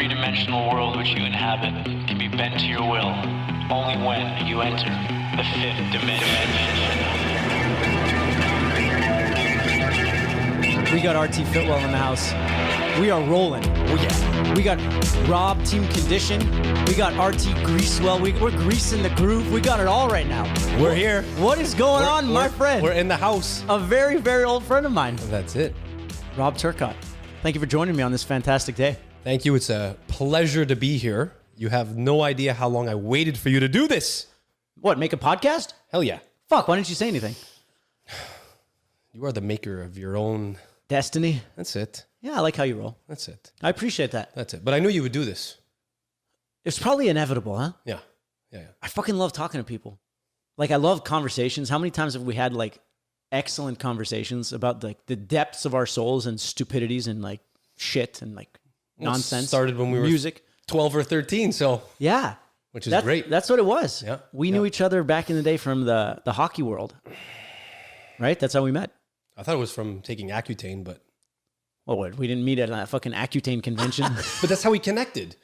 three-dimensional world which you inhabit can be bent to your will only when you enter the fifth dimension. We got RT Fitwell in the house. We are rolling. Oh yeah. We got Rob, Team Condition. We got RT Greasewell. We're greasing the groove. We got it all right now. We're here. What is going on, my friend? We're in the house. A very, very old friend of mine. That's it. Rob Turcotte. Thank you for joining me on this fantastic day. Thank you. It's a pleasure to be here. You have no idea how long I waited for you to do this. What, make a podcast? Hell yeah. Fuck, why didn't you say anything? You are the maker of your own destiny. That's it. Yeah, I like how you roll. That's it. I appreciate that. That's it. But I knew you would do this. It's probably inevitable, huh? Yeah. I fucking love talking to people. Like, I love conversations. How many times have we had, like, excellent conversations about, like, the depths of our souls and stupidities and, like, shit and, like, nonsense? Started when we were music. 12 or 13, so. Yeah. Which is great. That's what it was. Yeah. We knew each other back in the day from the hockey world. Right? That's how we met. I thought it was from taking Accutane, but. Well, what? We didn't meet at a fucking Accutane convention. But that's how we connected.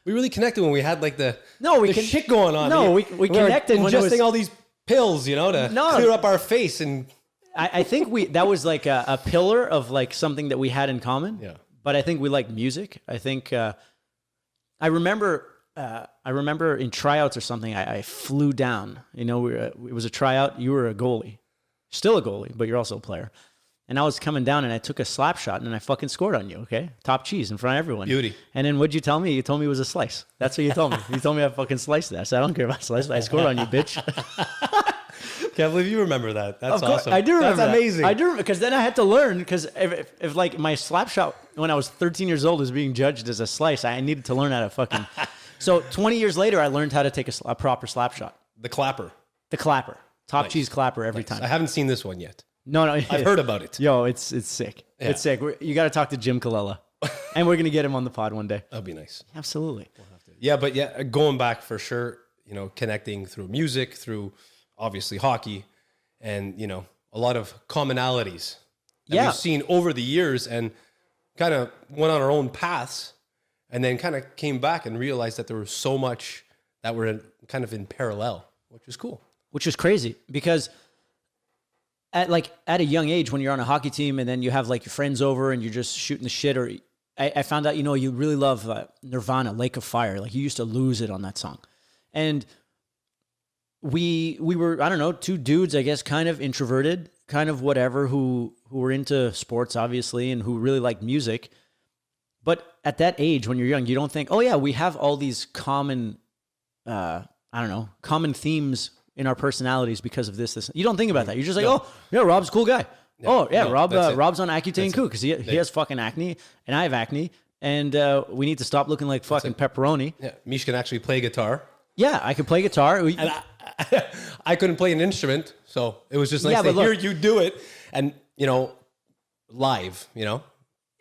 We really connected when we had like the shit going on. No, we connected when it was all these pills, you know, to clear up our face. And I think that was like a pillar of like something that we had in common. Yeah. But I think we like music. I think I remember in tryouts or something, I flew down. You know, it was a tryout. You were a goalie, still a goalie, but you're also a player. And I was coming down and I took a slap shot and I fucking scored on you, okay? Top cheese in front of everyone. Beauty. And then what'd you tell me? You told me it was a slice. That's what you told me. You told me I fucking sliced that. I said, I don't care about slice. I scored on you, bitch. Can't believe you remember that. That's awesome. I do remember That's amazing. I do remember, because then I had to learn, because if like my slap shot when I was 13 years old was being judged as a slice, I needed to learn how to fucking... So 20 years later, I learned how to take a proper slap shot. The clapper. The clapper. Top cheese clapper every time. I haven't seen this one yet. No. I've heard about it. Yo, it's sick. Yeah. It's sick. You got to talk to Jim Colella. And we're going to get him on the pod one day. That'd be nice. Absolutely. We'll have to. Yeah, but yeah, going back for sure, you know, connecting through music, through obviously hockey, and, you know, a lot of commonalities that we've seen over the years, and kind of went on our own paths, and then kind of came back and realized that there was so much that were kind of in parallel, which is cool. Which is crazy, because at a young age, when you're on a hockey team and then you have like your friends over and you're just shooting the shit, or I found out, you know, you really love Nirvana, Lake of Fire. Like, you used to lose it on that song. And we were, I don't know, two dudes, I guess, kind of introverted, kind of whatever, who were into sports, obviously, and who really liked music. But at that age, when you're young, you don't think, oh yeah, we have all these common, common themes in our personalities because of this. You don't think about that. You're just like, oh, yeah, Rob's a cool guy. Rob's on Accutane too, because he has fucking acne, and I have acne, and we need to stop looking like fucking pepperoni. Yeah, Mish can actually play guitar. Yeah, I can play guitar. And I couldn't play an instrument, so it was just nice to hear you do it, and, you know, live, you know.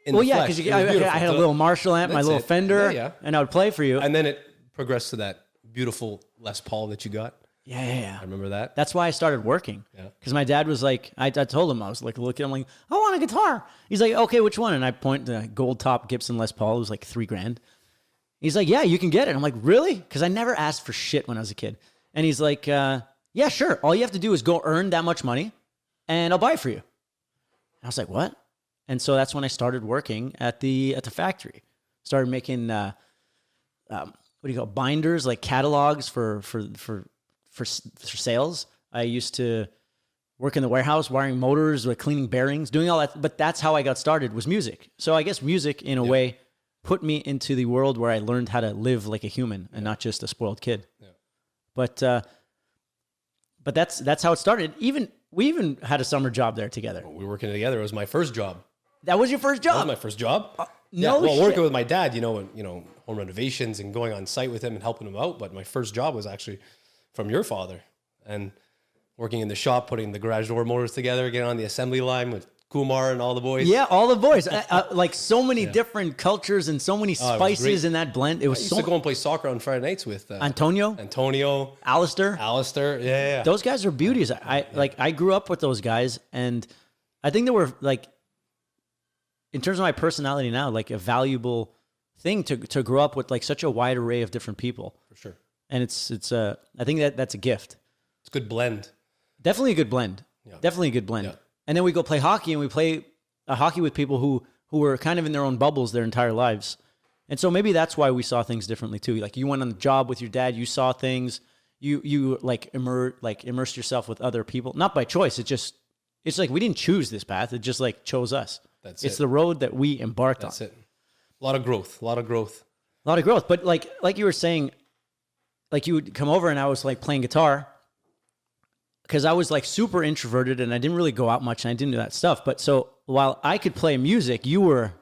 Because I had a little Marshall amp, my little Fender, and I would play for you. And then it progressed to that beautiful Les Paul that you got. Yeah. I remember that. That's why I started working. Because my dad was like, I told him, I was like, looking, I'm like, I want a guitar. He's like, okay, which one? And I point to a gold top Gibson Les Paul. It was like $3,000. He's like, yeah, you can get it. I'm like, really? Because I never asked for shit when I was a kid. And he's like, yeah, sure. All you have to do is go earn that much money, and I'll buy it for you. I was like, what? And so that's when I started working at the factory. Started making binders, like catalogs for sales. I used to work in the warehouse, wiring motors, like cleaning bearings, doing all that. But that's how I got started, was music. So I guess music, in a way, put me into the world where I learned how to live like a human and not just a spoiled kid. Yeah. But that's how it started. We even had a summer job there together. We were working together. It was my first job. That was your first job? That was my first job. Shit. Working with my dad, home renovations and going on site with him and helping him out. But my first job was actually from your father, and working in the shop, putting the garage door motors together, getting on the assembly line with Kumar and all the boys. Yeah, all the boys. Like so many different cultures and so many spices in that blend. It was I used to go and play soccer on Friday nights with Antonio, Alistair. Yeah. Those guys are beauties. I grew up with those guys, and I think they were, like, in terms of my personality now, like a valuable thing to grow up with like such a wide array of different people. For sure. And I think that's a gift. It's a good blend. Definitely a good blend. Yeah. Definitely a good blend. Yeah. And then we go play hockey, and we play hockey with people who were kind of in their own bubbles their entire lives. And so maybe that's why we saw things differently too. Like you went on the job with your dad, you saw things, you like immersed yourself with other people, not by choice. It's like we didn't choose this path. It just like chose us. It's the road that we embarked on. That's it. A lot of growth. But like you were saying, like you would come over and I was like playing guitar because I was like super introverted and I didn't really go out much and I didn't do that stuff. But so while I could play music, you were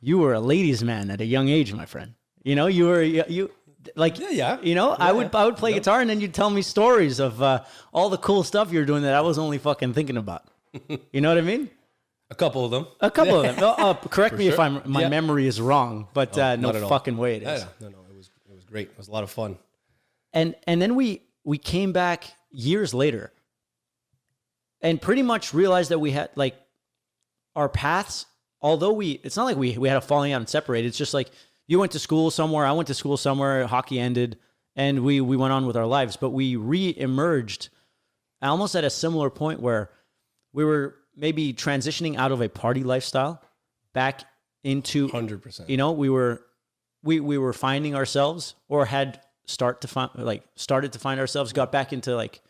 a ladies' man at a young age, my friend. You know, you like, yeah. You know, I would play guitar and then you'd tell me stories of all the cool stuff you were doing that I was only fucking thinking about. You know what I mean? A couple of them. Correct me if my memory is wrong, but no fucking way it is. Yeah. No, it was great. It was a lot of fun. And then we came back years later and pretty much realized that we had like our paths, although it's not like we had a falling out and separated. It's just like you went to school somewhere, I went to school somewhere, hockey ended, and we went on with our lives. But we re-emerged almost at a similar point where we were maybe transitioning out of a party lifestyle back into 100%. You know, we were finding ourselves or had started to find ourselves, got back into like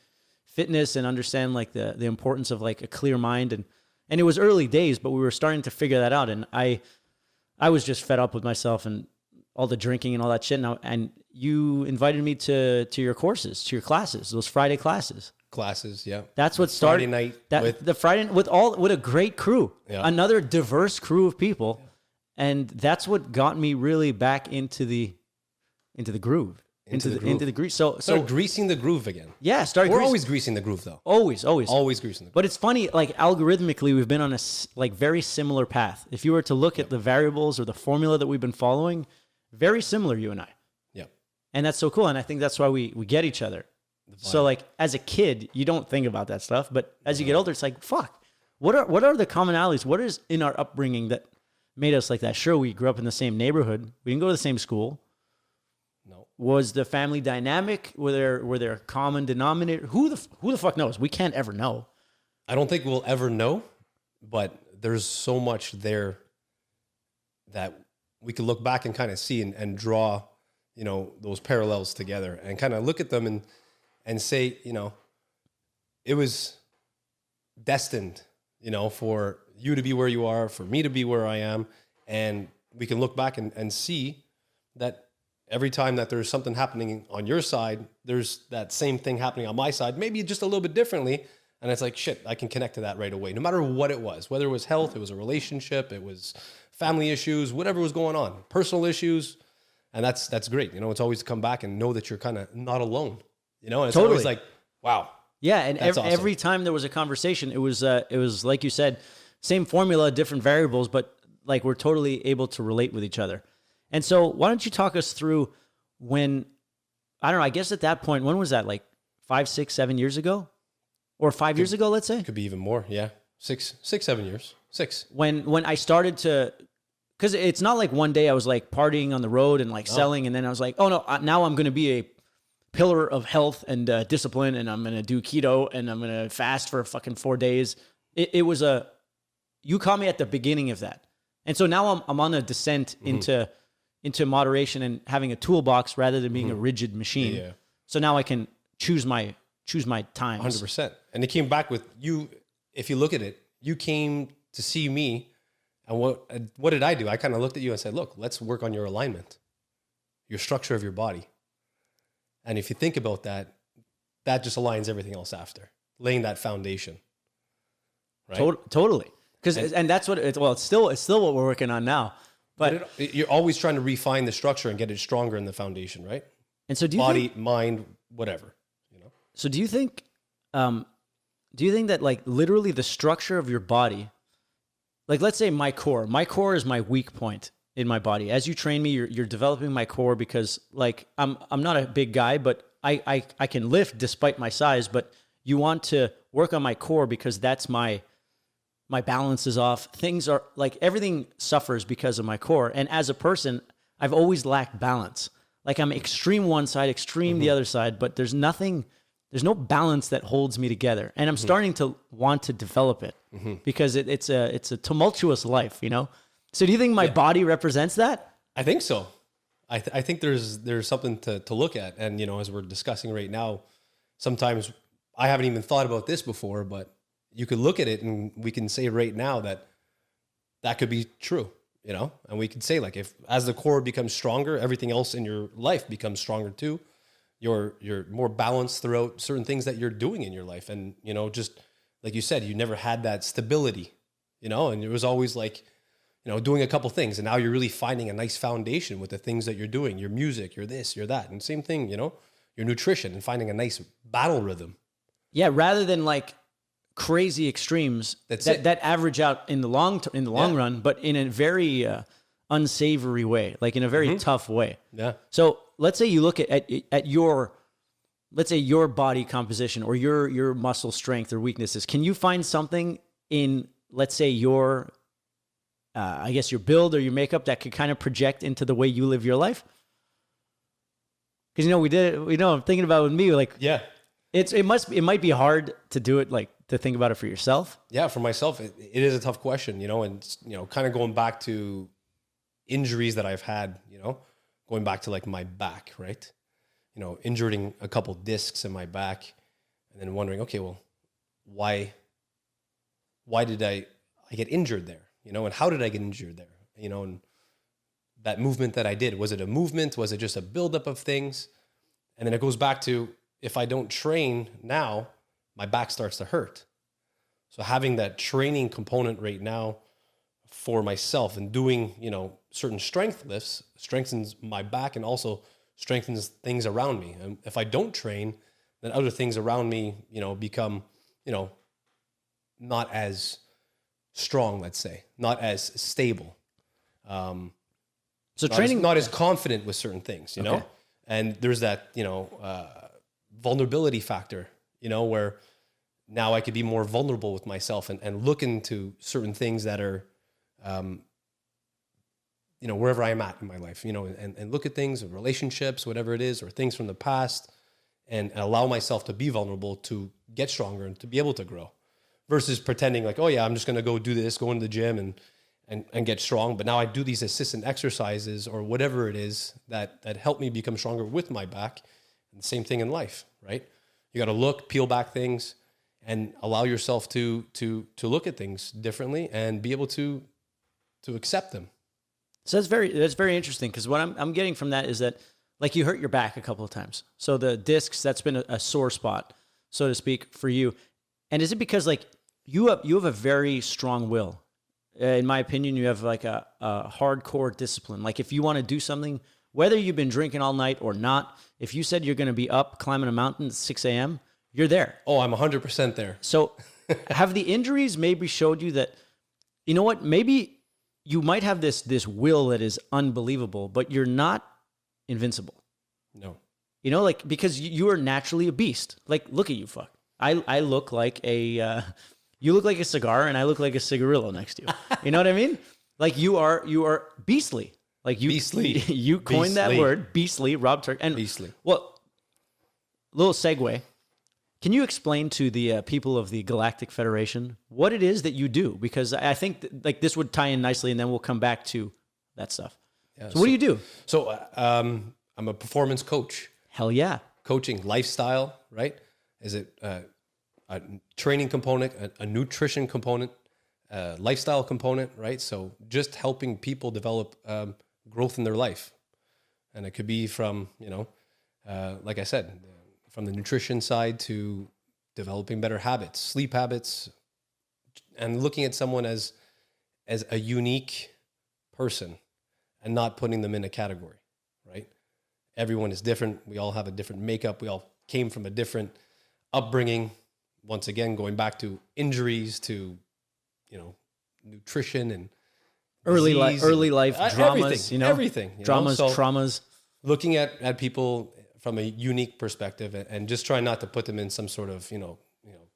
fitness and understand like the importance of like a clear mind. And it was early days, but we were starting to figure that out. And I was just fed up with myself and all the drinking and all that shit. And you invited me to your courses, to your classes, those Friday classes. Yeah. That's what started Friday night. The Friday with a great crew, another diverse crew of people. Yeah. And that's what got me really back into the groove. Into the grease. So greasing the groove again. Yeah, We're always greasing the groove though. Always greasing the groove. But it's funny, like algorithmically, we've been on a like very similar path. If you were to look at the variables or the formula that we've been following, very similar, you and I. Yeah. And that's so cool. And I think that's why we get each other. So like as a kid, you don't think about that stuff, but as you get older, it's like, fuck, what are the commonalities? What is in our upbringing that made us like that? Sure, we grew up in the same neighborhood. We didn't go to the same school. No. Was the family dynamic? Were there common denominator? Who the fuck knows? We can't ever know. I don't think we'll ever know, but there's so much there that we could look back and kind of see and draw, you know, those parallels together and kind of look at them and say, you know, it was destined, you know, for you to be where you are, for me to be where I am. And we can look back and see that every time that there's something happening on your side, there's that same thing happening on my side, maybe just a little bit differently. And it's like, shit, I can connect to that right away, no matter what it was, whether it was health, it was a relationship, it was family issues, whatever was going on, personal issues. And that's great. You know, it's always to come back and know that you're kind of not alone, you know, and it's always like, wow. Yeah. And every time there was a conversation, it was like you said, same formula, different variables, but like we're totally able to relate with each other. And so why don't you talk us through when, I don't know, I guess at that point, when was that, like 5, 6, 7 years ago? Or 5 years ago, let's say? Could be even more, yeah. 6, 7 years. 6. When I started to, because it's not like one day I was like partying on the road and like selling, and then I was like, oh no, now I'm going to be a pillar of health and discipline, and I'm going to do keto, and I'm going to fast for fucking 4 days. It was you caught me at the beginning of that. And so now I'm on a descent into moderation and having a toolbox rather than being a rigid machine. Yeah. So now I can choose my times. 100%. And it came back with you. If you look at it, you came to see me, and what did I do? I kind of looked at you and said, look, let's work on your alignment, your structure of your body. And if you think about that, that just aligns everything else after, laying that foundation. Right? Totally. And that's what it's still what we're working on now. But you're always trying to refine the structure and get it stronger in the foundation, right? And so body, mind, whatever, you know? So do you think that like literally the structure of your body, like let's say my core is my weak point in my body. As you train me, you're developing my core because like I'm not a big guy, but I can lift despite my size, but you want to work on my core because that's my balance is off. Things are like everything suffers because of my core. And as a person, I've always lacked balance. Like I'm extreme one side, extreme the other side, but there's no balance that holds me together. And I'm starting to want to develop it because it's a tumultuous life, you know? So do you think my body represents that? I think so. I think there's something to look at. And, you know, as we're discussing right now, sometimes I haven't even thought about this before, but you could look at it and we can say right now that could be true, you know? And we could say like, if as the core becomes stronger, everything else in your life becomes stronger too. You're more balanced throughout certain things that you're doing in your life. And, you know, just like you said, you never had that stability, you know, and it was always like, you know, doing a couple things. And now you're really finding a nice foundation with the things that you're doing, your music, your this, your that. And same thing, you know, your nutrition and finding a nice battle rhythm. Yeah. Rather than like crazy extremes that average out in the long run, but in a very unsavory way, like in a very tough way. Yeah. So let's say you look at your, let's say your body composition or your muscle strength or weaknesses. Can you find something in, let's say your, I guess your build or your makeup that could kind of project into the way you live your life? Because, you know, I'm thinking about it with me, like, Yeah. it might be hard to do it, like to think about it for yourself. Yeah. For myself, it is a tough question, you know, and, you know, kind of going back to injuries that I've had, you know, going back to like my back, right? You know, injuring a couple discs in my back and then wondering, okay, well, why did I get injured there? You know, and how did I get injured there? You know, and that movement that I did, was it a movement? Was it just a buildup of things? And then it goes back to, if I don't train now, my back starts to hurt. So having that training component right now for myself and doing, you know, certain strength lifts strengthens my back and also strengthens things around me. And if I don't train, then other things around me, you know, become, you know, not as strong, let's say, not as stable. So training, not as confident with certain things, you know, and there's that, you know, vulnerability factor, you know, where now I could be more vulnerable with myself and look into certain things that are, you know, wherever I'm at in my life, you know, and look at things, relationships, whatever it is, or things from the past, and allow myself to be vulnerable to get stronger and to be able to grow, versus pretending like, oh yeah, I'm just going to go do this, go into the gym and get strong. But now I do these assistant exercises or whatever it is that help me become stronger with my back. And the same thing in life, right? You got to look, peel back things and allow yourself to look at things differently and be able to accept them. So that's very interesting, because what I'm getting from that is that, like, you hurt your back a couple of times. So the discs, that's been a sore spot, so to speak, for you. And is it because like you have a very strong will? In my opinion, you have like a hardcore discipline. Like if you want to do something, whether you've been drinking all night or not, if you said you're going to be up climbing a mountain at 6 a.m., you're there. Oh, I'm 100% there. So have the injuries maybe showed you that, you know what, maybe you might have this will that is unbelievable, but you're not invincible. No. You know, like, because you are naturally a beast. Like, look at you, fuck. I look like a, you look like a cigar and I look like a cigarillo next to you. You know what I mean? Like you are beastly. Like beastly. You coined that word, beastly, Rob Turk. And beastly. Well, little segue. Can you explain to the people of the Galactic Federation what it is that you do? Because I think like this would tie in nicely, and then we'll come back to that stuff. Yeah, so what do you do? So I'm a performance coach. Hell yeah. Coaching lifestyle, right? Is it a training component, a nutrition component, lifestyle component, right? So just helping people develop growth in their life. And it could be from, you know, like I said, from the nutrition side to developing better habits, sleep habits, and looking at someone as a unique person and not putting them in a category, right? Everyone is different. We all have a different makeup. We all came from a different upbringing. Once again, going back to injuries, to, you know, nutrition and early life dramas, everything, you know, everything, you dramas, know? So traumas. looking at people from a unique perspective and just trying not to put them in some sort of, you know,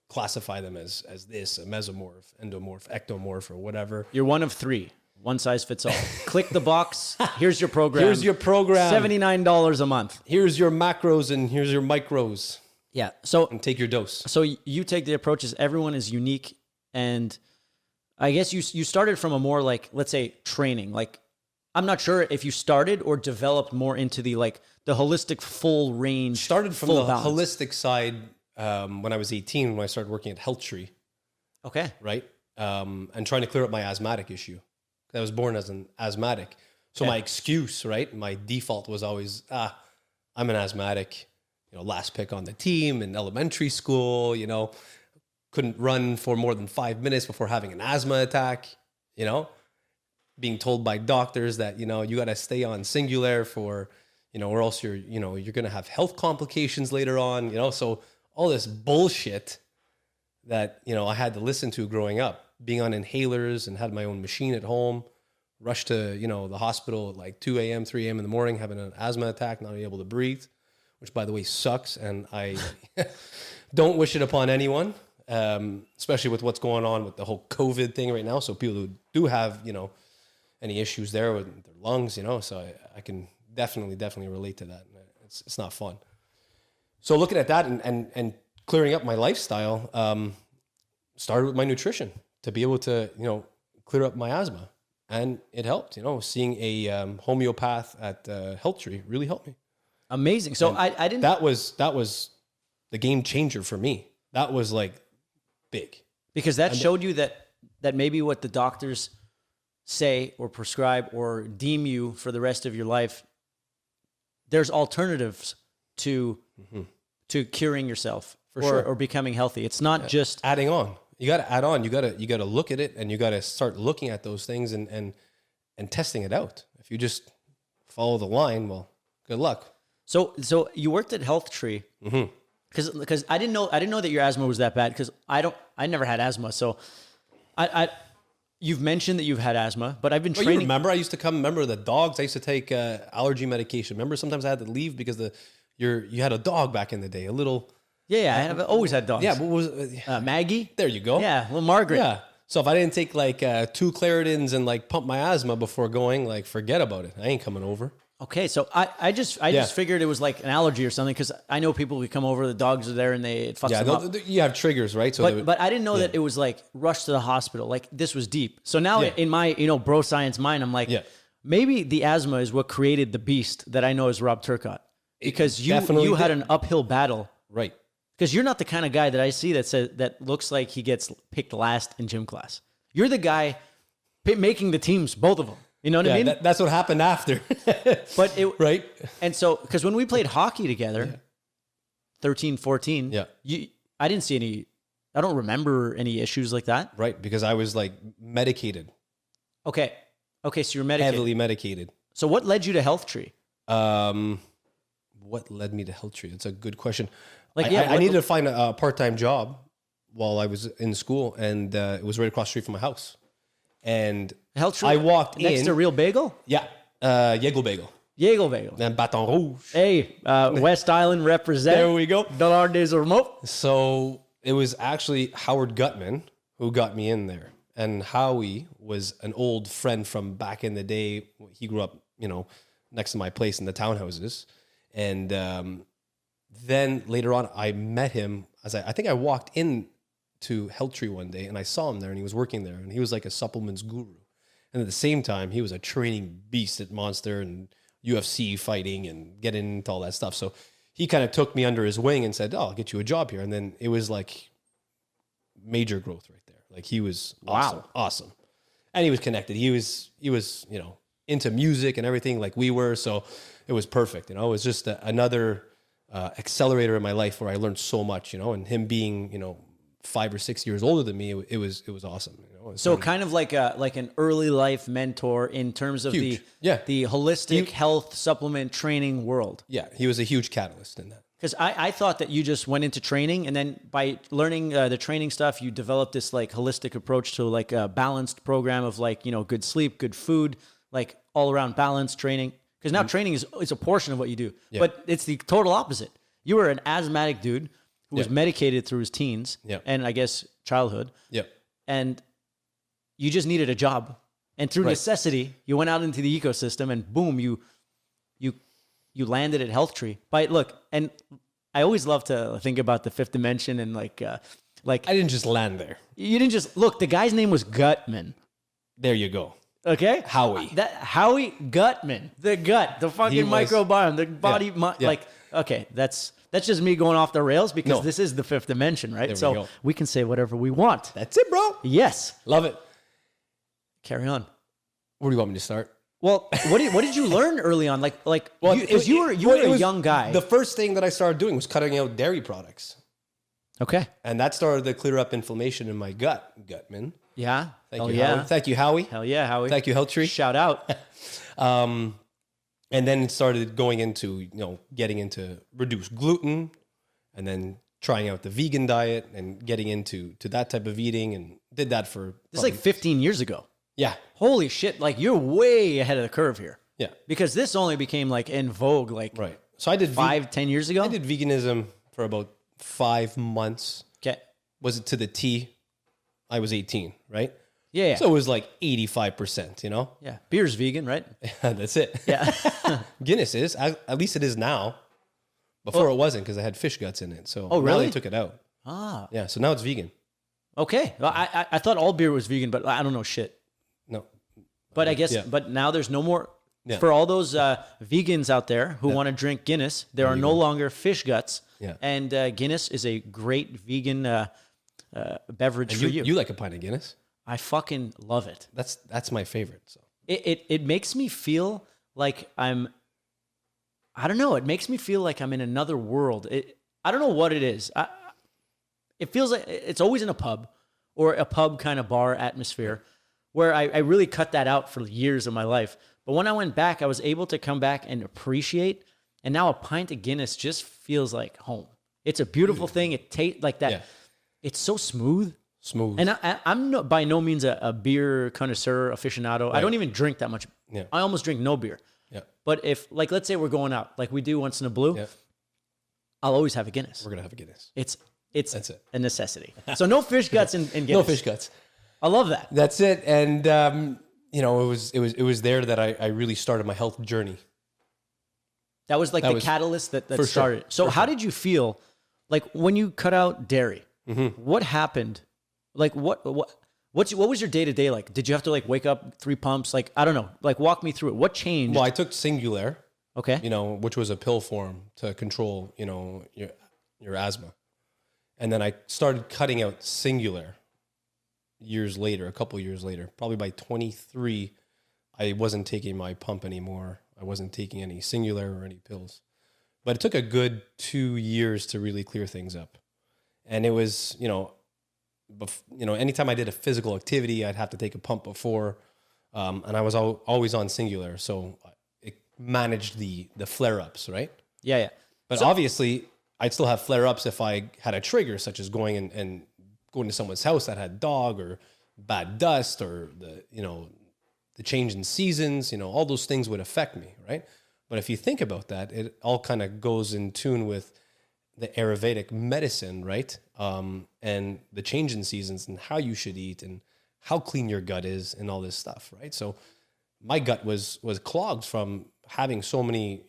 classify them as this, a mesomorph, endomorph, ectomorph, or whatever. You're one of three one size fits all. Click the box. Here's your program. Here's your program. $79 a month. Here's your macros and here's your micros. Yeah. So And take your dose. So you take the approach as everyone is unique, and I guess you started from a more like, let's say, training. Like, I'm not sure if you started or developed more into the holistic full range. Started from full the balance. holistic side when I was 18, when I started working at Health Tree, Okay. right? And trying to clear up my asthmatic issue. I was born as an asthmatic. So my excuse, right? My default was always, I'm an asthmatic, last pick on the team in elementary school, couldn't run for more than 5 minutes before having an asthma attack, being told by doctors that, you got to stay on Singular for, or else you're going to have health complications later on, so all this bullshit that, I had to listen to growing up, being on inhalers and had my own machine at home, rushed to, the hospital at like 2 a.m., 3 a.m. in the morning, having an asthma attack, not able to breathe, which by the way sucks. And I don't wish it upon anyone, especially with what's going on with the whole COVID thing right now. So people who do have, any issues there with their lungs, so I can definitely relate to that. It's not fun. So looking at that and clearing up my lifestyle, started with my nutrition to be able to, clear up my asthma. And it helped, seeing a homeopath at Health Tree really helped me. Amazing. So I didn't. That was the game changer for me. That was like big. Because that showed you that maybe what the doctors say or prescribe or deem you for the rest of your life, there's alternatives to curing yourself or becoming healthy. It's not just adding on. You got to add on. You got to look at it, and you got to start looking at those things and testing it out. If you just follow the line, well, good luck. So you worked at Health Tree because I didn't know that your asthma was that bad, because I never had asthma. So you've mentioned that you've had asthma, but I've been training. You remember I used to remember the dogs. I used to take allergy medication. Remember sometimes I had to leave because you had a dog back in the day, a little. Yeah, I've always had dogs. Yeah, what was Maggie? There you go. Yeah, little Margaret. Yeah. So if I didn't take like 2 Claritins and like pump my asthma before going, like forget about it. I ain't coming over. Okay, so I just figured it was like an allergy or something, because I know people who come over, the dogs are there and it fucks them up. You have triggers, right? So but I didn't know that it was like rushed to the hospital. Like this was deep. So now in my bro science mind, I'm like, maybe the asthma is what created the beast that I know as Rob Turcotte, because you had an uphill battle, right? Because you're not the kind of guy that I see that looks like he gets picked last in gym class. You're the guy making the teams, both of them. You know what I mean? That's what happened after. Right? And so, because when we played hockey together, 13, 14, I didn't see I don't remember any issues like that. Right, because I was like medicated. Okay, so you're medicated. Heavily medicated. So what led you to Health Tree? What led me to Health Tree? It's a good question. I needed to find a part-time job while I was in school, and it was right across the street from my house. And Health Tree, I walked next to Real Bagel? Yeah, Yegel Bagel. Yegel Bagel. And Baton Rouge. Hey, West Island represent. There we go. Dollar des Remote. So it was actually Howard Gutman who got me in there. And Howie was an old friend from back in the day. He grew up, next to my place in the townhouses. And then later on, I met him as I think I walked in to Health Tree one day, and I saw him there, and he was working there, and he was like a supplements guru. And at the same time, he was a training beast at Monster and UFC fighting and getting into all that stuff. So he kind of took me under his wing and said, "Oh, I'll get you a job here." And then it was like major growth right there. Like he was awesome. And he was connected. He was, into music and everything like we were. So it was perfect. It was just another accelerator in my life where I learned so much, and him being, 5 or 6 years older than me, it was awesome. So kind of like an early life mentor in terms of the holistic health supplement training world. Yeah, he was a huge catalyst in that. Because I thought that you just went into training, and then by learning the training stuff, you developed this like holistic approach to like a balanced program of like, good sleep, good food, like all around balanced training. Because now training is a portion of what you do, but it's the total opposite. You were an asthmatic dude who was medicated through his teens and I guess childhood. Yeah. And you just needed a job. And through necessity, you went out into the ecosystem and boom, you landed at Health Tree. And I always love to think about the fifth dimension and like I didn't just land there. you didn't just look, the guy's name was Gutman. There you go. Okay? Howie. Howie Gutman. The gut, the fucking microbiome, the body, okay, that's just me going off the rails because this is the fifth dimension, right? So we can say whatever we want. That's it, bro. Yes. Love it. Carry on. Where do you want me to start? Well, what did you learn early on? Because you were a young guy. The first thing that I started doing was cutting out dairy products. Okay. And that started to clear up inflammation in my Gutman. Yeah. Thank you, Howie. Thank you, Howie. Hell yeah, Howie. Thank you, Health Tree. Shout out. And then it started going into, getting into reduced gluten and then trying out the vegan diet and getting into that type of eating, and did that for... This is like 15 years ago. Yeah. Holy shit. Like, you're way ahead of the curve here. Yeah. Because this only became like in vogue right. So I did 10 years ago. I did veganism for about 5 months. Okay. Was it to the T? I was 18, right? Yeah. So it was like 85%, Yeah. Beer's vegan, right? That's it. Yeah. Guinness is. At least it is now. Before it wasn't, because I had fish guts in it. So really? Now they took it out. Ah. Yeah, so now it's vegan. Okay. Well, I thought all beer was vegan, but I don't know shit. No. But I guess, but now there's no more. Yeah. For all those vegans out there who want to drink Guinness, there are no longer fish guts. Yeah. And Guinness is a great vegan beverage for you. You like a pint of Guinness? I fucking love it. That's my favorite. So it makes me feel like I don't know. It makes me feel like I'm in another world. I don't know what it is. It feels like it's always in a pub or a pub kind of bar atmosphere where I really cut that out for years of my life. But when I went back, I was able to come back and appreciate. And now a pint of Guinness just feels like home. It's a beautiful thing. It tastes like that. Yeah. It's so smooth. And I'm by no means a beer connoisseur, aficionado. Right. I don't even drink that much. Yeah. I almost drink no beer. Yeah. But if, like, let's say we're going out, like we do once in a blue, I'll always have a Guinness. We're going to have a Guinness. It's That's it. A necessity. So no fish guts in Guinness. No fish guts. I love that. That's it. And, it was there that I really started my health journey. That was like the catalyst that started. Sure. So how did you feel, like, when you cut out dairy? Mm-hmm. What happened? Like, what was your day-to-day like? Did you have to, like, wake up 3 pumps? Like, I don't know. Like, walk me through it. What changed? Well, I took Singular. Okay. Which was a pill form to control, your asthma. And then I started cutting out Singular a couple years later. Probably by 23, I wasn't taking my pump anymore. I wasn't taking any Singular or any pills. But it took a good 2 years to really clear things up. And it was, anytime I did a physical activity, I'd have to take a pump before. And I was always on Singular. So it managed the flare-ups, right? Yeah. But obviously, I'd still have flare-ups if I had a trigger, such as going and going to someone's house that had dog or bad dust or the change in seasons, all those things would affect me, right? But if you think about that, it all kind of goes in tune with the Ayurvedic medicine, right? And the change in seasons and how you should eat and how clean your gut is and all this stuff, right? So my gut was clogged from having so many,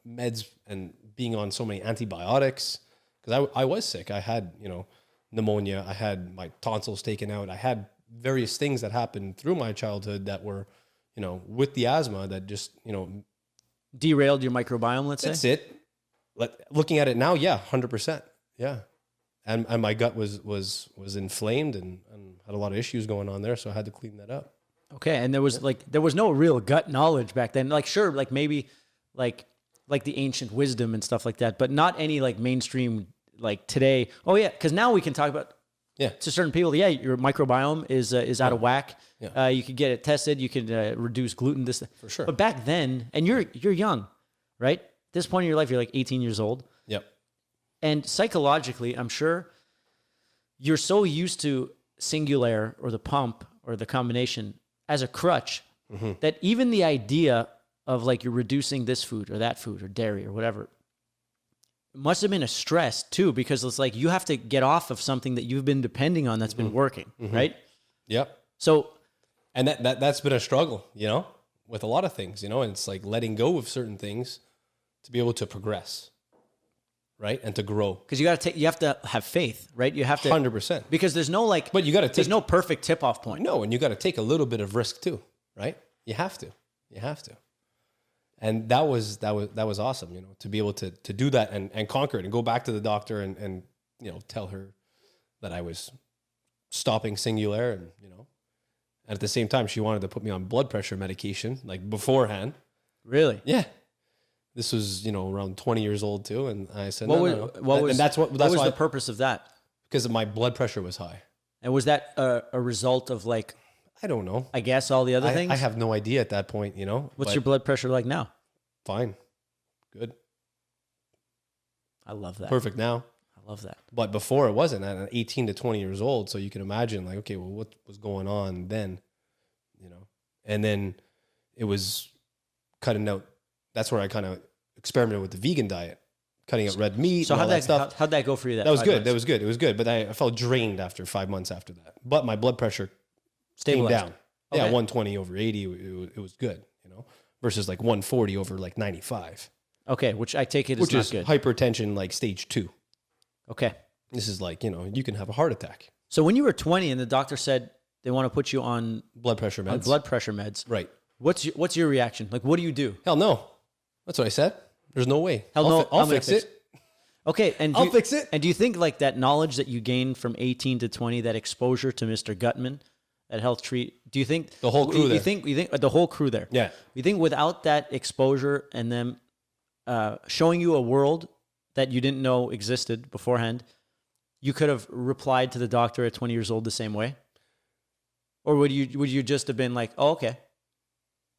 meds and being on so many antibiotics, because I was sick. I had, pneumonia. I had my tonsils taken out. I had various things that happened through my childhood that were, with the asthma that just, derailed your microbiome, let's say? That's it. Looking at it now, 100%. Yeah. And my gut was inflamed and had a lot of issues going on there. So I had to clean that up. Okay. And there was no real gut knowledge back then. Like, sure, like maybe like the ancient wisdom and stuff like that, but not any like mainstream, like today. Oh yeah. Cause now we can talk about, to certain people, your microbiome is out of whack. Yeah. You could get it tested. You could reduce gluten, this, for sure. But back then, and you're young, right? At this point in your life, you're like 18 years old. Yep. And psychologically, I'm sure you're so used to Singular or the pump or the combination as a crutch that even the idea of like you're reducing this food or that food or dairy or whatever must have been a stress too, because it's like you have to get off of something that you've been depending on that's been working, right? Yep. So And that's been a struggle, with a lot of things, and it's like letting go of certain things to be able to progress, right? And to grow. Because you have to have faith, right? You have to 100%. because there's no But you got to take, there's no perfect tip off point. no, and you got to take a little bit of risk too, right? You have to. And that was awesome, to be able to do that and conquer it and go back to the doctor and tell her that I was stopping Singular and and at the same time she wanted to put me on blood pressure medication like beforehand. Really? Yeah. This was, around 20 years old too, and I said What no. was the purpose of that? Because my blood pressure was high. And was that a result of like, I don't know. I guess all the other things? I have no idea at that point, What's your blood pressure like now? Fine. Good. I love that. Perfect now. I love that. But before it wasn't at 18 to 20 years old. So you can imagine like, okay, well, what was going on then, and then it was cutting out. That's where I kind of experimented with the vegan diet, cutting out red meat. So and all that stuff. How'd that go for you? That was good. That was good. It was good. But I felt drained after 5 months after that. But my blood pressure came down. Okay. Yeah. 120 over 80. It was good, versus like 140 over like 95. Okay. Which I take it is not good. Hypertension, like stage 2. Okay. This is like, you can have a heart attack. So when you were 20 and the doctor said they want to put you on Blood pressure meds. Right. What's your reaction? Like, what do you do? Hell no. That's what I said. There's no way. Hell no. I'll fix it. Okay. And I'll fix it. And do you think like that knowledge that you gained from 18 to 20, that exposure to Mr. Gutman at Health Treat, do you think the whole crew there? You think the whole crew there? Yeah. You think without that exposure and them showing you a world that you didn't know existed beforehand, you could have replied to the doctor at 20 years old the same way? Or would you just have been like, oh, okay.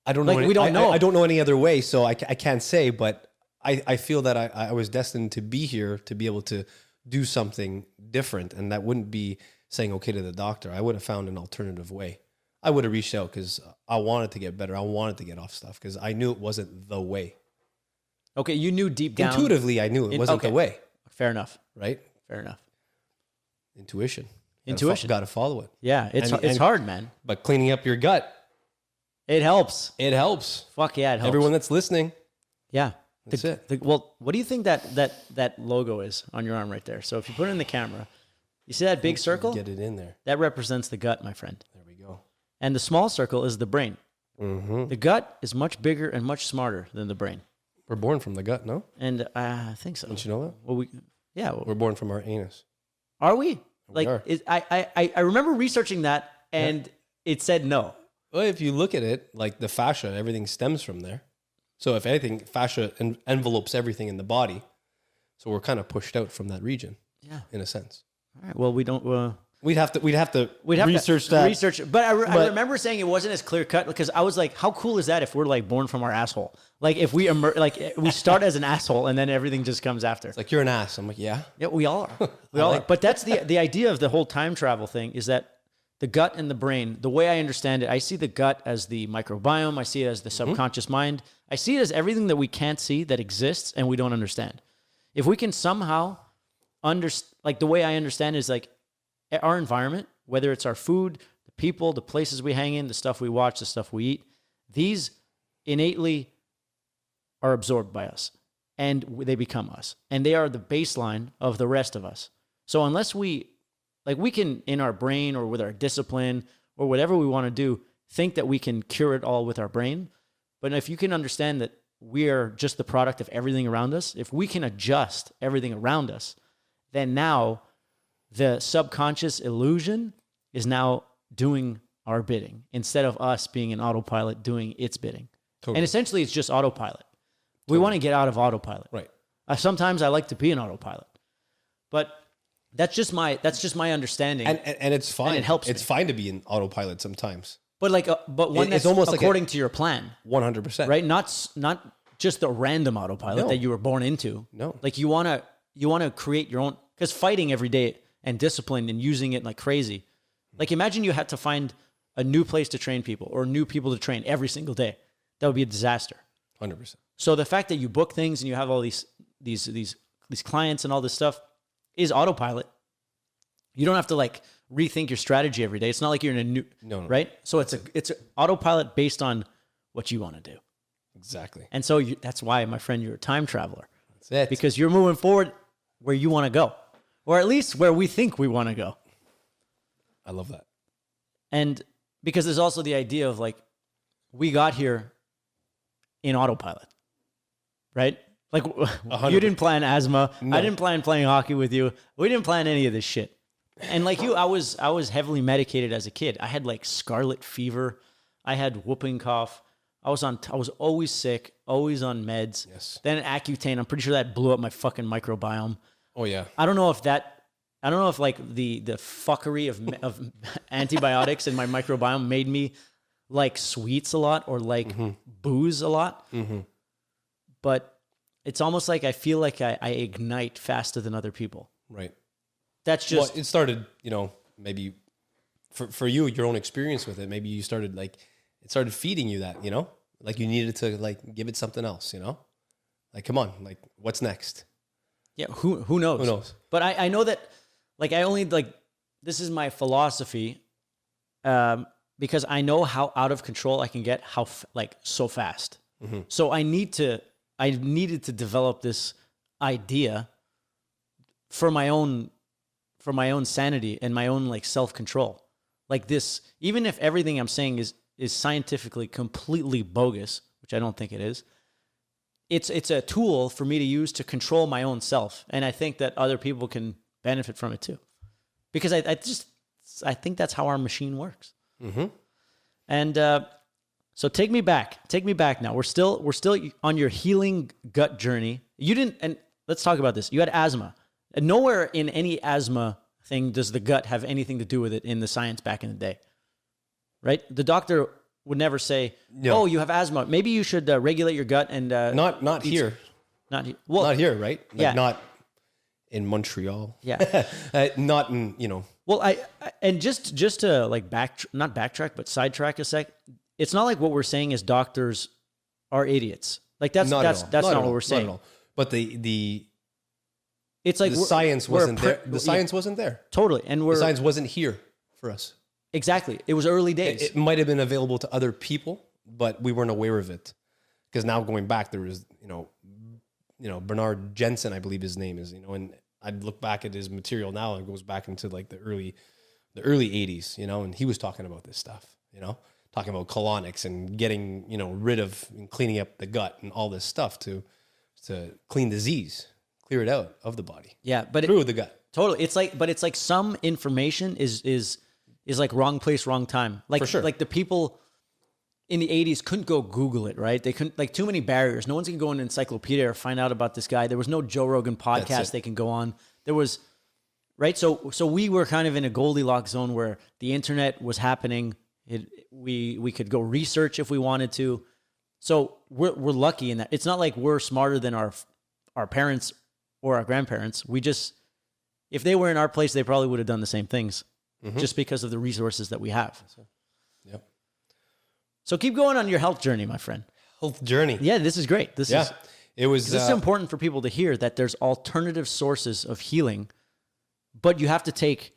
I don't know. Like, we don't know. I don't know any other way, so I can't say, but I feel that I was destined to be here to be able to do something different, and that wouldn't be saying okay to the doctor. I would have found an alternative way. I would have reached out because I wanted to get better. I wanted to get off stuff because I knew it wasn't the way. Okay, you knew deep down. Intuitively, I knew it wasn't the way. Fair enough. Right? Fair enough. Intuition. Got to follow it. Yeah, it's hard, man. But cleaning up your gut, it helps. It helps. Fuck yeah, it helps. Everyone that's listening. Yeah. That's it. Well, what do you think that logo is on your arm right there? So if you put it in the camera, you see that big circle? Get it in there. That represents the gut, my friend. There we go. And the small circle is the brain. Mm-hmm. The gut is much bigger and much smarter than the brain. We're born from the gut, no? And I think so. Don't you know that? Well, we're born from our anus. Are we? We are. I remember researching that, and it said no. Well, if you look at it, like the fascia, everything stems from there. So if anything, fascia envelopes everything in the body. So we're kind of pushed out from that region. Yeah, in a sense. All right. Well, we don't. We'd have to research that. But I remember saying it wasn't as clear cut because I was like, how cool is that if we're like born from our asshole? Like if we we start as an asshole and then everything just comes after. It's like, you're an ass. I'm like, yeah. Yeah, we all are. We all are. But that's the idea of the whole time travel thing is that the gut and the brain, the way I understand it, I see the gut as the microbiome. I see it as the subconscious mind. I see it as everything that we can't see that exists and we don't understand. If we can somehow the way I understand it is like our environment, whether it's our food, the people, the places we hang in, the stuff we watch, the stuff we eat, these innately are absorbed by us and they become us. And they are the baseline of the rest of us. So unless we can, in our brain or with our discipline or whatever we want to do, think that we can cure it all with our brain. But if you can understand that we are just the product of everything around us, if we can adjust everything around us, then now the subconscious illusion is now doing our bidding instead of us being an autopilot doing its bidding. Totally. And essentially it's just autopilot. We want to get out of autopilot. Right. Sometimes I like to be an autopilot, but that's just my understanding. And it's fine. And it helps. It's fine to be an autopilot sometimes. But one that's almost according to your plan. 100%. Right? Not just a random autopilot that you were born into. No. Like you want to create your own, because fighting every day and discipline and using it like crazy. Like imagine you had to find a new place to train people or new people to train every single day. That would be a disaster. 100%. So the fact that you book things and you have all these clients and all this stuff is autopilot. You don't have to like, rethink your strategy every day. It's not like you're in a new, No. right? So it's a autopilot based on what you want to do. Exactly. And so that's why, my friend, you're a time traveler. That's it. Because you're moving forward where you want to go, or at least where we think we want to go. I love that. And because there's also the idea of like, we got here in autopilot, right? Like 100%. you didn't plan asthma. No. I didn't plan playing hockey with you. We didn't plan any of this shit. And like you, I was heavily medicated as a kid. I had like scarlet fever. I had whooping cough. I was always sick, always on meds. Yes. Then Accutane, I'm pretty sure that blew up my fucking microbiome. Oh yeah. I don't know if like the fuckery of antibiotics in my microbiome made me like sweets a lot or like booze a lot. But it's almost like I feel like I ignite faster than other people. Right. That's just, Well, it started, maybe for you, your own experience with it. Maybe you started it started feeding you that, like you needed to like give it something else, like, come on, like what's next? yeah, who knows? Who knows? But I know that like I only like, this is my philosophy because I know how out of control I can get so fast. So I needed to develop this idea for my own sanity and my own like self-control. Like this, even if everything I'm saying is scientifically completely bogus, which I don't think it is, it's a tool for me to use to control my own self. And I think that other people can benefit from it too. Because I think that's how our machine works. And so take me back now. We're still on your healing gut journey. And let's talk about this. You had asthma. And nowhere in any asthma thing does the gut have anything to do with it in the science back in the day, right? The doctor would never say, No. "Oh, you have asthma. Maybe you should regulate your gut and Not here. not here." Well, Not here, right? Like yeah. Not in Montreal. Yeah. Not in, Well, I and just to like not backtrack, but sidetrack a sec. It's not like what we're saying is doctors are idiots. Like that's not what we're saying. Not at all. But the It's like science we're wasn't there. The science wasn't there. Totally, and The science wasn't here for us. exactly. It was early days. It might have been available to other people, but we weren't aware of it. Because now going back, there was, Bernard Jensen, I believe his name is, and I'd look back at his material now and it goes back into like the early 80s, and he was talking about this stuff, talking about colonics and getting, rid of and cleaning up the gut and all this stuff to clean disease, clear it out of the body. Yeah, but through the gut. Totally. It's like some information is like wrong place, wrong time. Like, For sure. Like the people in the 80s couldn't go Google it, right? They couldn't, like, too many barriers. No one's gonna go in an encyclopedia or find out about this guy. There was no Joe Rogan podcast they can go on. There was, right? So we were kind of in a Goldilocks zone where the internet was happening. We could go research if we wanted to. So we're lucky in that. It's not like we're smarter than our parents or our grandparents. We just, if they were in our place, they probably would have done the same things just because of the resources that we have. Yep. So keep going on your health journey, my friend. Health journey. Yeah, this is great. This is important for people to hear that there's alternative sources of healing, but you have to take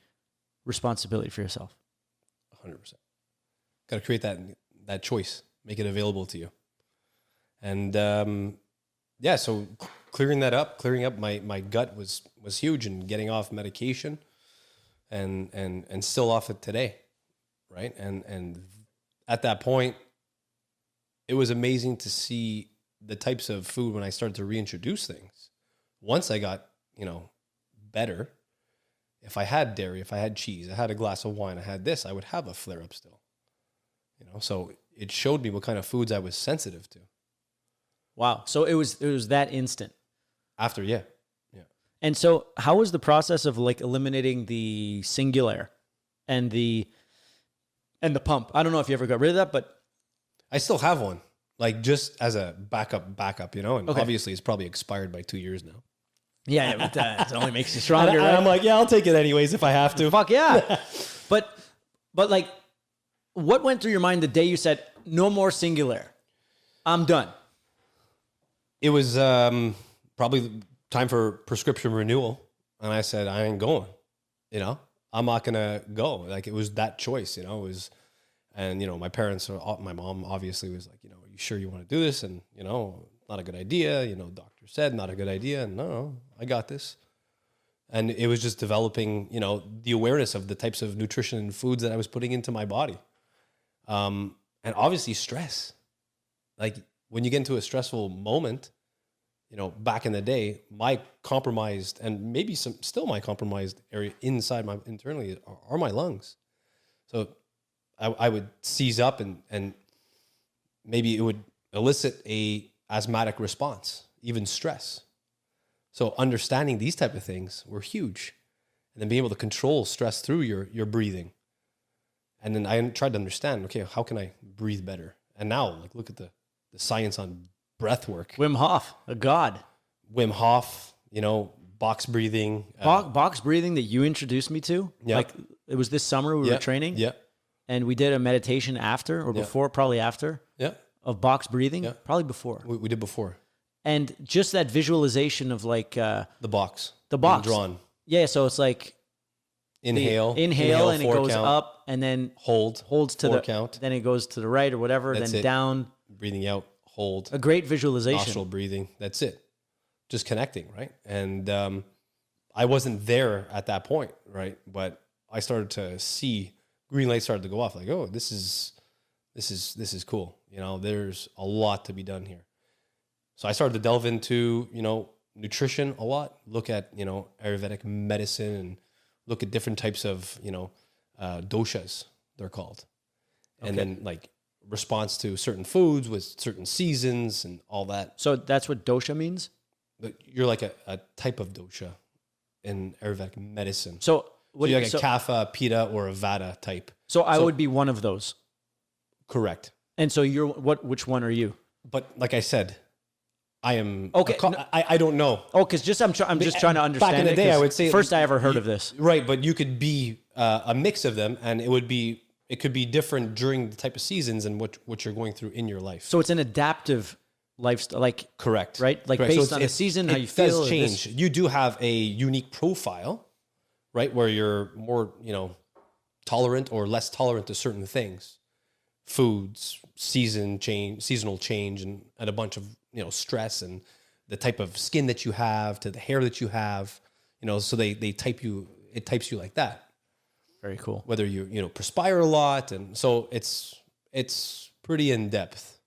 responsibility for yourself. 100%. Got to create that choice, make it available to you. And so clearing up my gut was huge, and getting off medication and still off it today. Right. And at that point, it was amazing to see the types of food when I started to reintroduce things. Once I got, better, if I had dairy, if I had cheese, I had a glass of wine, I had this, I would have a flare up still. So it showed me what kind of foods I was sensitive to. Wow. So it was that instant. After, yeah. And so how was the process of like eliminating the singular and the pump? I don't know if you ever got rid of that, but I still have one, like just as a backup, and obviously it's probably expired by 2 years now. yeah, but, it only makes you stronger. And right? I'm like, yeah, I'll take it anyways if I have to. Fuck yeah. but like, what went through your mind the day you said, no more singular, I'm done? It was probably time for prescription renewal. And I said, I ain't going, I'm not going to go. Like, it was that choice, you know, it was, and, you know, my parents, my mom obviously was like, you know, are you sure you want to do this? And, you know, not a good idea. You know, doctor said not a good idea. And no, I got this. And it was just developing, you know, the awareness of the types of nutrition and foods that I was putting into my body. And obviously stress. Like, when you get into a stressful moment, you know, back in the day, my compromised, and maybe still my compromised area inside my internally are my lungs. So I would seize up and maybe it would elicit a asthmatic response, even stress. So understanding these type of things were huge. And then being able to control stress through your breathing. And then I tried to understand, okay, how can I breathe better? And now, like, look at the science on breath work. Wim Hof, a god. Wim Hof, you know, box breathing. Box breathing that you introduced me to. Yeah. Like, it was this summer we were training. Yeah. And we did a meditation after or before, probably after. Yeah. Of box breathing. Yeah. Probably before. We did before. And just that visualization of like... the box. The box. Being drawn. Yeah, so it's like... Inhale and it goes count, up and then... holds to four the... count. Then it goes to the right or whatever, That's then it. down. Breathing out, hold. A great visualization. Nostril breathing. That's it. Just connecting, right? And I wasn't there at that point, right? But I started to see green lights started to go off. Like, oh, this is cool. You know, there's a lot to be done here. So I started to delve into, you know, nutrition a lot. Look at, you know, Ayurvedic medicine and look at different types of, you know, doshas, they're called. And then like response to certain foods with certain seasons and all that. So that's what dosha means? You're like a type of dosha in Ayurvedic medicine. So you're like a kapha, pitta, or a vata type. So I would be one of those. Correct. And so you're which one are you? But like I said, I am okay. I don't know. Oh, because I'm just trying to understand. Back in the day, I would say first I ever heard of this. Right, but you could be a mix of them, and it could be different during the type of seasons and what you're going through in your life. So it's an adaptive lifestyle, like correct, right? Like correct. based on the season, how you feel. It does change. You do have a unique profile, right, where you're more, you know, tolerant or less tolerant to certain things, foods, seasonal change, and a bunch of, you know, stress and the type of skin that you have to the hair that you have, you know, so it types you like that. Very cool. Whether you know, perspire a lot. And so it's pretty in depth.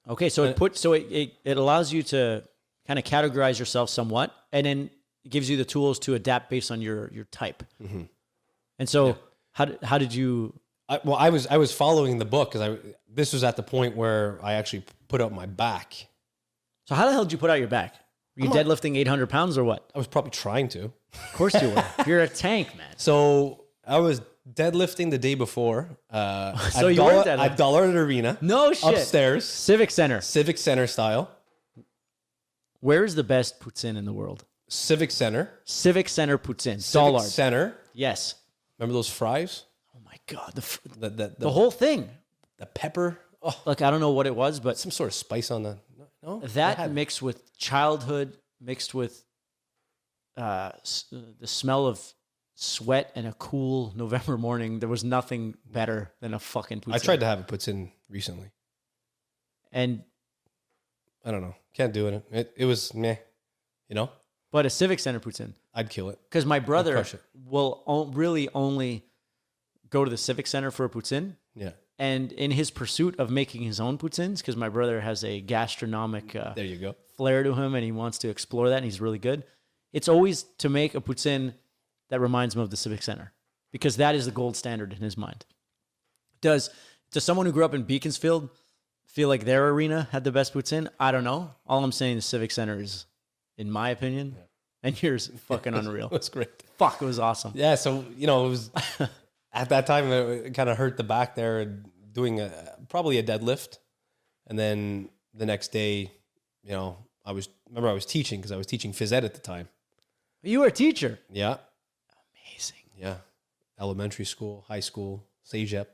Okay. So it allows you to kind of categorize yourself somewhat, and then it gives you the tools to adapt based on your type. Mm-hmm. And so how did you, I was following the book because this was at the point where I actually put out my back. So how the hell did you put out your back? Were you deadlifting 800 pounds or what? I was probably trying to. Of course you were. You're a tank, man. So I was deadlifting the day before. So you were deadlifting at Dollar Arena. No shit. Upstairs. Civic Center style. Where is the best poutine in the world? Civic Center poutine. Civic Center. Yes. Remember those fries? Oh my God. The whole thing. The pepper. Oh, like, I don't know what it was, but some sort of spice on the... No? That mixed with childhood, mixed with the smell of sweat and a cool November morning, there was nothing better than a fucking poutine. I tried to have a poutine recently. And... I don't know. Can't do it. It was meh, you know? But a Civic Center poutine. I'd kill it. Because my brother will really only go to the Civic Center for a poutine. Yeah. And in his pursuit of making his own poutines, because my brother has a gastronomic there you go. flair to him and he wants to explore that and he's really good, it's always to make a poutine that reminds him of the Civic Center because that is the gold standard in his mind. Does someone who grew up in Beaconsfield feel like their arena had the best poutine? I don't know. All I'm saying is Civic Center is, in my opinion, and yours, fucking unreal. That's great. Fuck, it was awesome. Yeah, so, you know, it was... At that time, it kind of hurt the back there, doing probably a deadlift. And then the next day, you know, I was teaching because I was teaching phys ed at the time. You were a teacher? Yeah. Amazing. Yeah. Elementary school, high school, CEGEP.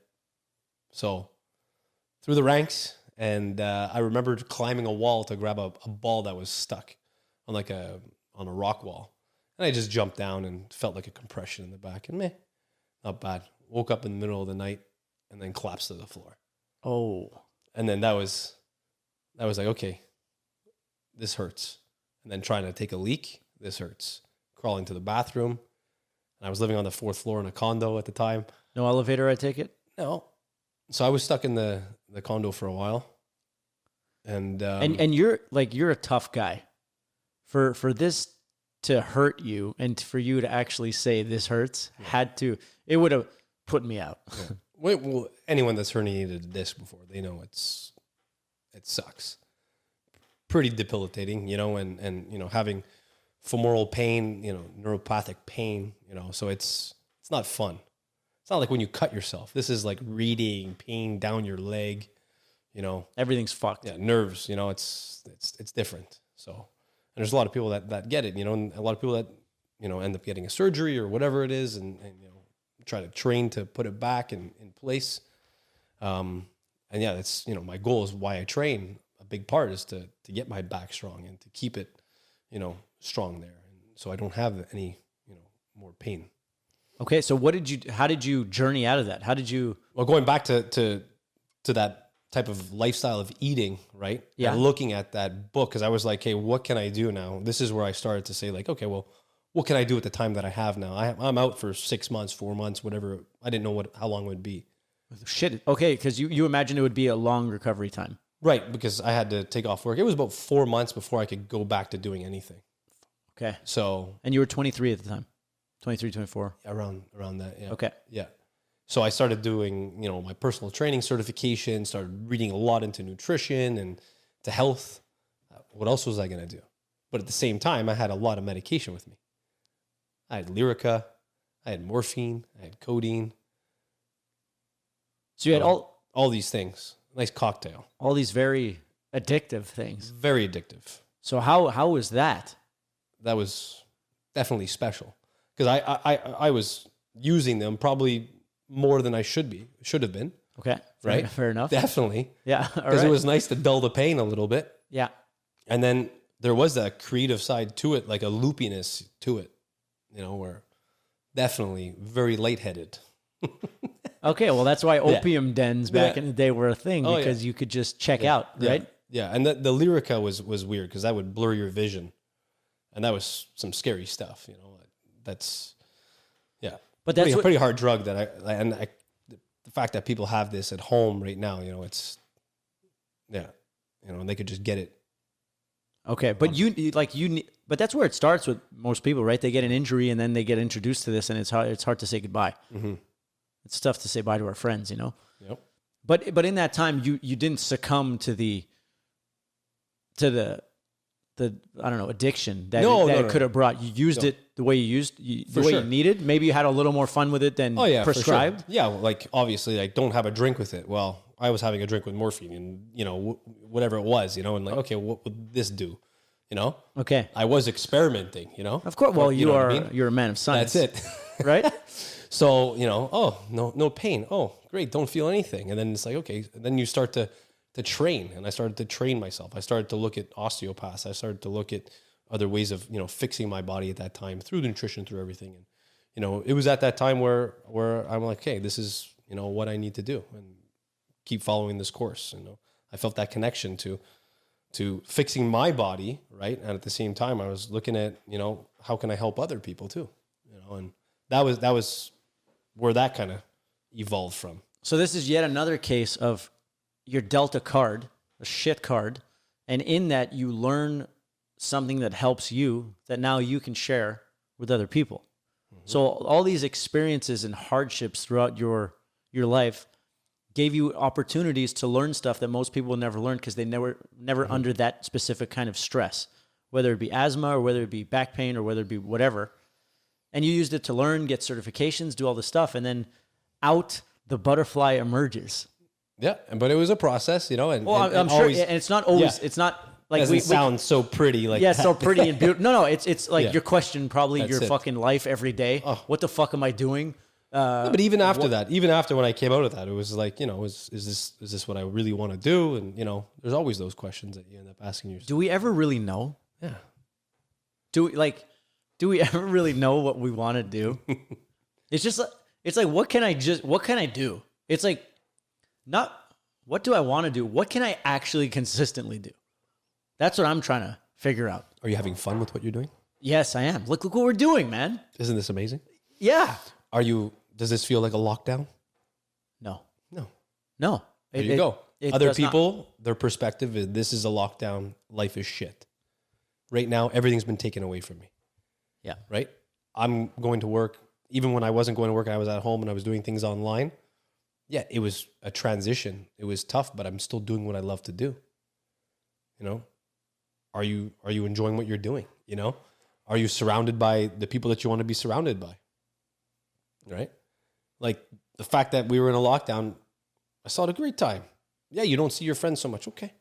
So through the ranks, and I remember climbing a wall to grab a ball that was stuck on a rock wall. And I just jumped down and felt like a compression in the back and meh. not bad. Woke up in the middle of the night and then collapsed to the floor. Oh. And then that was like, okay, this hurts. And then trying to take a leak, this hurts. Crawling to the bathroom. And I was living on the 4th floor in a condo at the time. No elevator, I take it? No. So I was stuck in the condo for a while. And you're a tough guy. For this to hurt you and for you to actually say this hurts, it would have put me out. Yeah. Well, anyone that's herniated a disc before, they know it sucks. Pretty debilitating, and having femoral pain, neuropathic pain, so it's not fun. It's not like when you cut yourself. This is like reading pain down your leg, Everything's fucked. Yeah, nerves, it's different. So, and there's a lot of people that get it, and a lot of people that, end up getting a surgery or whatever it is and try to train to put it back in place. And yeah, that's, my goal is why I train. A big part is to get my back strong and to keep it, strong there. And so I don't have any, more pain. Okay. So how did you journey out of that? How did you? Well, going back to that type of lifestyle of eating, right? Yeah. And looking at that book, because I was like, hey, what can I do now? This is where I started to say like, okay, well, what can I do at the time that I have now? I'm out for 6 months, 4 months, whatever. I didn't know how long it would be. Shit. Okay. Because you imagined it would be a long recovery time. Right. Because I had to take off work. It was about 4 months before I could go back to doing anything. Okay. So. And you were 23 at the time? 23, 24? Around that, yeah. Okay. Yeah. So I started doing, my personal training certification, started reading a lot into nutrition and to health. What else was I going to do? But at the same time, I had a lot of medication with me. I had Lyrica, I had morphine, I had codeine. So you had all these things. Nice cocktail. All these very addictive things. Very addictive. So how was that? That was definitely special. Because I was using them probably more than I should have been. Okay. Right? Fair enough. Definitely. Yeah. Because it was nice to dull the pain a little bit. Yeah. And then there was that creative side to it, like a loopiness to it, where definitely very lightheaded. Okay. Well, that's why opium dens back in the day were a thing, because you could just check out, right? Yeah. And the Lyrica was weird because that would blur your vision. And that was some scary stuff, That's, yeah. But that's a pretty hard drug the fact that people have this at home right now, it's, yeah, and they could just get it. Okay. But but that's where it starts with most people, right? They get an injury and then they get introduced to this and it's hard to say goodbye. Mm-hmm. It's tough to say bye to our friends, Yep. But in that time, you didn't succumb to the I don't know, addiction that it could have brought. You used it the way you you needed. Maybe you had a little more fun with it than prescribed. For sure. Yeah, like obviously, like don't have a drink with it. Well, I was having a drink with morphine, and whatever it was, and like, okay, what would this do? Okay. I was experimenting. Of course. Well, you're a man of science. That's it, right? So oh no pain. Oh great, don't feel anything, and then it's like okay, and then you start to train, and I started to train myself. I started to look at osteopaths. I started to look at other ways of, fixing my body at that time through the nutrition, through everything. And, it was at that time where I'm like, hey, this is, what I need to do and keep following this course. I felt that connection to fixing my body. Right. And at the same time, I was looking at, how can I help other people too? And that was where that kind of evolved from. So this is yet another case of your Delta card, a shit card, and in that you learn something that helps you that now you can share with other people. Mm-hmm. So all these experiences and hardships throughout your life gave you opportunities to learn stuff that most people will never learn because they never under that specific kind of stress, whether it be asthma or whether it be back pain or whether it be whatever. And you used it to learn, get certifications, do all this stuff, and then out the butterfly emerges. Yeah, but it was a process, and I'm sure, and it's not always. Yeah. It's not like it sounds so pretty, like so pretty and beautiful. No, it's like your question, probably your fucking life every day. Oh. What the fuck am I doing? But even after that, even after when I came out of that, it was like, is this what I really want to do? And there's always those questions that you end up asking yourself. Do we ever really know? Yeah. Do we ever really know what we want to do? It's It's like, what can I do? It's like, not what do I want to do? What can I actually consistently do? That's what I'm trying to figure out. Are you having fun with what you're doing? Yes, I am. Look what we're doing, man. Isn't this amazing? Yeah. Does this feel like a lockdown? No. There you go. Other people, their perspective is this is a lockdown. Life is shit. Right now, everything's been taken away from me. Yeah. Right? I'm going to work. Even when I wasn't going to work, I was at home and I was doing things online. Yeah, it was a transition. It was tough, but I'm still doing what I love to do. You know? Are you enjoying what you're doing? You know? Are you surrounded by the people that you want to be surrounded by? Right? Like the fact that we were in a lockdown, I saw it a great time. Yeah, you don't see your friends so much. Okay.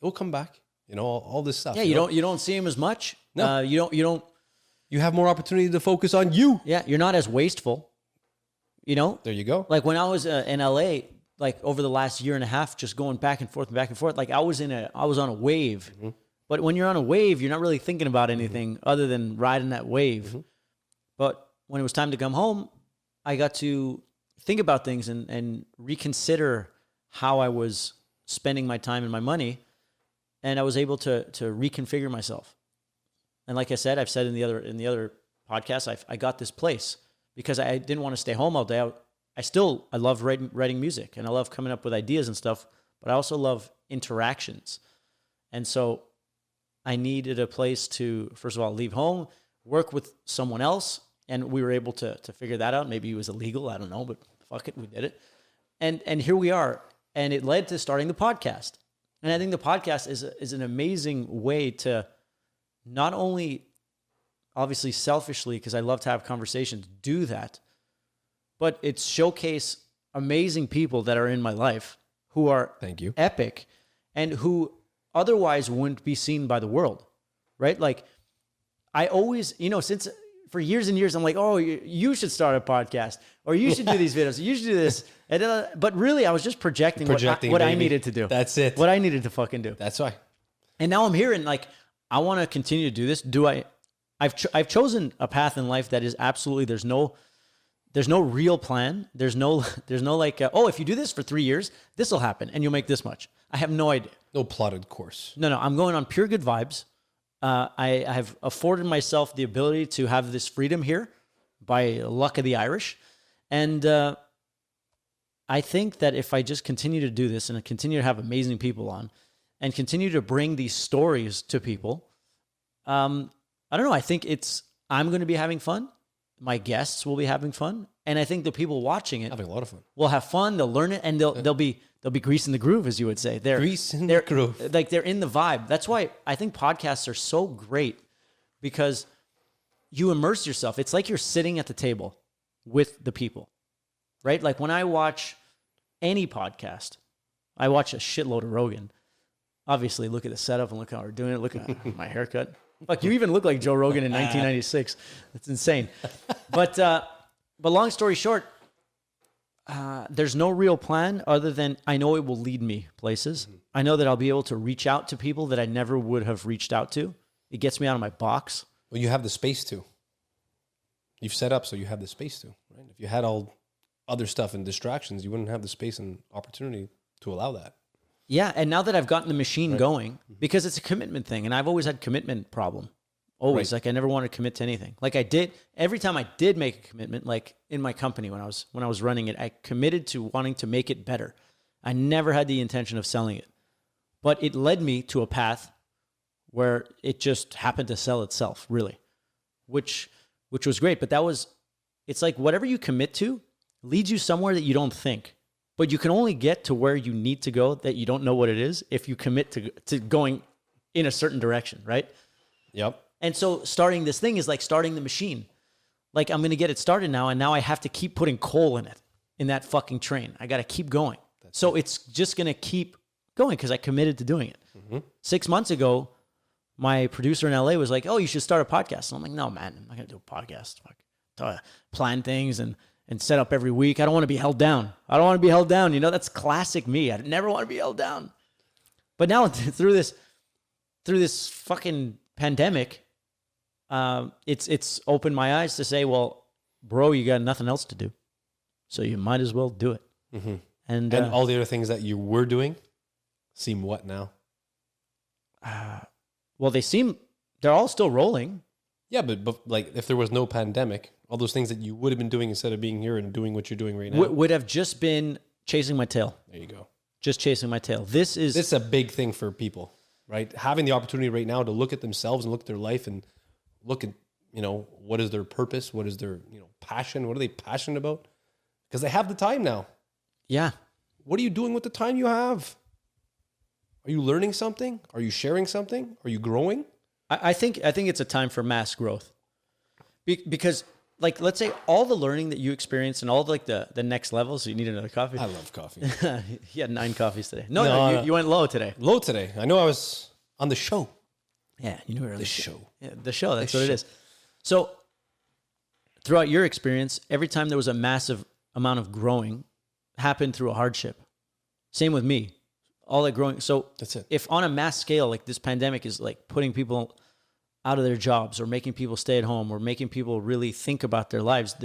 It'll come back. You know, all this stuff. Yeah, you don't see him as much. No. You don't. You have more opportunity to focus on you. Yeah, you're not as wasteful. You know? There you go. Like when I was in LA, like over the last year and a half, just going back and forth, like I was on a wave. Mm-hmm. But when you're on a wave, you're not really thinking about anything other than riding that wave. Mm-hmm. But when it was time to come home, I got to think about things and reconsider how I was spending my time and my money. And I was able to reconfigure myself. And like I said, I've said in the other podcast, I got this place because I didn't want to stay home all day. I love writing music and I love coming up with ideas and stuff, but I also love interactions. And so I needed a place to, first of all, leave home, work with someone else. And we were able to figure that out. Maybe it was illegal. I don't know, but fuck it. We did it. And here we are. And it led to starting the podcast. And I think the podcast is an amazing way to not only, obviously selfishly, because I love to have conversations, do that, but it's showcase amazing people that are in my life who are epic and who otherwise wouldn't be seen by the world, right? Like I always, since for years and years, I'm like, oh, you should start a podcast or you should do these videos. You should do this. But really, I was just projecting what I needed to do. That's it. What I needed to fucking do. That's why. And now I'm here and like, I want to continue to do this. I've chosen a path in life that is absolutely, there's no real plan. There's no like, if you do this for 3 years, this will happen and you'll make this much. I have no idea. No plotted course. No, I'm going on pure good vibes. I have afforded myself the ability to have this freedom here by luck of the Irish. And I think that if I just continue to do this and continue to have amazing people on and continue to bring these stories to people, I don't know. I think I'm going to be having fun. My guests will be having fun. And I think the people watching it having a lot of fun. Will have fun. They'll learn it and they'll be greasing the groove, as you would say. They're the groove. Like they're in the vibe. That's why I think podcasts are so great because you immerse yourself. It's like you're sitting at the table with the people, right? Like when I watch any podcast, I watch a shitload of Rogan. Obviously, look at the setup and look how we're doing it. Look at my haircut. Fuck, you even look like Joe Rogan in 1996. That's insane. But long story short, there's no real plan other than I know it will lead me places. Mm-hmm. I know that I'll be able to reach out to people that I never would have reached out to. It gets me out of my box. Well, you have the space to. You've set up so you have the space to, right? If you had all other stuff and distractions, you wouldn't have the space and opportunity to allow that. Yeah, and now that I've gotten the machine going, because it's a commitment thing, and I've always had commitment problem. Always. Like I never wanted to commit to anything. Like I did every time I did make a commitment, like in my company when I was running it, I committed to wanting to make it better. I never had the intention of selling it. But it led me to a path where it just happened to sell itself, really. Which was great, but it's like whatever you commit to leads you somewhere that you don't think. But you can only get to where you need to go that you don't know what it is if you commit to going in a certain direction, right? Yep. And so starting this thing is like starting the machine. Like I'm going to get it started now, and now I have to keep putting coal in it, in that fucking train. I got to keep going. So it's just going to keep going because I committed to doing it. Mm-hmm. 6 months ago, my producer in LA was like, oh, you should start a podcast. And I'm like, no, man, I'm not going to do a podcast. Fuck. Plan things and set up every week. I don't want to be held down. That's classic me. I never want to be held down. But now through this fucking pandemic, it's opened my eyes to say, well, bro, you got nothing else to do. So you might as well do it. And all the other things that you were doing seem what now? Well, they're all still rolling. Yeah, but like if there was no pandemic, all those things that you would have been doing instead of being here and doing what you're doing right now would have just been chasing my tail. There you go. Just chasing my tail. This is a big thing for people, right? Having the opportunity right now to look at themselves and look at their life and look at, what is their purpose? What is their, passion? What are they passionate about? Because they have the time now. Yeah. What are you doing with the time you have? Are you learning something? Are you sharing something? Are you growing? I think it's a time for mass growth. Because like, let's say all the learning that you experience and all the next levels. So you need another coffee. I love coffee. You had 9 coffees today. No, you went low today. Low today. I know I was on the show. Yeah, you knew earlier. The show. Yeah, the show. That's what it is. So throughout your experience, every time there was a massive amount of growing happened through a hardship. Same with me. All that growing. So that's it. If on a mass scale, like this pandemic is like putting people out of their jobs or making people stay at home or making people really think about their lives,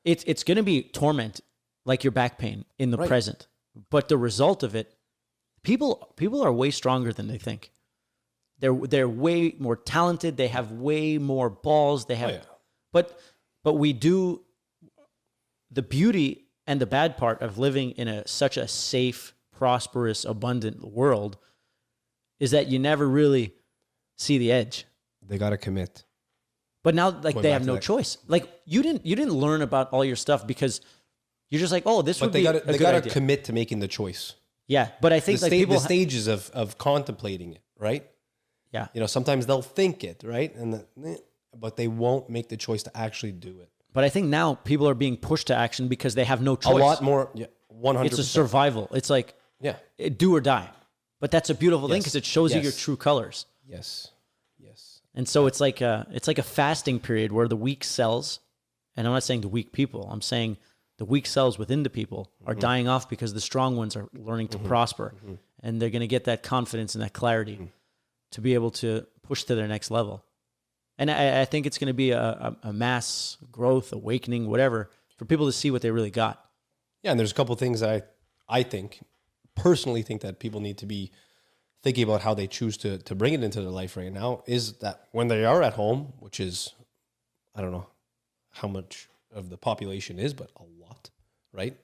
it's going to be torment, like your back pain in the present. But the result of it, people are way stronger than they think. They're way more talented. They have way more balls. They have, but we do the beauty and the bad part of living in such a safe, prosperous, abundant world is that you never really see the edge. They got to commit. But now, like, they have no choice. Like, you didn't learn about all your stuff because you're just like, oh, this would be a good idea. They got to commit to making the choice. Yeah, but I think the stages of contemplating it, right? Yeah. Sometimes they'll think it, right? But they won't make the choice to actually do it. But I think now people are being pushed to action because they have no choice. A lot more, 100%. It's a survival. It's like, do or die. But that's a beautiful thing because it shows you your true colors. Yes. And so it's like a fasting period where the weak cells, and I'm not saying the weak people, I'm saying the weak cells within the people are dying off because the strong ones are learning to prosper. And they're going to get that confidence and that clarity to be able to push to their next level. And I think it's going to be a mass growth, awakening, whatever, for people to see what they really got. Yeah, and there's a couple of things that I personally think that people need to be thinking about how they choose to bring it into their life right now, is that when they are at home, which is, I don't know how much of the population is, but a lot, right?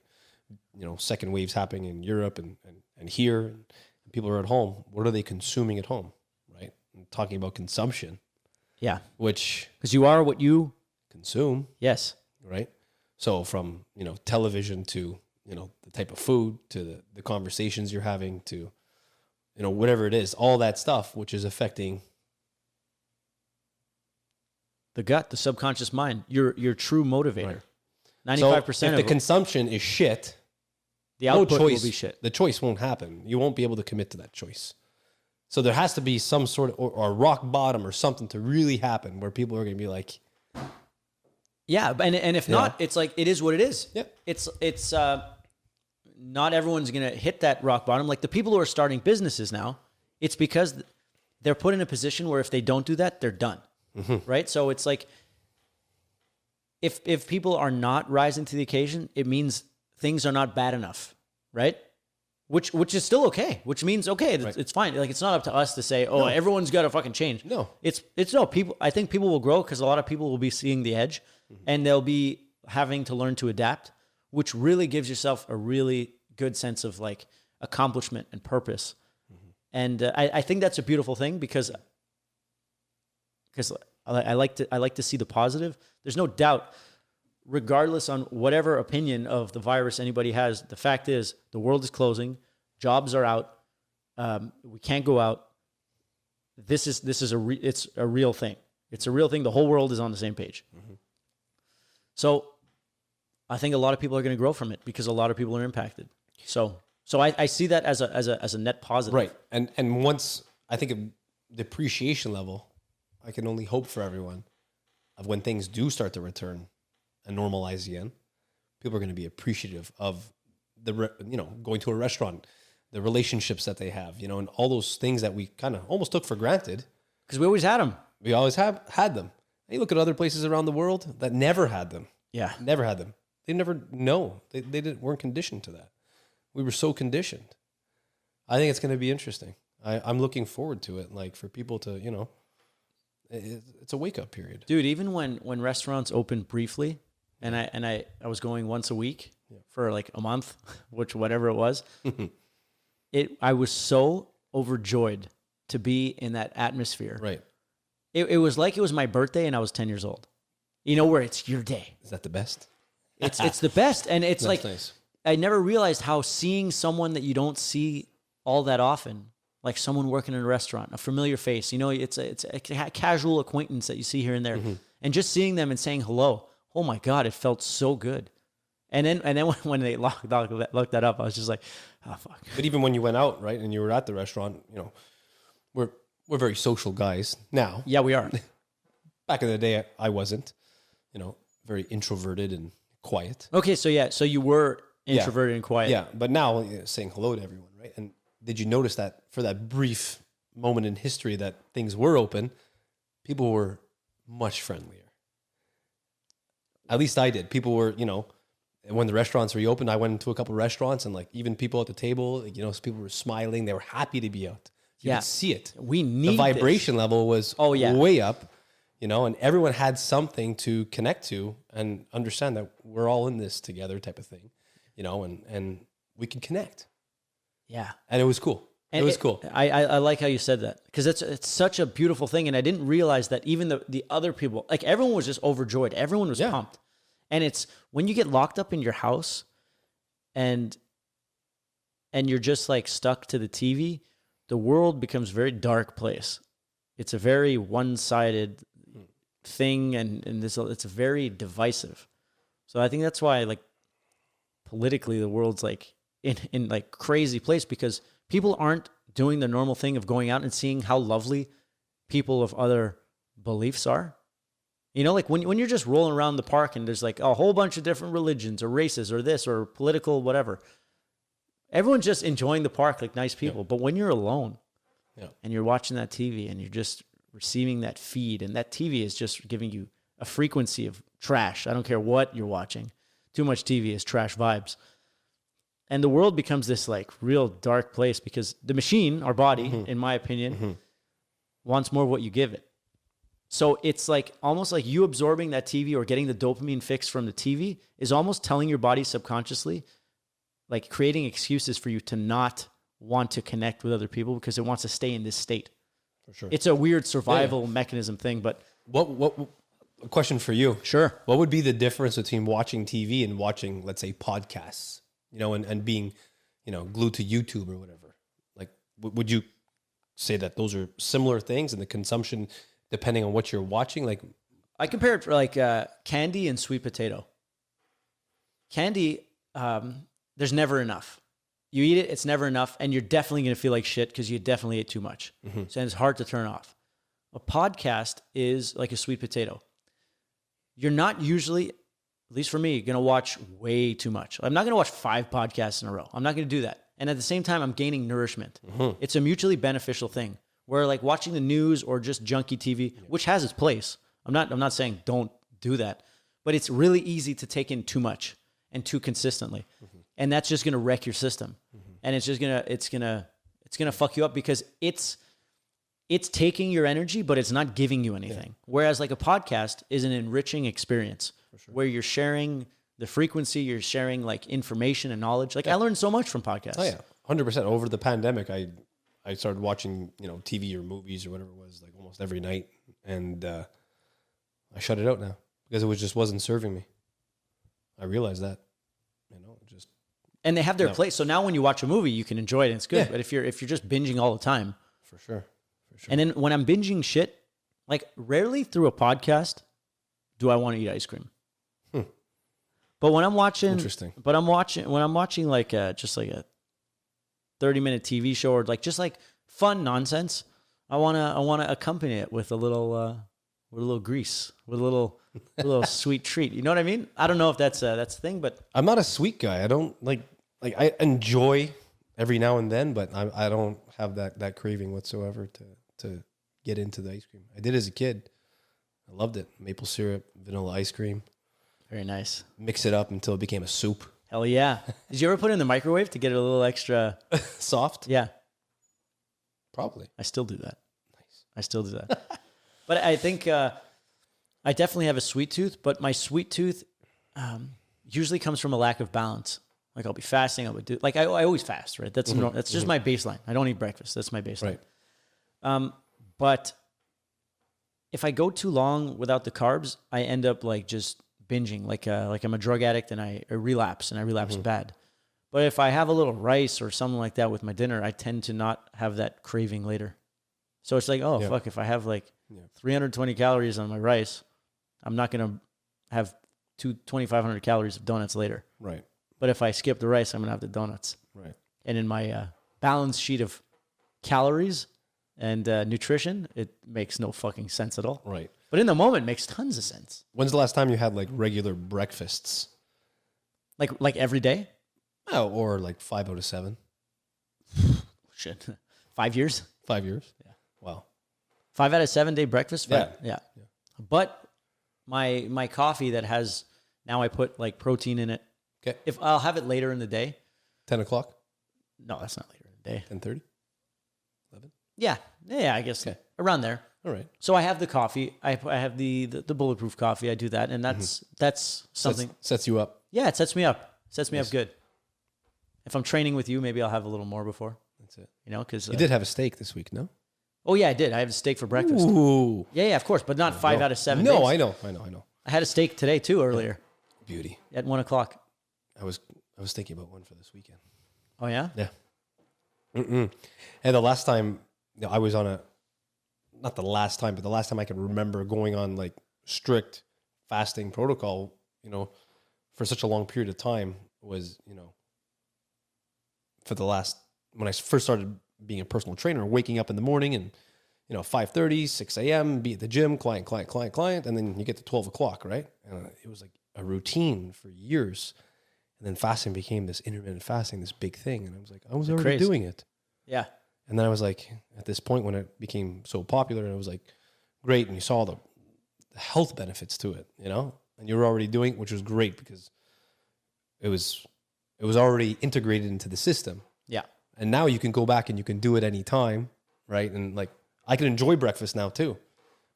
Second waves happening in Europe and here, and people are at home. What are they consuming at home, right? I'm talking about consumption. Yeah. Which... because you are what you... consume. Yes. Right? So from, television to, the type of food to the conversations you're having to... whatever it is, all that stuff, which is affecting the gut, the subconscious mind, your true motivator. Right. 95% so if the consumption is shit, the output will be shit. The choice won't happen. You won't be able to commit to that choice. So there has to be some sort of or rock bottom or something to really happen where people are going to be like, yeah, and if not, it's like it is what it is. Yeah, it's not everyone's going to hit that rock bottom. Like the people who are starting businesses now, it's because they're put in a position where if they don't do that, they're done. Right? So it's like, if people are not rising to the occasion, it means things are not bad enough. Right? Which is still okay. Which means, okay, it's fine. Like, it's not up to us to say, oh, everyone's got to fucking change. No. It's no, people, I think people will grow because a lot of people will be seeing the edge and they'll be having to learn to adapt, which really gives yourself a really good sense of like accomplishment and purpose. And I think that's a beautiful thing because I like to see the positive. There's no doubt, regardless on whatever opinion of the virus anybody has, the fact is the world is closing, jobs are out, we can't go out. It's a real thing. It's a real thing. The whole world is on the same page. So I think a lot of people are going to grow from it because a lot of people are impacted. So I see that as a net positive. Right. And once I think of the appreciation level, I can only hope for everyone of when things do start to return and normalize again, people are going to be appreciative of going to a restaurant, the relationships that they have, and all those things that we kind of almost took for granted. Because we always had them. We always have had them. And you look at other places around the world that never had them. Yeah. Never had them. They never know. They weren't conditioned to that. We were so conditioned. I think it's going to be interesting. I'm looking forward to it. Like for people to, you know, it's a wake up period. Dude, even when restaurants opened briefly and I was going once a week for like a month, which whatever it was, I was so overjoyed to be in that atmosphere. Right. It was like it was my birthday and I was 10 years old. You know, where it's your day. Is that the best? It's the best. And it's That's like, nice. I never realized how seeing someone that you don't see all that often, like someone working in a restaurant, a familiar face, you know, it's a casual acquaintance that you see here and there, and just seeing them and saying hello. Oh my God, it felt so good. And then when they looked that up, I was just like, oh fuck. But even when you went out, right, and you were at the restaurant, you know, we're very social guys now. Yeah, we are. Back in the day, I wasn't, you know, very introverted and quiet. Okay, so you were introverted and quiet. Yeah, but now saying hello to everyone, right? And did you notice that for that brief moment in history that things were open, people were much friendlier? At least I did. People were, you know, when the restaurants reopened, I went into a couple of restaurants and like even people at the table, like, you know, people were smiling. They were happy to be out. You could see it. We need the vibration level was way up, you know, and everyone had something to connect to and understand that we're all in this together type of thing, you know, and we can connect. Yeah. And it was cool. And it was cool. I like how you said that because it's such a beautiful thing. And I didn't realize that even the other people, like everyone was just overjoyed. Everyone was pumped. And it's when you get locked up in your house and you're just like stuck to the TV, the world becomes a very dark place. It's a very one-sided thing and it's very divisive. So I think that's why like politically the world's like in like crazy place because people aren't doing the normal thing of going out and seeing how lovely people of other beliefs are. You know, like when you're just rolling around the park and there's like a whole bunch of different religions or races or this or political whatever. Everyone's just enjoying the park like nice people. But when you're alone and you're watching that TV and you're just receiving that feed and that TV is just giving you a frequency of trash. I don't care what you're watching. Too much TV is trash vibes. And the world becomes this like real dark place because the machine, our body, in my opinion, wants more of what you give it. So it's like almost like you absorbing that TV or getting the dopamine fix from the TV is almost telling your body subconsciously, like creating excuses for you to not want to connect with other people because it wants to stay in this state. For sure. It's a weird survival mechanism thing, but what a question for you. Sure. What would be the difference between watching TV and watching, let's say, podcasts, you know, and being, you know, glued to YouTube or whatever? Like, would you say that those are similar things and the consumption, depending on what you're watching? Like, I compare it for like candy and sweet potato. Candy, there's never enough. You eat it, it's never enough, and you're definitely going to feel like shit because you definitely ate too much. So it's hard to turn off. A podcast is like a sweet potato. You're not usually, at least for me, going to watch way too much. I'm not going to watch 5 podcasts in a row. I'm not going to do that. And at the same time, I'm gaining nourishment. It's a mutually beneficial thing. Where like watching the news or just junky TV, which has its place. I'm not saying don't do that, but it's really easy to take in too much and too consistently. And that's just going to wreck your system. And it's going to fuck you up because it's taking your energy, but it's not giving you anything. Whereas like a podcast is an enriching experience where you're sharing the frequency, you're sharing like information and knowledge. Like I learned so much from podcasts. Oh yeah, 100%. Over the pandemic, I started watching, you know, TV or movies or whatever it was, like almost every night, and I shut it out now because it just wasn't serving me. I realized that, you know, and they have their place. So now when you watch a movie, you can enjoy it and it's good. But if you're just binging all the time, for sure. And then when I'm binging shit, like rarely through a podcast do I want to eat ice cream. But when I'm watching, when I'm watching like just like a 30-minute TV show or like just like fun nonsense, I wanna accompany it with a little grease, with a little sweet treat. You know what I mean? I don't know if that's the thing, but I'm not a sweet guy. I don't like I enjoy every now and then, but I don't have that craving whatsoever to get into the ice cream. I did as a kid. I loved it. Maple syrup, vanilla ice cream. Very nice. mix it up until it became a soup. Hell yeah. Did you ever put it in the microwave to get it a little extra Soft? Yeah. Probably. I still do that. Nice. I still do that. But I think I definitely have a sweet tooth, but my sweet tooth usually comes from a lack of balance. Like I'll be fasting, I always fast, right? That's that's just my baseline. I don't eat breakfast. That's my baseline. Right. But if I go too long without the carbs, I end up like just binging, like I'm a drug addict and I relapse bad. But if I have a little rice or something like that with my dinner, I tend to not have that craving later. So it's like, fuck, if I have like 320 calories on my rice, I'm not going to have 2,500 calories of donuts later. Right. But if I skip the rice, I'm going to have the donuts. Right. And in my balance sheet of calories and nutrition, it makes no fucking sense at all. Right. But in the moment, it makes tons of sense. When's the last time you had like regular breakfasts? Like every day? Oh, or like 5 out of 7? Shit. 5 years? 5 years? Yeah. Wow. 5 out of 7 day breakfast? Yeah. But my coffee that has, now I put like protein in it. Okay. If I'll have it later in the day. 10 o'clock? No, that's not later in the day. 10:30? 11? Yeah, I guess around there. All right. So I have the coffee. I have the bulletproof coffee. I do that, and that's something. Sets you up. Yeah, it sets me up. Sets me up good. If I'm training with you, maybe I'll have a little more before. That's it. You know, because You did have a steak this week, no? Oh yeah, I did. I had a steak for breakfast. Ooh. Yeah, of course, but not 5 out of 7 No, days. I know. I had a steak today too earlier Beauty. at 1:00. I was thinking about one for this weekend. Oh yeah. Yeah. And the last time I was on not the last time, but the last time I can remember going on like strict fasting protocol, for such a long period of time was, when I first started being a personal trainer, waking up in the morning and, 5:30, 6 a.m., be at the gym, client, and then you get to 12 o'clock, right? And it was like a routine for years. And then fasting became this intermittent fasting, this big thing. And I was like, I was already doing it. Yeah. And then I was like, at this point when it became so popular, and it was like great, and you saw the health benefits to it, and you were already doing it, which was great because it was already integrated into the system. Yeah. And now you can go back and you can do it anytime, right? And like I can enjoy breakfast now too,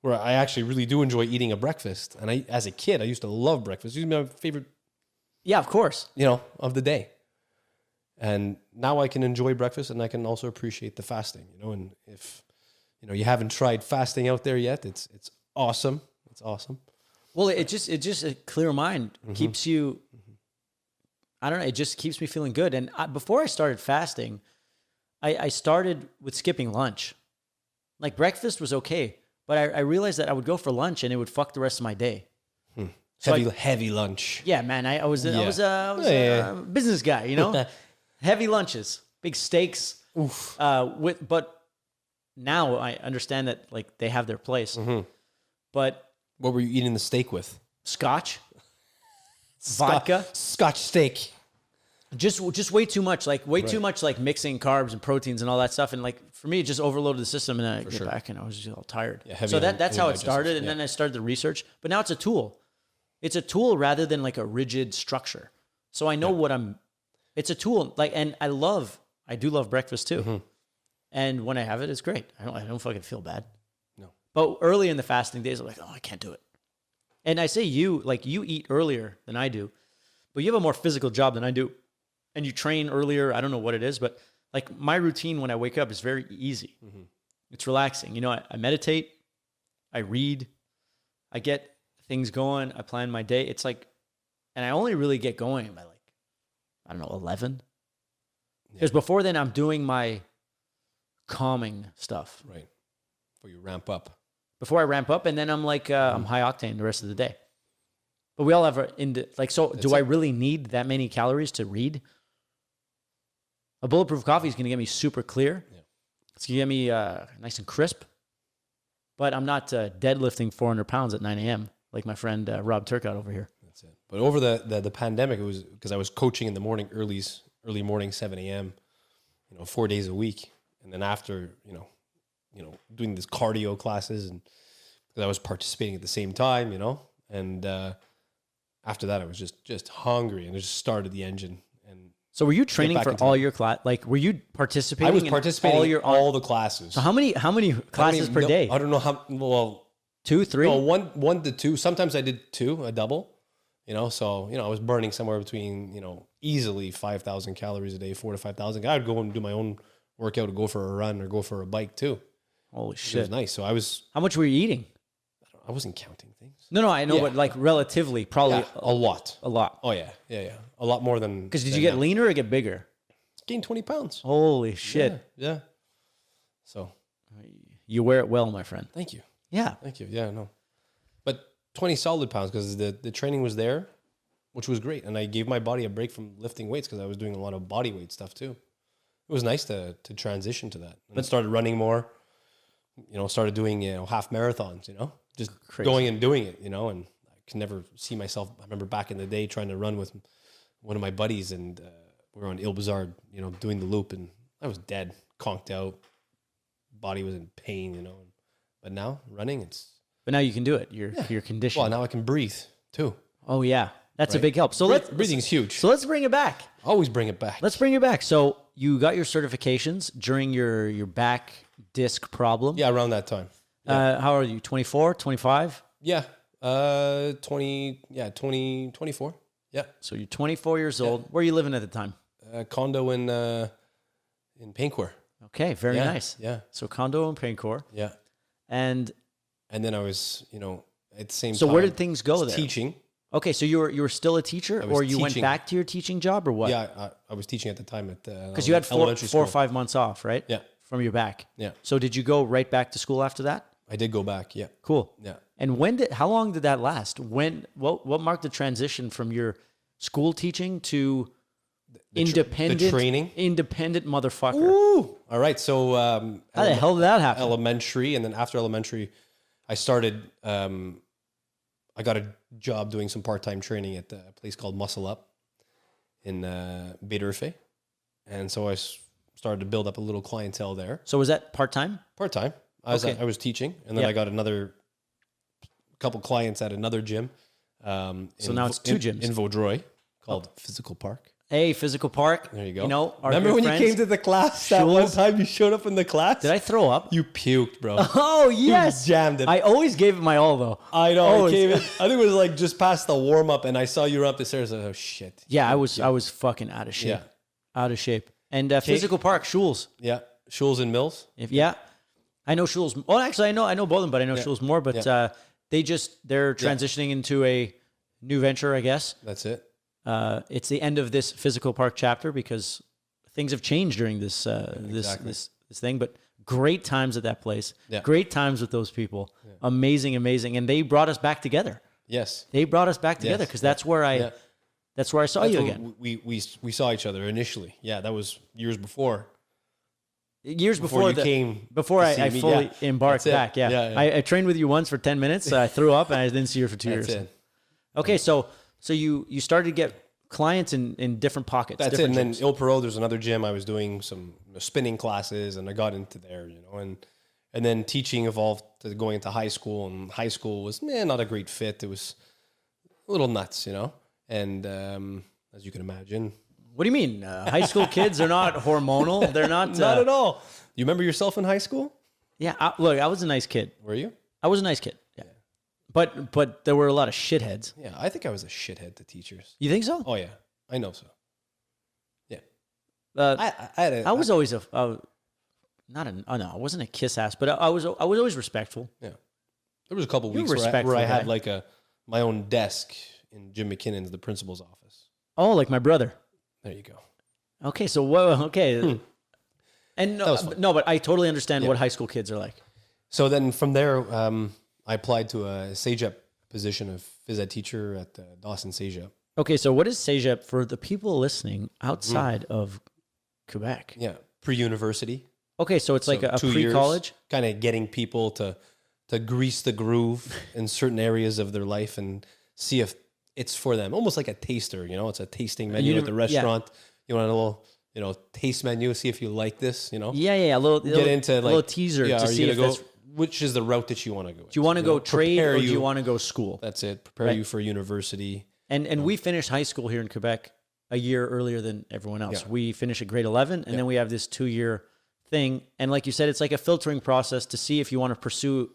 where I actually really do enjoy eating a breakfast. And as a kid, I used to love breakfast. It used to be my favorite. Yeah, of course. Of the day. And now I can enjoy breakfast, and I can also appreciate the fasting, and if, you haven't tried fasting out there yet, it's awesome. It's awesome. Well, it just a clear mind keeps you, I don't know, it just keeps me feeling good. And before I started fasting, I started with skipping lunch. Like breakfast was okay, but I realized that I would go for lunch and it would fuck the rest of my day. So heavy lunch. Yeah, man. I was a business guy, heavy lunches, big steaks. Oof. But now I understand that like they have their place. But What were you eating the steak with? scotch, vodka, Scotch steak. just way too much, too much, like mixing carbs and proteins and all that stuff. And like for me, it just overloaded the system, and then I get back and I was just all tired. Yeah, so that's how it started. And then I started the research, but now it's a tool. It's a tool rather than like a rigid structure. So I know it's a tool. Like, and I do love breakfast too. And when I have it, it's great. I don't fucking feel bad. No. But early in the fasting days, I'm like, I can't do it. And I say you eat earlier than I do, but you have a more physical job than I do. And you train earlier. I don't know what it is, but like my routine when I wake up is very easy. It's relaxing. I meditate, I read, I get things going, I plan my day. It's like, and I only really get going by 11. Because before then I'm doing my calming stuff. Right. Before you ramp up. Before I ramp up, and then I'm like, I'm high octane the rest of the day. But we all have do I really need that many calories to read? A bulletproof coffee is going to get me super clear. Yeah. It's going to get me nice and crisp. But I'm not deadlifting 400 pounds at 9 a.m. like my friend Rob Turcotte over here. That's it. But over the pandemic, it was because I was coaching in the morning, early morning, 7 a.m., 4 days a week. And then after, doing these cardio classes, and because I was participating at the same time, and after that, I was just hungry, and I just started the engine. And So were you training for all your class? Like, were you participating? I was participating in all the classes. So how many classes per day? I don't know how. Well, 2, 3? no, one to two. Sometimes I did two, a double. So I was burning somewhere between easily 5,000 calories a day, 4,000 to 5,000. I would go and do my own workout, to go for a run or go for a bike too. Holy It shit! was nice. So I was. How much were you eating? I wasn't counting things. No, I know, Yeah. but like relatively, probably Yeah, a lot. a lot. Oh yeah, a lot more than. Because did you get leaner or get bigger? Gained 20 pounds. Holy shit! Yeah. So You wear it well, my friend. thank you. Yeah. Thank you. Yeah, no. But 20 solid pounds because the training was there, which was great. And I gave my body a break from lifting weights because I was doing a lot of body weight stuff too. It was nice to transition to that. And started running more, started doing, half marathons, just Crazy. going and doing it, and I could never see myself. I remember back in the day trying to run with one of my buddies, and we were on Il Bazar, doing the loop, and I was dead, conked out, body was in pain, but now running, But now you can do it. You're conditioned. well, now I can breathe too. Oh yeah, that's a Right. big help. So Breathing's huge. So let's bring it back. Always bring it back. Let's bring it back. So you got your certifications during your back disc problem. Yeah, around that time. How are you? 24, 25? Yeah. 24. Yeah. So you're 24 years old. Where are you living at the time? Condo in Paincourt. Okay, very Yeah, nice. yeah. So condo in Paincourt. Yeah. And And then I was, at the same so time. where did things go there? Teaching. Okay, so you were still a teacher, I was or you went teaching. back to your teaching job, or what? Yeah, I was teaching at the time at Because you had four elementary or school. 5 months off, right? Yeah. From your back. Yeah. So did you go right back to school after that? I did go back. Yeah. Cool. Yeah. And how long did that last? What marked the transition from your school teaching to independent the training? independent motherfucker? Ooh. All right. So How the hell did that happen? elementary, and then after elementary, I started. I got a job doing some part-time training at a place called Muscle Up in Baie-d'Urfé, and so I started to build up a little clientele there. So was that part-time? Part-time. I was teaching, and then Yeah. I got another couple clients at another gym. So now it's two gyms. in Vaudreuil called Physical Park. Hey, Physical Park. There you go. Our Remember good when friends? you came to the class that one Jules? time? You showed up in the class. Did I throw up? You puked, bro. Oh, yes. jammed it. I always gave it my all, though. I know. Oh, I came in. I think it was like just past the warm up, and I saw you run up the stairs. Like, oh shit. Yeah, I was fucking out of shape. Yeah. Out of shape. And Physical Park, Schulz. Yeah. Schulz and Mills. I know Schulz. Well, actually, I know both of them, but I know Schulz more. But they're transitioning into a new venture, I guess. That's it. It's the end of this Physical Park chapter because things have changed during this exactly. this thing. But great times at that place. Yeah. Great times with those people. Yeah. Amazing, and they brought us back together. Yes. They brought us back together because that's where I saw you again. We saw each other initially. Yeah, that was years before. Years before you came before to see I me. fully Yeah. embarked That's it. back. Yeah. Yeah. I trained with you once for 10 minutes. I threw up and I didn't see you for 2 years. That's it. Okay, so you started to get clients in different pockets. That's it. And different then gyms. Il Perot, there's another gym. I was doing some spinning classes, and I got into there, and then teaching evolved to going into high school, and high school was not a great fit. It was a little nuts, and as you can imagine. What do you mean? High school kids are not hormonal. They're not. Not at all. You remember yourself in high school? Yeah, look, I was a nice kid. Were you? I was a nice kid. Yeah. But there were a lot of shitheads. Yeah, I think I was a shithead to teachers. You think so? Oh yeah, I know so. Yeah, I was always I wasn't a kiss ass, but I was always respectful. Yeah, there was a couple You're weeks a where I respectful had guy. like my own desk in Jim McKinnon's, the principal's office. Oh, like my brother. There you go. Okay, so okay. And That was fun. no, but I totally understand what high school kids are like. So then from there, I applied to a CEGEP position of phys ed teacher at Dawson CEGEP. Okay, so what is CEGEP for the people listening outside of Quebec? Yeah, pre-university. Okay, so it's like a 2 years, pre-college? kind of getting people to grease the groove in certain areas of their life and see if it's for them. Almost like a taster, it's a tasting menu at the restaurant. You want a little, taste menu, see if you like this, Yeah, a little Get into a little teaser to are see you if gonna that's, go, which is the route that you want to go. do you want to go trade or do you want to go school? That's it. Prepare you for university. And we finished high school here in Quebec a year earlier than everyone else. Yeah. We finish at grade 11, and then we have this 2-year thing. And like you said, it's like a filtering process to see if you want to pursue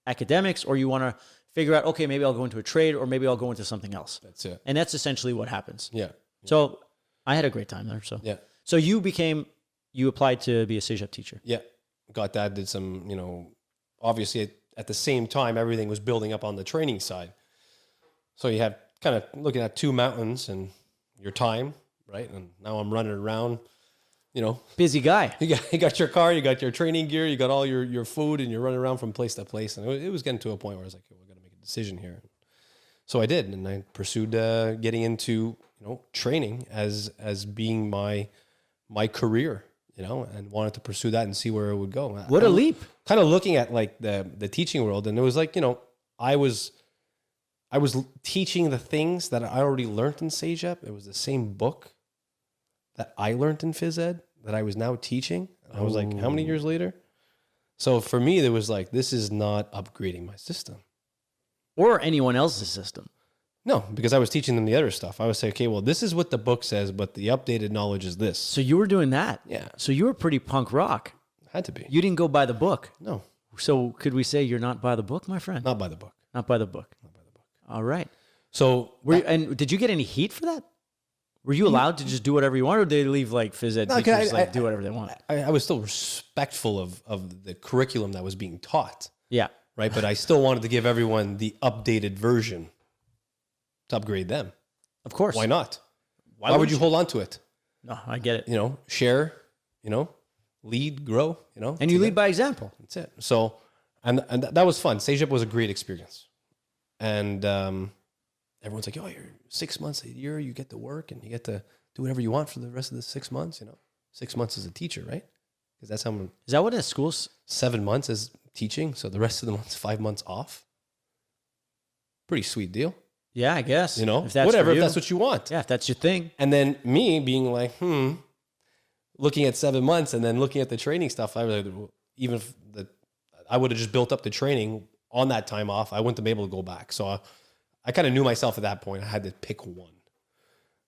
academics or you want to figure out, okay, maybe I'll go into a trade or maybe I'll go into something else. That's it. And that's essentially what happens. Yeah. So I had a great time there. So Yeah. So you applied to be a cégep teacher. Yeah. Got that. Did some, obviously at the same time, everything was building up on the training side. So you have kind of looking at two mountains and your time, right? And now I'm running around, Busy guy. you got your car, you got your training gear, you got all your food, and you're running around from place to place. And it was getting to a point where I was like, we're going to make a decision here. So I did. And I pursued getting into, training as being my career, and wanted to pursue that and see where it would go. What a leap. Kind of looking at like the teaching world. And it was like, I was teaching the things that I already learned in CEGEP. It was the same book that I learned in phys ed that I was now teaching. And I was like, how many years later? So for me, there was like, this is not upgrading my system. Or anyone else's system. No, because I was teaching them the other stuff. I would say, okay, well, this is what the book says, but the updated knowledge is this. So you were doing that. Yeah. So you were pretty punk rock. Had to be. You didn't go by the book. No, So could we say you're not by the book, my friend? not by the book. Not by the book. Not by the book. All right. So And did you get any heat for that? Were you allowed to just do whatever you wanted, or did they leave like phys ed teachers do whatever they want? I was still respectful of the curriculum that was being taught, Yeah. right? But I still wanted to give everyone the updated version to upgrade them. Of course. Why not? Why would you hold on to it? No, I get it. Share, lead, grow, And you lead by example. That's it. So, and that was fun. CEGEP was a great experience. And everyone's like, oh, you're 6 months a year, you get to work and you get to do whatever you want for the rest of the 6 months, 6 months as a teacher, right? Because that's how Is that what a school's? 7 months is teaching. So the rest of the months, 5 months off. Pretty sweet deal. Yeah, I guess. If that's whatever, if that's what you want. Yeah, if that's your thing. And then me being like, looking at 7 months and then looking at the training stuff, I was like, even if I would have just built up the training on that time off, I wouldn't have been able to go back. So I kind of knew myself at that point. I had to pick one.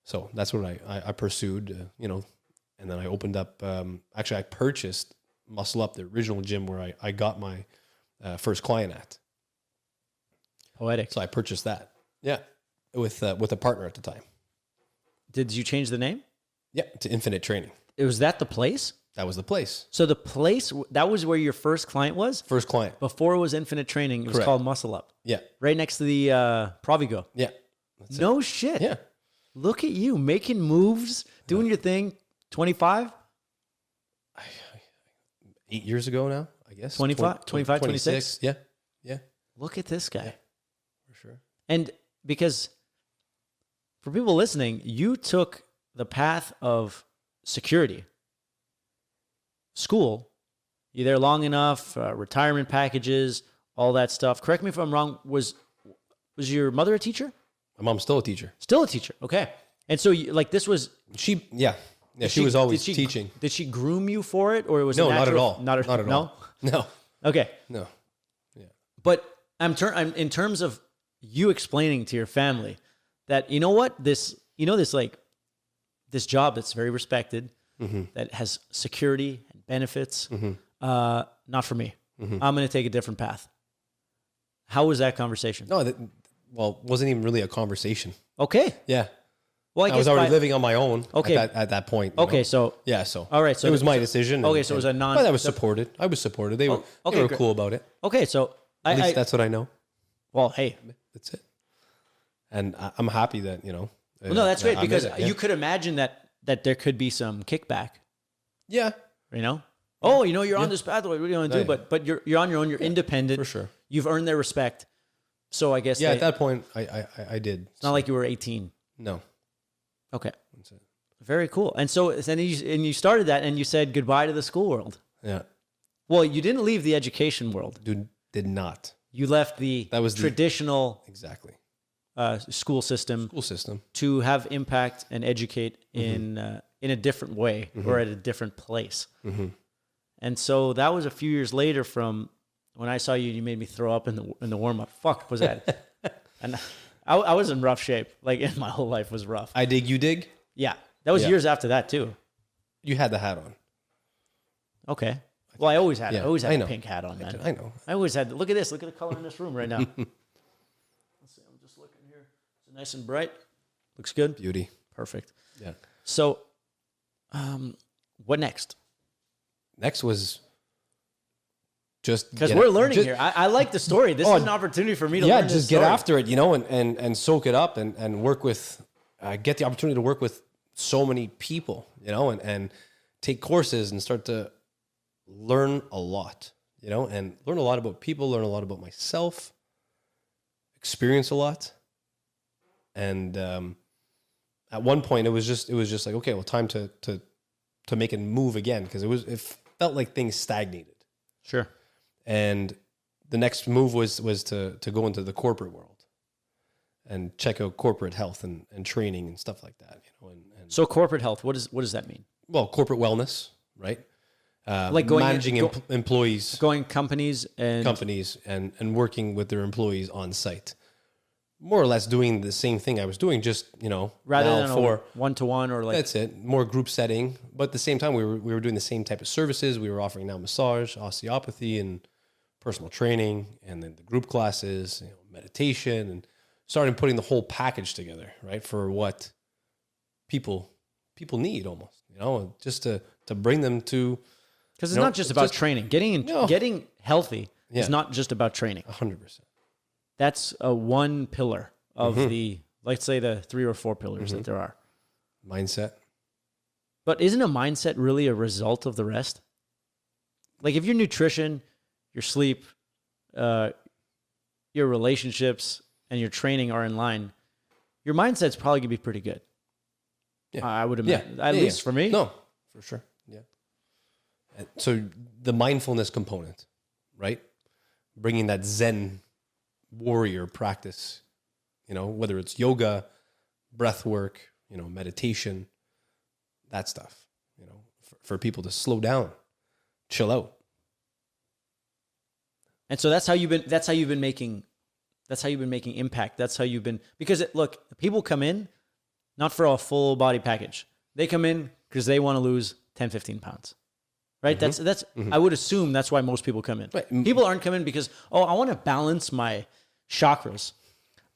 So that's what I pursued, and then I opened up, actually I purchased Muscle Up, the original gym where I got my first client at. Poetic. So I purchased that. Yeah. With a partner at the time. Did you change the name? Yeah. To Infinite Training. Was that the place? That was the place. So the place, that was where your first client was? First client. Before it was Infinite Training, it was Correct. called Muscle Up. Yeah. Right next to the Provigo. Yeah. No shit. Yeah. Look at you making moves, doing your thing. 25? 8 years ago now, I guess. 25, 26? Yeah. Yeah. Look at this guy. Yeah. For sure. And because for people listening, you took the path of security. School, you're there long enough, retirement packages, all that stuff. Correct me if I'm wrong. Was your mother a teacher? My mom's still a teacher. Still a teacher. Okay. And so this was... Yeah, she was always did teaching. Did she groom you for it, or it was No, a natural, not at all. No? No. Okay. No. Yeah. But I'm in terms of you explaining to your family that, you know what, this job that's very respected, that has security and benefits, not for me. I'm going to take a different path. How was that conversation? No, it wasn't even really a conversation. Okay. Yeah. Well, I was already living on my own at that point. Okay, so... Yeah, so... All right, so... It was my decision. Okay, so it was a non... But I was supported. I was supported. They were cool about it. Okay, so... At least that's what I know. Well, hey. That's it. And I'm happy that, Well, no, that's great, because you could imagine that there could be some kickback. Yeah. Oh, you're on this path. What are you going to do? But you're on your own. You're independent. For sure. You've earned their respect. So I guess... Yeah, at that point, I did. It's not like you were 18. No. Okay. That's it. Very cool. And so you started that and you said goodbye to the school world. Yeah. Well, you didn't leave the education world. Dude, did not. You left the traditional exactly school system to have impact and educate in a different way or at a different place. And so that was a few years later from when I saw you. You made me throw up in the warm up. Fuck was that? And I was in rough shape. Like my whole life was rough. I dig, you dig. Yeah. That was Yeah. years after that too. You had the hat on. Okay. Well, I always had Yeah, I always had I a know. pink hat on, man. I know. I always had. Look at this. Look at the color in this room right now. Let's see. I'm just looking here. It's nice and bright. Looks good. Beauty. Perfect. Yeah. So, what next? Next was just Because get we're a- learning just- here. I like the story. This Oh, is an opportunity for me to yeah, learn this just get story. after it, and soak it up and work with, get the opportunity to work with so many people, and take courses and start to learn a lot, and learn a lot about people, learn a lot about myself, experience a lot. And at one point it was just like, okay, well, time to make it move again, because it felt like things stagnated. Sure. And the next move was to go into the corporate world and check out corporate health and training and stuff like that. And So corporate health. What does that mean? well, corporate wellness, right? Like going managing employees, going companies and working with their employees on site, more or less doing the same thing I was doing, just rather now than for one-to-one or like. that's it, more group setting. But at the same time, we were doing the same type of services. We were offering now massage, osteopathy, and personal training, and then the group classes, meditation, and starting putting the whole package together, right, for what people need almost, just to bring them to. Because it's not just about training. Getting healthy is not just about training. 100%. That's one pillar of the, let's say, the 3 or 4 pillars that there are. Mindset. But isn't a mindset really a result of the rest? Like if your nutrition, your sleep, your relationships, and your training are in line, your mindset's probably going to be pretty good. Yeah. I would imagine. At least for me. No, for sure. Yeah. And so the mindfulness component, right? Bringing that Zen warrior practice, whether it's yoga, breath work, meditation, that stuff, for people to slow down, chill out. And so that's how you've been making impact. That's how you've been, because look, people come in not for a full body package. They come in because they want to lose 10, 15 pounds. Right? That's I would assume that's why most people come in. Right. People aren't coming because, I want to balance my chakras.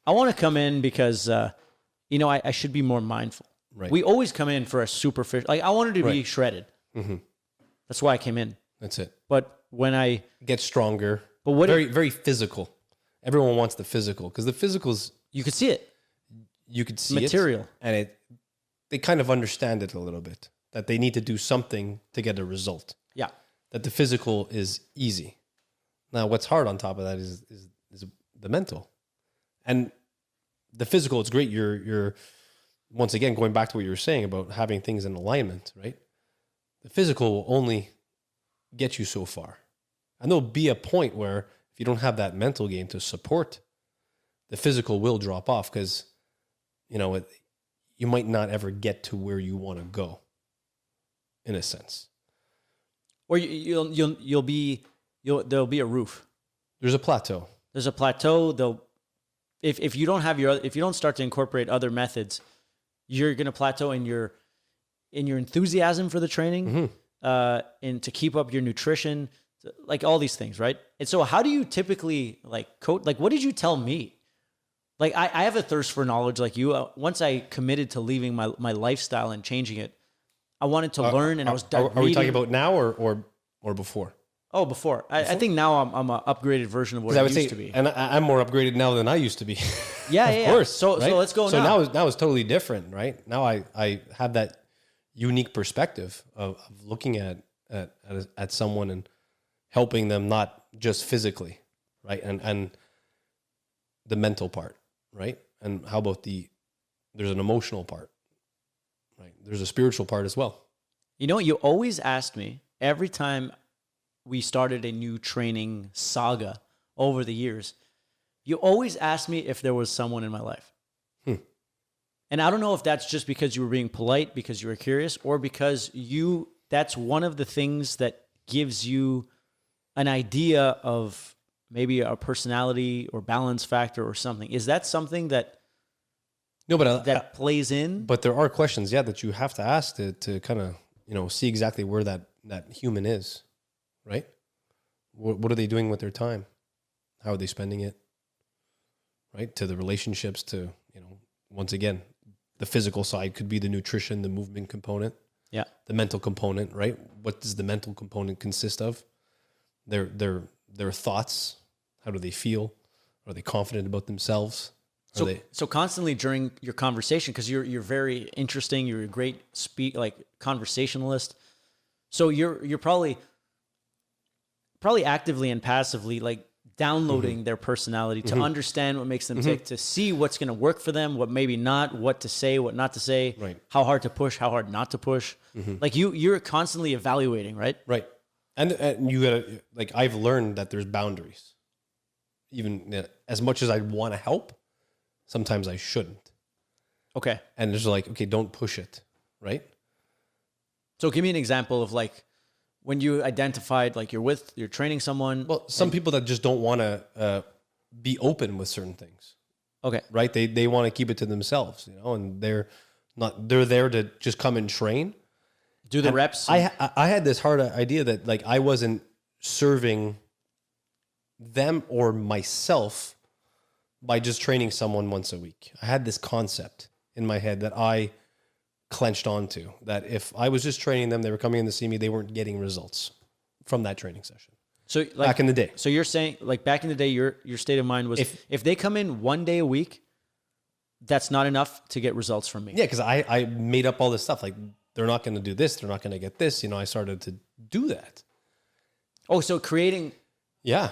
I want to come in because I should be more mindful. Right. We always come in for a superficial, like I wanted to be shredded. That's why I came in. That's it. But when I Get stronger. But what very, very physical. Everyone wants the physical, because the physical's, you could see it. you could see Material. it, and they kind of understand it a little bit, that they need to do something to get a result. Yeah. That the physical is easy. Now, what's hard on top of that is the mental, and the physical. It's great. You're once again going back to what you were saying about having things in alignment, right? The physical will only get you so far, and there'll be a point where if you don't have that mental game to support, the physical will drop off, because you might not ever get to where you want to go, in a sense. Or there'll be a roof. There's a plateau. There's a plateau. If you don't start to incorporate other methods, you're going to plateau in your enthusiasm for the training, and to keep up your nutrition, like all these things, right? And so how do you typically coach? Like, what did you tell me? Like, I have a thirst for knowledge like you. Once I committed to leaving my lifestyle and changing it, I wanted to learn, and I was Are we reading. talking about now or before? Oh, before. I think now I'm an upgraded version of what I I would used say, to be. and I'm more upgraded now than I used to be. Yeah, of yeah. course. So right? let's go so now. now it's totally different, right? Now I have that unique perspective of looking at someone and helping them, not just physically, right? And the mental part, right? And how about there's an emotional part, right? There's a spiritual part as well. You always asked me every time we started a new training saga over the years, you always asked me if there was someone in my life. And I don't know if that's just because you were being polite, because you were curious, or because that's one of the things that gives you an idea of maybe a personality or balance factor or something. Is that something that No, but that plays in? but there are questions, that you have to ask to kind of, see exactly where that human is, right? What are they doing with their time? How are they spending it? Right? To the relationships, to, once again, the physical side could be the nutrition, the movement component, Yeah. the mental component, right? What does the mental component consist of? Their thoughts. How do they feel? Are they confident about themselves? So constantly during your conversation, because you're very interesting, you're a great conversationalist. So you're probably actively and passively like downloading their personality to understand what makes them tick, to see what's going to work for them, what maybe not, what to say, what not to say, Right. how hard to push, how hard not to push. Like you're constantly evaluating, right? Right. And you gotta, like, I've learned that there's boundaries. Even as much as I want to help, sometimes I shouldn't. Okay. And it's like, okay, don't push it, right? So give me an example of like when you identified like you're training someone. Well, some people that just don't want to be open with certain things, Okay. right? They want to keep it to themselves, and they're there to just come and train. Do the reps. I had this hard idea that like I wasn't serving them or myself by just training someone once a week. I had this concept in my head that I clenched onto, that if I was just training them, they were coming in to see me, they weren't getting results from that training session. So like, back in the day. So you're saying like back in the day, your state of mind was if they come in 1 day a week, that's not enough to get results from me. Yeah, because I made up all this stuff. Like, they're not going to do this. They're not going to get this. I started to do that. Oh, so creating. Yeah.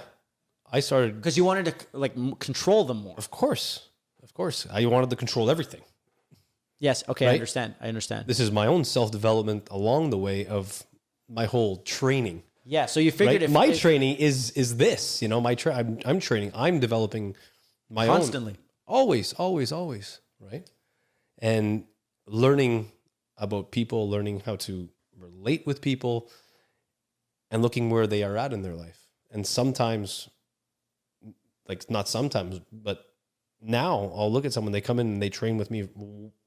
I started. Because you wanted to like control them more. Of course. I wanted to control everything. Yes. Okay. Right? I understand. This is my own self-development along the way of my whole training. Yeah. So you figured Right? My training is this, I'm training. I'm developing my constantly. own. Always. Right. And learning about people, learning how to relate with people, and looking where they are at in their life. And sometimes, like not sometimes, but now I'll look at someone, they come in and they train with me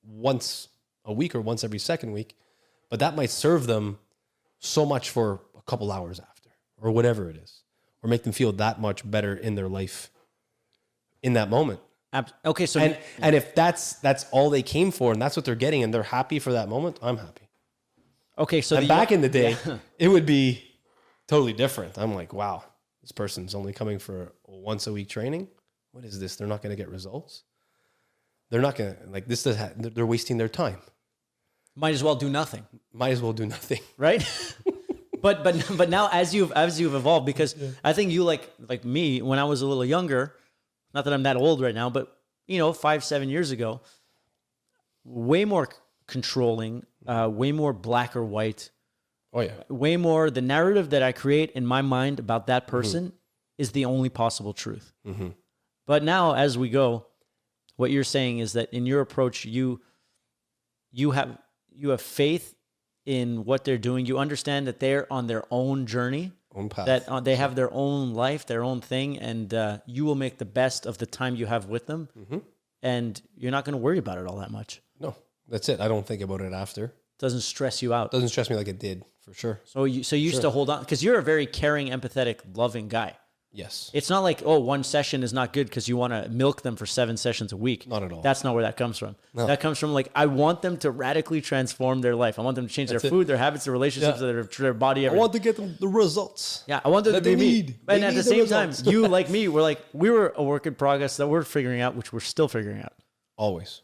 once a week or once every second week, but that might serve them so much for a couple hours after or whatever it is, or make them feel that much better in their life in that moment. Okay. So And if that's all they came for and that's what they're getting and they're happy for that moment, I'm happy. okay. So And back in the day, it would be totally different. I'm like, wow, this person's only coming for once a week training. What is this? They're not going to get results. They're not going to, like, this does, they're wasting their time. might as well do nothing. Might as well do nothing. Right. but now as you've evolved, because I think you like me when I was a little younger, not that I'm that old right now, but 5-7 years ago, way more controlling, way more black or white. Oh yeah. Way more the narrative that I create in my mind about that person is the only possible truth. Mm-hmm. But now as we go, what you're saying is that in your approach, you have faith in what they're doing. You understand that they're on their own journey, Own path. that they have their own life, their own thing, and you will make the best of the time you have with them. Mm-hmm. And you're not going to worry about it all that much. No, that's it. I don't think about it after. It doesn't stress you out. Doesn't stress me like it did, for sure. So you used to hold on, because you're a very caring, empathetic, loving guy. Yes. It's not like, one session is not good because you want to milk them for 7 sessions a week. Not at all. That's not where that comes from. No. That comes from like, I want them to radically transform their life. I want them to change their food, their habits, their relationships, their body. I want to get them the results. Yeah, I want them to that be they me. need. And They at the need the same time, results. you like me, we were a work in progress that we're figuring out, which we're still figuring out. Always.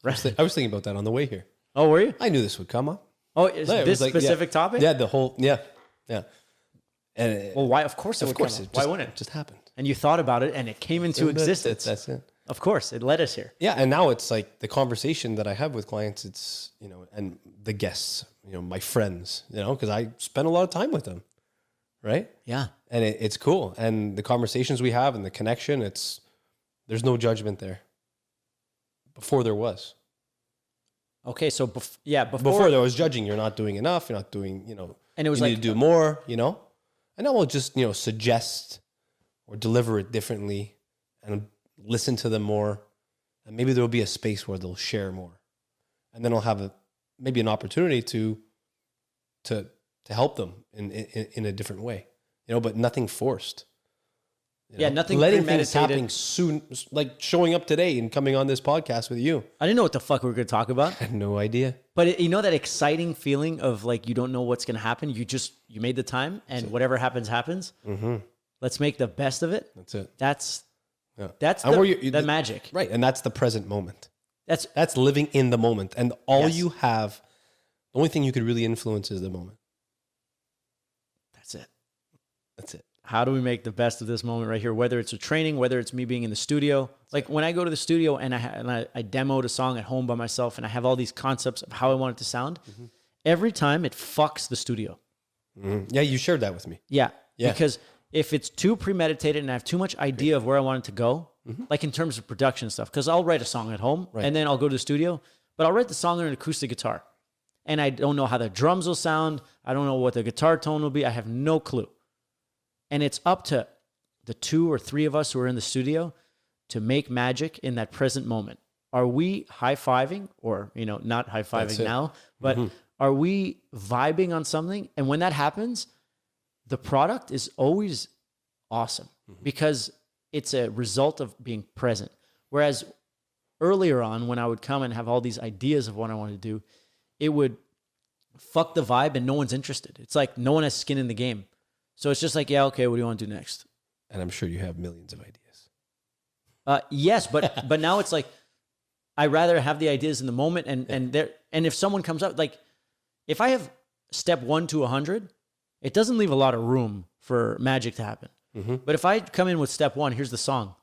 Right? I was thinking about that on the way here. Oh, were you? I knew this would come up. Oh, is Yeah, it this was like, specific topic? Yeah, the whole, yeah. And Well, why? Of course it of would course, come it up. Why just, wouldn't it? just happened. And you thought about it, and it came into existence. That's it. Of course, it led us here. Yeah, and now it's like the conversation that I have with clients, it's, and the guests, my friends, because I spend a lot of time with them, right? Yeah. And it's cool. And the conversations we have and the connection, there's no judgment there. Before there was. Okay, so Before there was judging, you're not doing enough, you're not doing, and it was you like need to do more, And then we'll just, suggest or deliver it differently and listen to them more. And maybe there'll be a space where they'll share more. And then I'll have maybe an opportunity to help them in a different way, but nothing forced. Nothing letting things happen soon, like showing up today and coming on this podcast with you. I didn't know what the fuck we were going to talk about. I had no idea. But that exciting feeling of like you don't know what's going to happen. You made the time, and whatever happens, happens. Mm-hmm. Let's make the best of it. That's it. That's the magic, right? And that's the present moment. That's living in the moment, and all you have. The only thing you could really influence is the moment. That's it. That's it. How do we make the best of this moment right here? Whether it's a training, whether it's me being in the studio. Like when I go to the studio and I demoed a song at home by myself and I have all these concepts of how I want it to sound, every time it fucks the studio. Mm-hmm. Yeah, you shared that with me. Yeah. Because if it's too premeditated and I have too much idea of where I want it to go, like in terms of production stuff, because I'll write a song at home and then I'll go to the studio, but I'll write the song on an acoustic guitar. And I don't know how the drums will sound. I don't know what the guitar tone will be. I have no clue. And it's up to the 2 or 3 of us who are in the studio to make magic in that present moment. Are we high-fiving or, not high-fiving now, but are we vibing on something? And when that happens, the product is always awesome because it's a result of being present. Whereas earlier on, when I would come and have all these ideas of what I wanted to do, it would fuck the vibe and no one's interested. It's like no one has skin in the game. So it's just like, yeah, okay, what do you want to do next? And I'm sure you have millions of ideas. Yes, but now it's like I rather have the ideas in the moment and if someone comes up, like if I have step 1 to 100, it doesn't leave a lot of room for magic to happen. But if I come in with step 1, here's the song,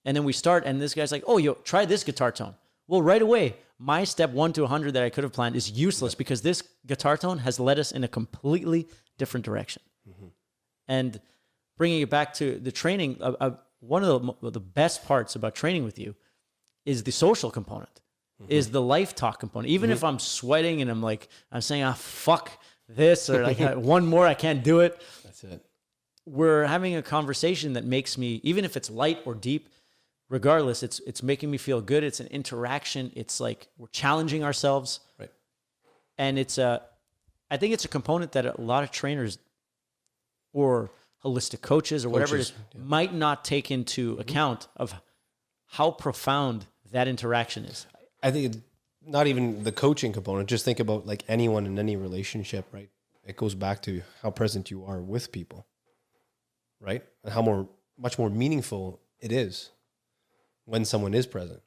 and then we start, and this guy's like, oh, try this guitar tone. Well, right away, my step 1 to 100 that I could have planned is useless because this guitar tone has led us in a completely different direction. And bringing it back to the training, one of the best parts about training with you is the social component, is the life talk component. Even if I'm sweating and I'm saying, fuck this, or like one more, I can't do it. That's it. We're having a conversation that makes me, even if it's light or deep, regardless, it's making me feel good. It's an interaction. It's like we're challenging ourselves. Right. And I think it's a component that a lot of trainers or holistic coaches or whatever it is might not take into account of how profound that interaction is. I think it's not even the coaching component. Just think about like anyone in any relationship, right? It goes back to how present you are with people, right? And how much more meaningful it is when someone is present,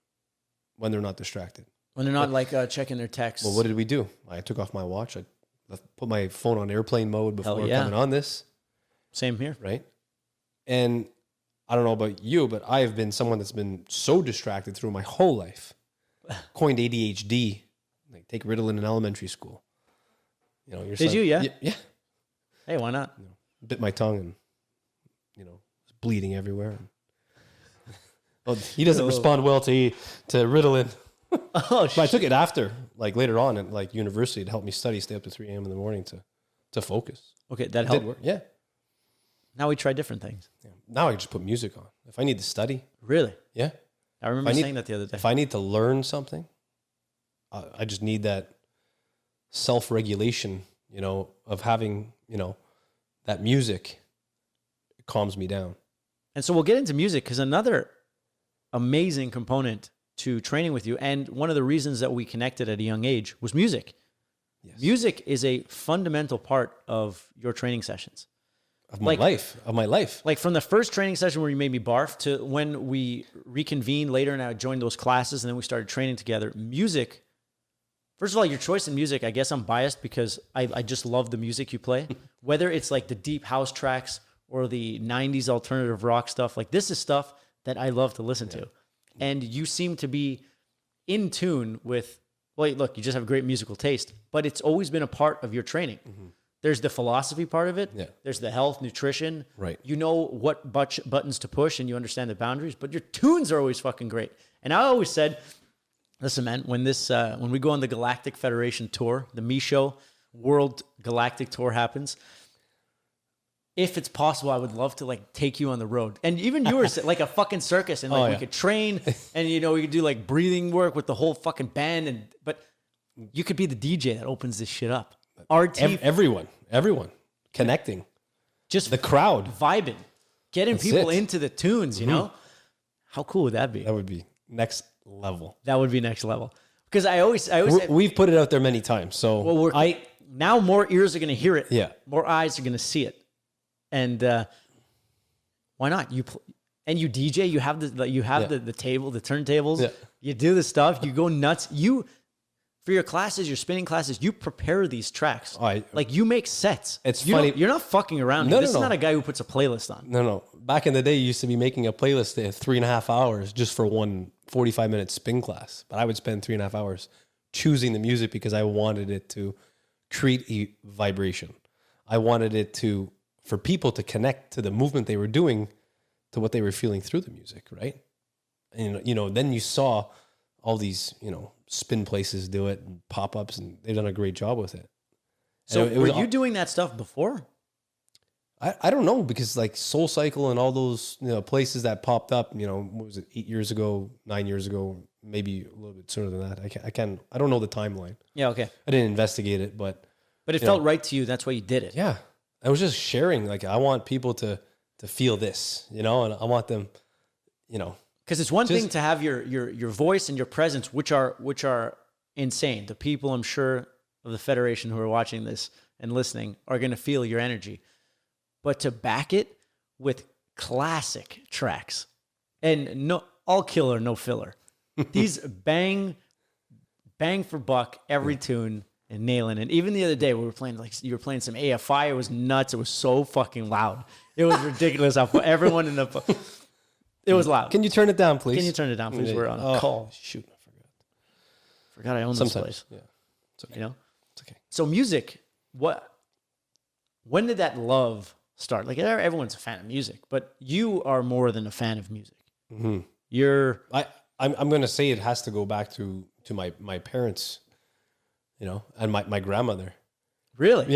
when they're not distracted. When they're not checking their texts. Well, what did we do? I took off my watch. I put my phone on airplane mode before coming on this. Same here. Right. And I don't know about you, but I have been someone that's been so distracted through my whole life. Coined ADHD. Like take Ritalin in elementary school. Did you? Yeah. Yeah. Hey, why not? Bit my tongue and, was bleeding everywhere. Well, he doesn't respond well to Ritalin. Oh, but I took it after, like later on at university to help me study, stay up to 3 a.m. in the morning to focus. Okay, that helped. Did work. Yeah. Now we try different things. Yeah. Now I just put music on. If I need to study. Really? Yeah. I remember saying that the other day. If I need to learn something, I just need that self-regulation, of having, that music. It calms me down. And so we'll get into music because another amazing component to training with you, and one of the reasons that we connected at a young age was music. Yes. Music is a fundamental part of your training sessions. Of my life. Like from the first training session where you made me barf to when we reconvened later and I joined those classes and then we started training together. Music, first of all, your choice in music, I guess I'm biased because I just love the music you play. Whether it's like the deep house tracks or the 90s alternative rock stuff, like this is stuff that I love to listen to. And you seem to be in tune with, well, look, you just have great musical taste, but it's always been a part of your training. There's the philosophy part of it. Yeah. There's the health, nutrition. Right. You know what buttons to push and you understand the boundaries, but your tunes are always fucking great. And I always said, listen, man, when we go on the Galactic Federation tour, the MISCHO World Galactic Tour happens, if it's possible, I would love to like take you on the road. And even you were like a fucking circus, and like we could train, and we could do like breathing work with the whole fucking band. But you could be the DJ that opens this shit up. Everyone connecting, just the crowd vibing, getting people into the tunes. You know, how cool would that be? That would be next level. That would be next level. Because I always we've put it out there many times. So now more ears are going to hear it. Yeah, more eyes are going to see it. And why not? You DJ. You have the table, the turntables. Yeah. You do the stuff. You go nuts. For your classes, your spinning classes, you prepare these tracks. Like you make sets. It's funny. You're not fucking around. This is not a guy who puts a playlist on. No. Back in the day, you used to be making a playlist at 3.5 hours just for one 45-minute spin class. But I would spend 3.5 hours choosing the music because I wanted it to create a vibration. I wanted it for people to connect to the movement they were doing to what they were feeling through the music, right? And, then you saw all these, spin places do it and pop-ups, and they've done a great job with it. So were you doing that stuff before? I don't know, because like Soul Cycle and all those places that popped up, what was it, 8 years ago, 9 years ago, maybe a little bit sooner than that. I don't know the timeline. Yeah, okay. I didn't investigate it, but it felt right to you. That's why you did it. Yeah. I was just sharing, like, I want people to feel this, and I want them, because it's one thing to have your voice and your presence, which are insane. The people, I'm sure, of the Federation who are watching this and listening are going to feel your energy. But to back it with classic tracks and all killer, no filler. These bang for buck, every tune and nailing it. Even the other day we were playing, like, you were playing some AFI. It was nuts. It was so fucking loud. It was ridiculous how everyone in the... It was loud. Can you turn it down, please? Can you turn it down, please? We're on call. Shoot, I forgot I own this place. Yeah. It's okay. It's okay. So music, when did that love start? Like, everyone's a fan of music, but you are more than a fan of music. Mm-hmm. I'm going to say it has to go back to my parents, and my grandmother. Really?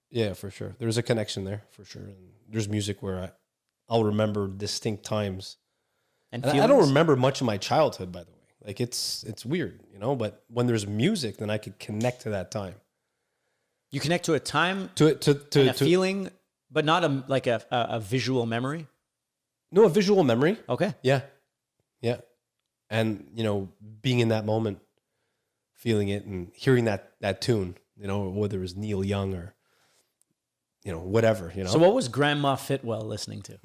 Yeah, for sure. There's a connection there, for sure. And there's music where I'll remember distinct times. And I don't remember much of my childhood, by the way. Like, it's weird, but when there's music, then I could connect to that time. You connect to a time, to a feeling, but not a visual memory? No, a visual memory. Okay. Yeah. And, being in that moment, feeling it and hearing that tune, whether it was Neil Young or, whatever, So what was Grandma Fitwell listening to?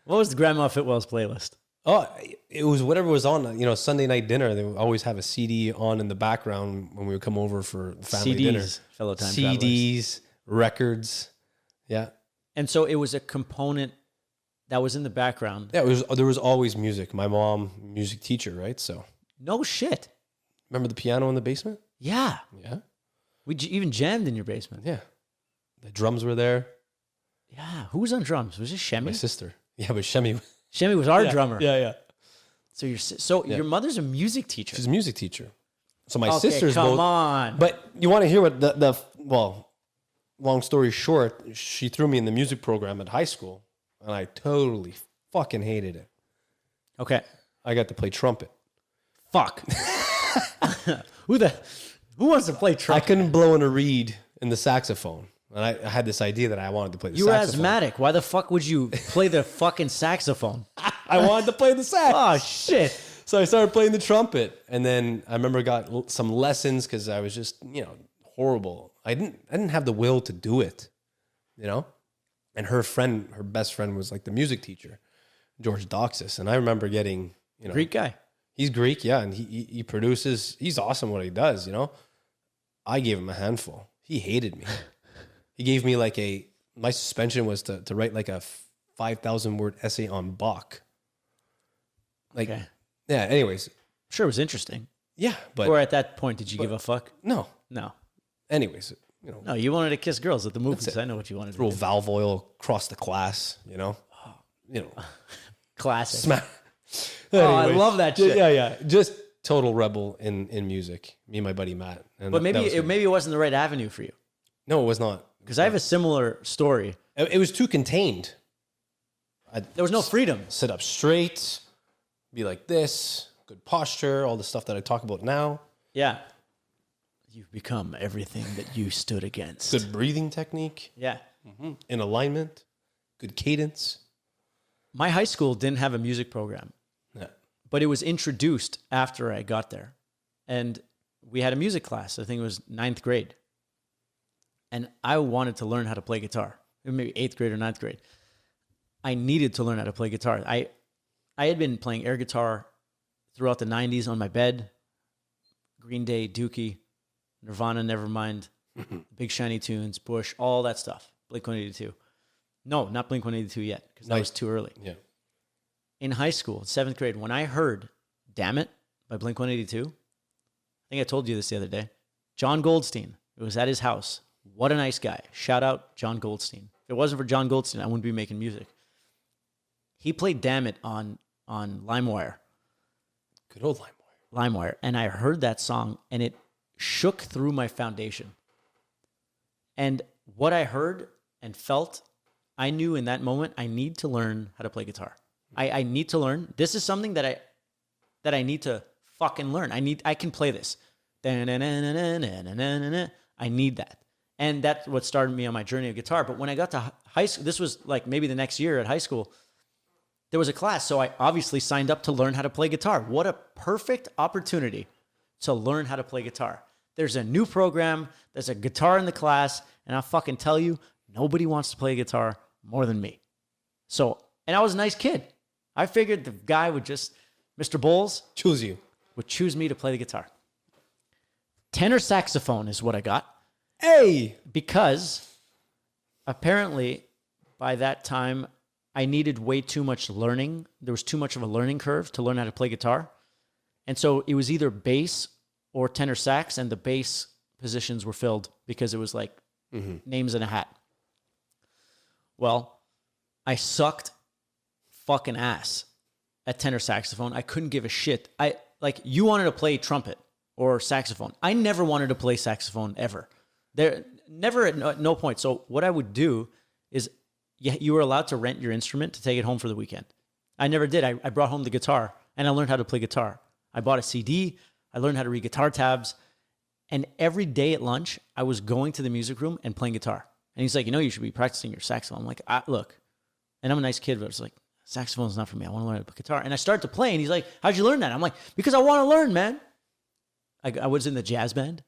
What was Grandma Fitwell's playlist? Oh, it was whatever was on, Sunday night dinner. They would always have a CD on in the background when we would come over for family dinner. Fellow time CDs, records. Yeah. And so it was a component that was in the background. Yeah, there was always music. My mom, music teacher, right? So. No shit. Remember the piano in the basement? Yeah. Yeah. We even jammed in your basement. Yeah. The drums were there. Yeah. Who was on drums? Was it Shemi? My sister. Yeah, but Shemi was our drummer. Yeah. So your mother's a music teacher. She's a music teacher. So my sister's come both. On. But you want to hear what long story short, she threw me in the music program at high school, and I totally fucking hated it. Okay. I got to play trumpet. Fuck. Who wants to play trumpet? I couldn't blow in a reed in the saxophone. And I had this idea that I wanted to play the saxophone. You were asthmatic. Why the fuck would you play the fucking saxophone? I wanted to play the sax. Oh, shit. So I started playing the trumpet. And then I remember I got some lessons because I was just, horrible. I didn't have the will to do it, And her best friend was like the music teacher, George Doxis. And I remember getting, Greek guy. He's Greek, yeah. And he produces, he's awesome what he does, I gave him a handful. He hated me. He gave me my suspension was to write like a 5,000 word essay on Bach. Okay. Yeah, anyways. Sure, it was interesting. Yeah, but... Or at that point, did you give a fuck? No. Anyways. No, you wanted to kiss girls at the movies. I know what you wanted to do. Throw valve oil across the class, Classic. Smack. I love that shit. Yeah. Just total rebel in music. Me and my buddy Matt. And but maybe it wasn't the right avenue for you. No, it was not. Because I have a similar story. It was too contained. There was no freedom. Sit up straight, be like this, good posture, all the stuff that I talk about now. Yeah. You've become everything that you stood against. Good breathing technique. Yeah. In alignment, good cadence. My high school didn't have a music program, but it was introduced after I got there. And we had a music class. I think it was 9th grade. And I wanted to learn how to play guitar. Maybe 8th grade or 9th grade. I needed to learn how to play guitar. I had been playing air guitar throughout the 90s on my bed. Green Day, Dookie, Nirvana, Nevermind, Big Shiny Tunes, Bush, all that stuff. Blink-182. No, not Blink-182 yet, because that was too early. Yeah. In high school, 7th grade, when I heard Damn It by Blink-182, I think I told you this the other day, John Goldstein, it was at his house. What a nice guy. Shout out John Goldstein. If it wasn't for John Goldstein, I wouldn't be making music. He played Damn It on LimeWire. Good old LimeWire. And I heard that song, and it shook through my foundation. And what I heard and felt, I knew in that moment, I need to learn how to play guitar. I need to learn. This is something that I need to fucking learn. I can play this. I need that. And that's what started me on my journey of guitar. But when I got to high school, this was like maybe the next year at high school, there was a class. So I obviously signed up to learn how to play guitar. What a perfect opportunity to learn how to play guitar. There's a new program. There's a guitar in the class. And I'll fucking tell you, nobody wants to play guitar more than me. So, and I was a nice kid. I figured the guy would just, Mr. Bowles, would choose me to play the guitar. Tenor saxophone is what I got. Hey! Because apparently by that time, I needed way too much learning. There was too much of a learning curve to learn how to play guitar. And so it was either bass or tenor sax, and the bass positions were filled because it was like names in a hat. Well, I sucked fucking ass at tenor saxophone. I couldn't give a shit. You wanted to play trumpet or saxophone. I never wanted to play saxophone ever. Never at no point. So what I would do is you were allowed to rent your instrument to take it home for the weekend. I never did. I brought home the guitar and I learned how to play guitar. I bought a CD. I learned how to read guitar tabs. And every day at lunch, I was going to the music room and playing guitar. And he's like, you should be practicing your saxophone. I'm like, look. And I'm a nice kid, but it's like, saxophone's not for me. I want to learn how to play guitar. And I started to play and he's like, how'd you learn that? I'm like, because I want to learn, man. I was in the jazz band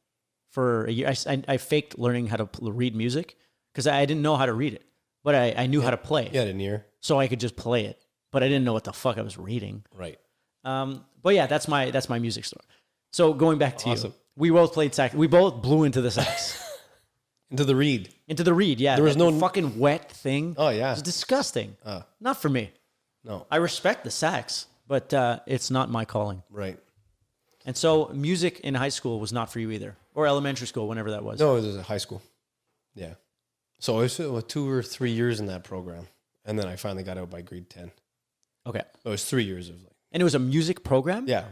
for a year. I faked learning how to read music because I didn't know how to read it, but I knew how to play it. You had an ear. So I could just play it, but I didn't know what the fuck I was reading. Right. But yeah, that's my music story. So going back to Awesome. you, we both played sax. We both blew into the sax. Into the reed. Into the reed, yeah. There was no fucking wet thing. Oh, yeah. It was disgusting. Not for me. No. I respect the sax, but it's not my calling. Right. And so music in high school was not for you either, or elementary school, whenever that was. No, it was high school. Yeah. So it was 2 or 3 years in that program, and then I finally got out by grade 10. Okay. It was 3 years of and it was a music program? Yeah.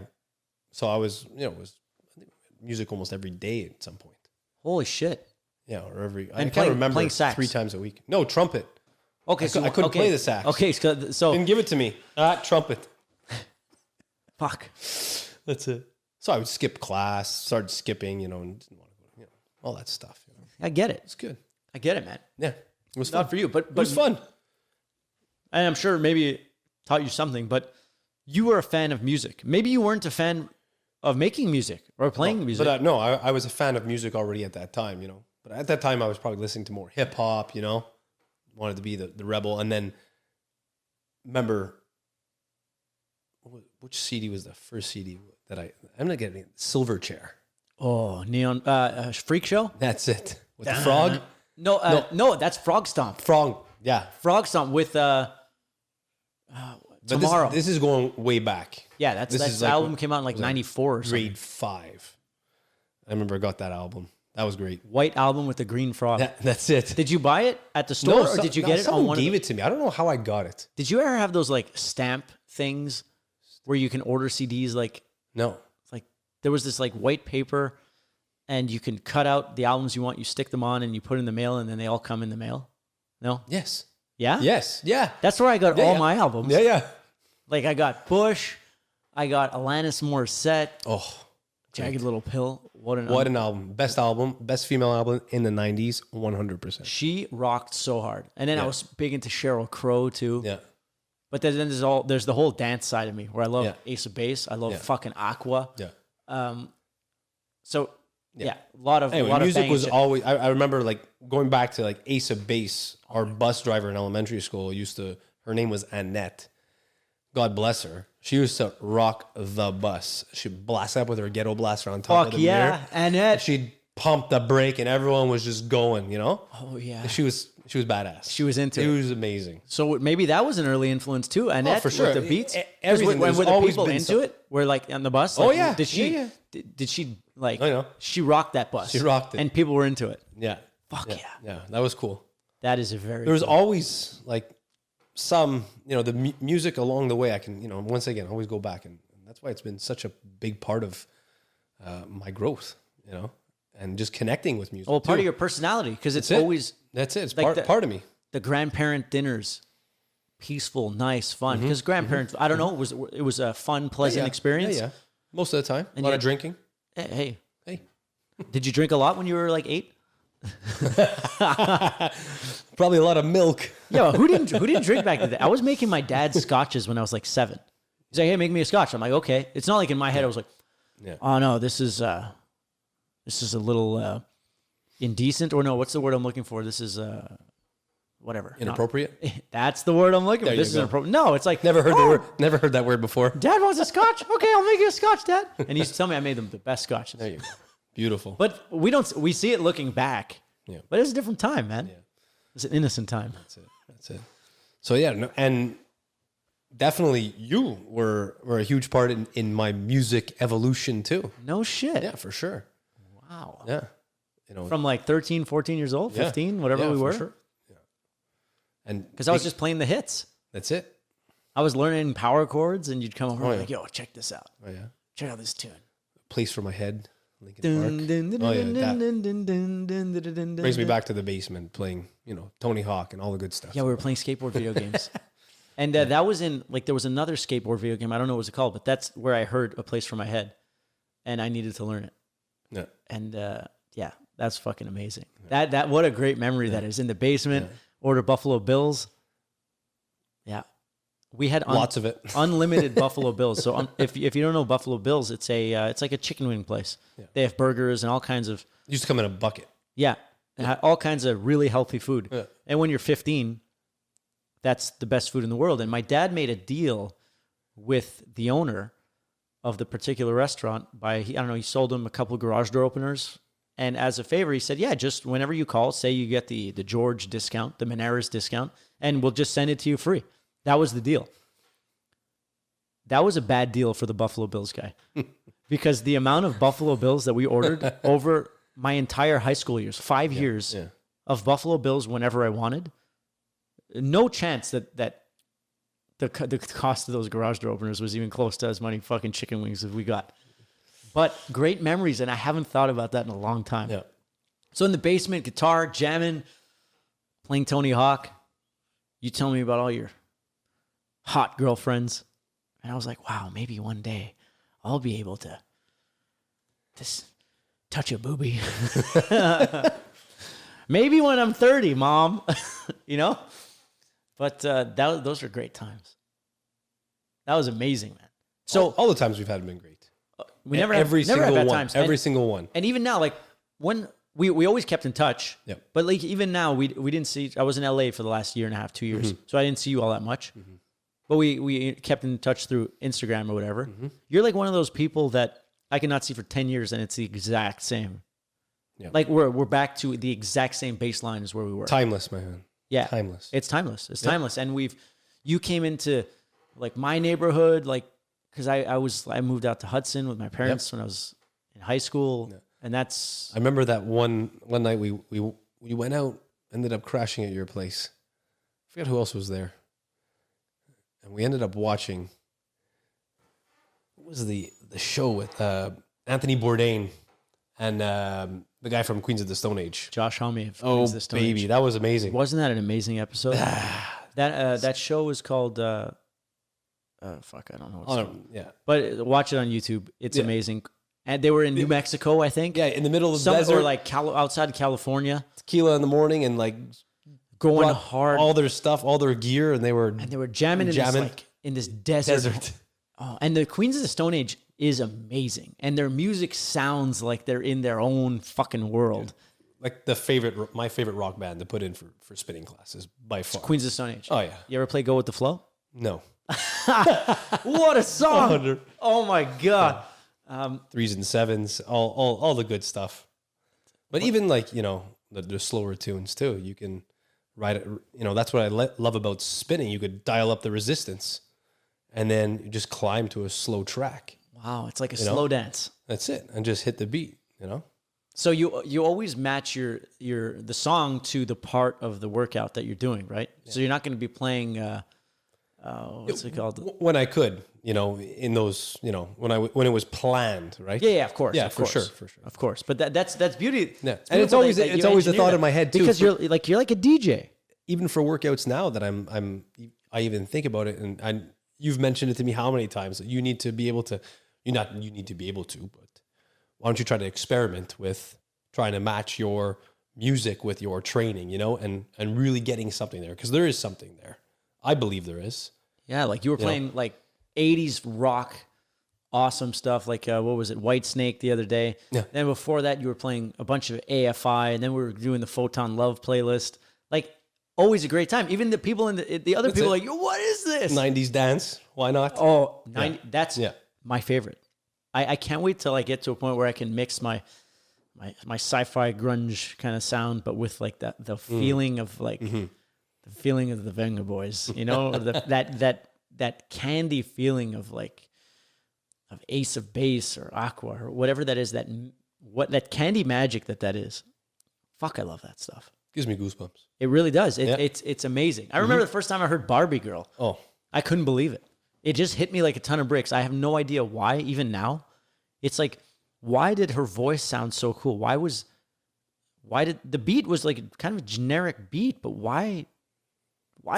So I was, it was music almost every day at some point. Holy shit. Yeah, or I And can't remember, playing sax. 3 times a week. No, trumpet. Okay, I couldn't play the sax. Okay, so Didn't give it to me. Trumpet. fuck. That's it. So I would skip class, started skipping, and didn't want to go, all that stuff. I get it. It's good. I get it, man. Yeah, it was fun. Not for you, but It was fun. And I'm sure maybe it taught you something, but you were a fan of music. Maybe you weren't a fan of making music or playing music. But no, I was a fan of music already at that time, But at that time, I was probably listening to more hip hop, Wanted to be the rebel. And then, remember, which CD was the first CD that I'm not getting it. Silverchair. Oh, Neon Freak Show? That's it. With the frog? No, that's Frog Stomp. Frog, yeah. Frog Stomp with But Tomorrow. This is going way back. Yeah, that album came out in like 94 or something. Grade 5. I remember I got that album. That was great. White album with the green frog. That's it. Did you buy it at the store or did you get it on one? Someone gave it to me. I don't know how I got it. Did you ever have those like stamp things where you can order CDs? No. Like there was this like white paper and you can cut out the albums you want. You stick them on and you put in the mail and then they all come in the mail. No? Yes. Yeah? Yes. Yeah. That's where I got all my albums. Yeah. Like I got Bush, I got Alanis Morissette, Oh, Jagged Little Pill. What an album. Best female album in the 90s, 100%. She rocked so hard. And then I was big into Sheryl Crow too. Yeah. But then there's the whole dance side of me where I love Ace of Base. I love fucking Aqua. Yeah. So a lot of music was shit. always. I remember like going back to like Ace of Base. Our bus driver in elementary school her name was Annette. God bless her. She used to rock the bus. She'd blast up with her ghetto blaster on top of the mirror. Annette. She'd pump the brake and everyone was just going, you know? Oh yeah. She was badass. She was into it. It was amazing. So maybe that was an early influence too. Annette for sure. with the beats. Everything. Were the always people been into it? Were like on the bus? Like, Oh, yeah. Did she? Yeah. Did she like? I know. She rocked that bus. She rocked it. and people were into it. Yeah. Fuck yeah. Yeah, that was cool. That is a very. There was cool. always like some, the music along the way. I can, once again, always go back, and that's why it's been such a big part of my growth, and just connecting with music. part of your personality because it's That's it. always That's it. It's like part of me. the grandparent dinners, peaceful, nice, fun. Because grandparents, I don't know, it was a fun, pleasant experience. Yeah. Most of the time, a lot of drinking. Hey, Hey, did you drink a lot when you were like 8? probably a lot of milk. Yeah, well, who didn't drink back then? I was making my dad scotches when I was like 7. He's like, "Hey, make me a scotch." I'm like, "Okay." It's not like in my head I was like, "Oh no, this is a little indecent," or no, what's the word I'm looking for? This is whatever. Inappropriate. That's the word I'm looking for. This is inappropriate. No, it's like Never heard that word before. Dad wants a scotch. Okay, I'll make you a scotch, Dad. And he used to tell me I made them the best scotches. There you go. Beautiful. But we see it looking back. Yeah. But it's a different time, man. Yeah. It's an innocent time. That's it. So yeah, and definitely you were a huge part in my music evolution too. No shit. Yeah, for sure. Wow. Yeah. From like 13, 14 years old, 15, whatever we were. For sure. Yeah. And Because I was just playing the hits. that's it. I was learning power chords, and you'd come over and be like, "Yo, check this out. Oh yeah. Check out this tune." Place for my head. Linkin Park. Oh yeah. That brings me back to the basement playing, Tony Hawk and all the good stuff. Yeah, we were playing skateboard video games. And that was in, like, there was another skateboard video game. I don't know what it's called, but that's where I heard A Place for My Head. And I needed to learn it. Yeah. And that's fucking amazing. That what a great memory that is. In the basement, order Buffalo Bills. Yeah. We had lots of it. Unlimited Buffalo Bills. So if you don't know Buffalo Bills, it's like a chicken wing place. Yeah. They have burgers and all kinds of. It used to come in a bucket. Yeah, and all kinds of really healthy food. Yeah. And when you're 15, that's the best food in the world. And my dad made a deal with the owner of the particular restaurant he sold him a couple of garage door openers. And as a favor, he said, "Yeah, just whenever you call, say you get the George discount, the Menares discount, and we'll just send it to you free." That was the deal. That was a bad deal for the Buffalo Bills guy because the amount of Buffalo Bills that we ordered over my entire high school years, 5 years of Buffalo Bills whenever I wanted, no chance that the cost of those garage door openers was even close to as many fucking chicken wings as we got. But great memories, and I haven't thought about that in a long time. Yeah. So in the basement, guitar, jamming, playing Tony Hawk. You tell me about all your hot girlfriends. And I was like, wow, maybe one day I'll be able to just touch a boobie. Maybe when I'm 30, Mom. But those are great times. That was amazing, man. So all the times we've had have been great. We never every had single bad one. times. Every single one. And even now, like when we always kept in touch. Yeah. But like even now, we didn't see. I was in LA for the last year and a half, 2 years, so I didn't see you all that much. Mm-hmm. But we kept in touch through Instagram or whatever. Mm-hmm. You're like one of those people that I cannot see for 10 years, and it's the exact same. Yeah. Like we're back to the exact same baseline as where we were. Timeless, man. Yeah. Timeless. It's timeless. It's timeless. And you came into like my neighborhood, like, cause I moved out to Hudson with my parents when I was in high school. Yeah. And that's, I remember that one night we went out, ended up crashing at your place. I forget who else was there. And we ended up watching, what was the show with Anthony Bourdain and The guy from Queens of the Stone Age. Josh Homme. Of Oh, Queens of the Stone baby, Age. that was amazing. Wasn't that an amazing episode? that show was called. Fuck, I don't know. What it's called. Yeah. But watch it on YouTube. It's amazing. And they were in New Mexico, I think. Yeah, in the middle of the desert. Or like outside of California. Tequila in the morning and like going brought hard. all their stuff, all their gear, and they were jamming in this desert. Oh, and the Queens of the Stone Age is amazing, and their music sounds like they're in their own fucking world. Like my favorite rock band to put in for spinning classes by far. Queens of the Stone Age. Oh yeah. You ever play Go with the Flow? No. What a song! Oh my god. 3s and 7s, all the good stuff. But even like the slower tunes too. You can ride it. That's what I love about spinning. You could dial up the resistance, and then you just climb to a slow track. Wow, it's like a slow dance. That's it, and just hit the beat. So you always match the song to the part of the workout that you're doing, right? Yeah. So you're not going to be playing what's it called? When I could, in those, when it was planned, right? Yeah, of course. Yeah, of for course. sure. Of course. But that's beauty. Yeah. And it's always a thought in my head too. Because you're like a DJ. Even for workouts now that I even think about it, and you've mentioned it to me how many times that you need to be able to, you need to be able to, but why don't you try to experiment with trying to match your music with your training, and really getting something there, because there is something there. I believe there is. Yeah, like you were playing like 80s rock, awesome stuff. Like what was it, White Snake the other day? Yeah. Then before that, you were playing a bunch of AFI, and then we were doing the Photon Love playlist. Like always a great time. Even the people in the other people are like, yo, what is this? 90s dance. Why not? Oh, 90, that's my favorite. I can't wait till I get to a point where I can mix my sci-fi grunge kind of sound, but with like the feeling of like the feeling of the Venga Boys, that candy feeling of like of Ace of Base or Aqua or whatever that is, that candy magic that is. Fuck, I love that stuff. Gives me goosebumps. It really does. It's amazing. I remember the first time I heard Barbie Girl. Oh, I couldn't believe it. It just hit me like a ton of bricks. I have no idea why, even now. It's like, why did her voice sound so cool? Why did the beat was like kind of a generic beat, but why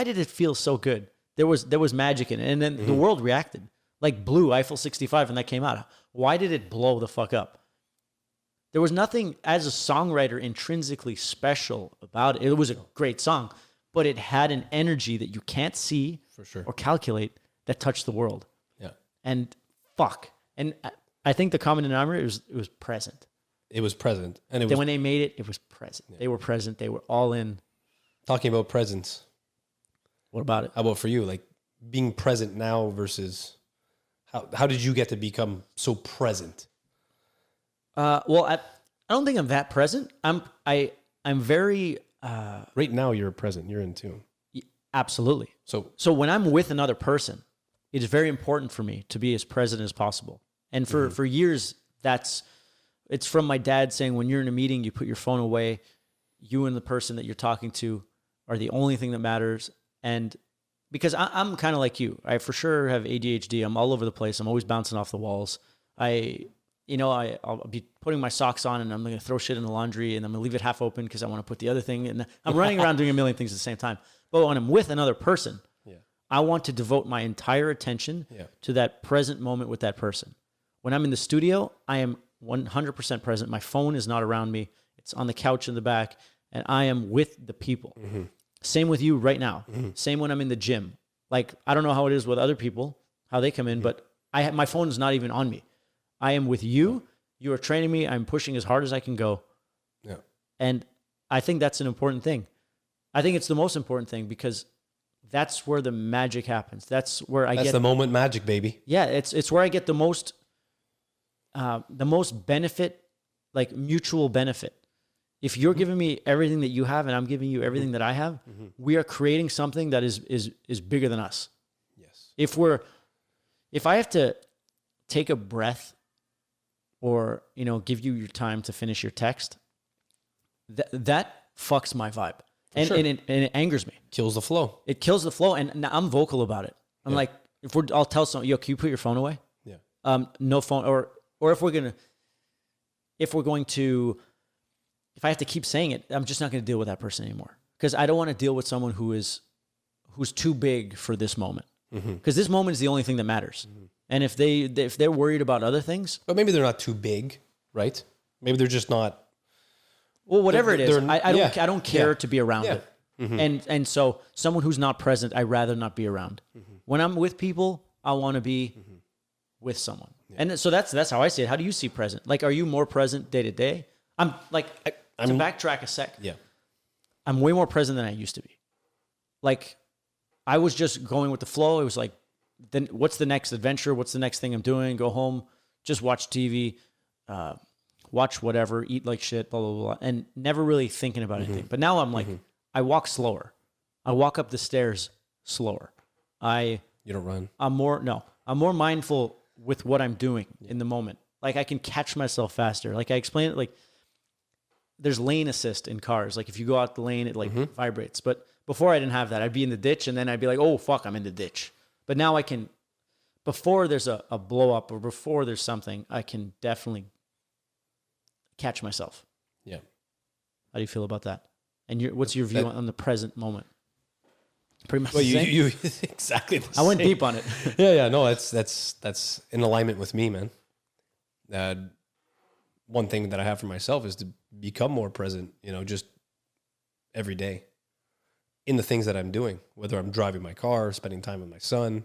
did it feel so good? There was magic in it. And then the world reacted. Like Blue, Eiffel 65, when that came out. Why did it blow the fuck up? There was nothing as a songwriter intrinsically special about it. It was a great song, but it had an energy that you can't see for sure or calculate that touched the world. Yeah. And fuck. And I think the common denominator it was present. It was present. And then when they made it, it was present. Yeah. They were present. They were all in. Talking about presence. What about it? How about for you? Like being present now versus how did you get to become so present? Well, I don't think I'm that present. I'm very right now you're present. You're in tune. Absolutely. So when I'm with another person, it is very important for me to be as present as possible. And for years, it's from my dad saying, when you're in a meeting, you put your phone away. You and the person that you're talking to are the only thing that matters. And because I'm kind of like you, I for sure have ADHD. I'm all over the place. I'm always bouncing off the walls. I'll be putting my socks on and I'm going to throw shit in the laundry and I'm going to leave it half open because I want to put the other thing in. I'm running around doing a million things at the same time. But when I'm with another person, I want to devote my entire attention to that present moment with that person. When I'm in the studio, I am 100% present. My phone is not around me. It's on the couch in the back, and I am with the people. Mm-hmm. Same with you right now. Mm-hmm. Same when I'm in the gym. Like, I don't know how it is with other people, how they come in, but my phone is not even on me. I am with you. You are training me. I'm pushing as hard as I can go. Yeah. And I think that's an important thing. I think it's the most important thing because that's where the magic happens. That's where I get the moment magic, baby. Yeah, it's where I get the most benefit, like mutual benefit. If you're giving me everything that you have and I'm giving you everything that I have, we are creating something that is bigger than us. Yes. If I have to take a breath or, give you your time to finish your text, that fucks my vibe. And it angers me. Kills the flow. It kills the flow, and I'm vocal about it. I'm like, I'll tell someone, yo, can you put your phone away? Yeah. No phone, or if we're going to if I have to keep saying it, I'm just not going to deal with that person anymore. Because I don't want to deal with someone who's too big for this moment. Because this moment is the only thing that matters. And if they're worried about other things, But maybe they're not too big, right? Maybe they're just not. well, whatever it is, they're- I don't care Yeah. to be around Yeah. it. And so someone who's not present, I'd rather not be around. When I'm with people, I want to be with someone. And so that's how I see it. How do you see present? Like, are you more present day to day? I'm like, to backtrack a sec. Yeah. I'm way more present than I used to be. Like, I was just going with the flow. It was like, then what's the next adventure? What's the next thing I'm doing? Go home, just watch TV, watch whatever, eat like shit, blah, blah, blah. And never really thinking about anything. But now I'm like, I walk slower. I walk up the stairs slower. You don't run. I'm more mindful with what I'm doing in the moment. Like, I can catch myself faster. Like, I explained it, like, there's lane assist in cars. Like, if you go out the lane, it like vibrates. But before I didn't have that. I'd be in the ditch and then I'd be like, oh, fuck, I'm in the ditch. But now I can, before there's a blow up or before there's something, I can definitely catch myself. Yeah. How do you feel about that? And what's your view on the present moment? Pretty much Well, the same. you exactly the I went same. deep on it. Yeah. No, that's in alignment with me, man. One thing that I have for myself is to become more present, just every day in the things that I'm doing, whether I'm driving my car, spending time with my son,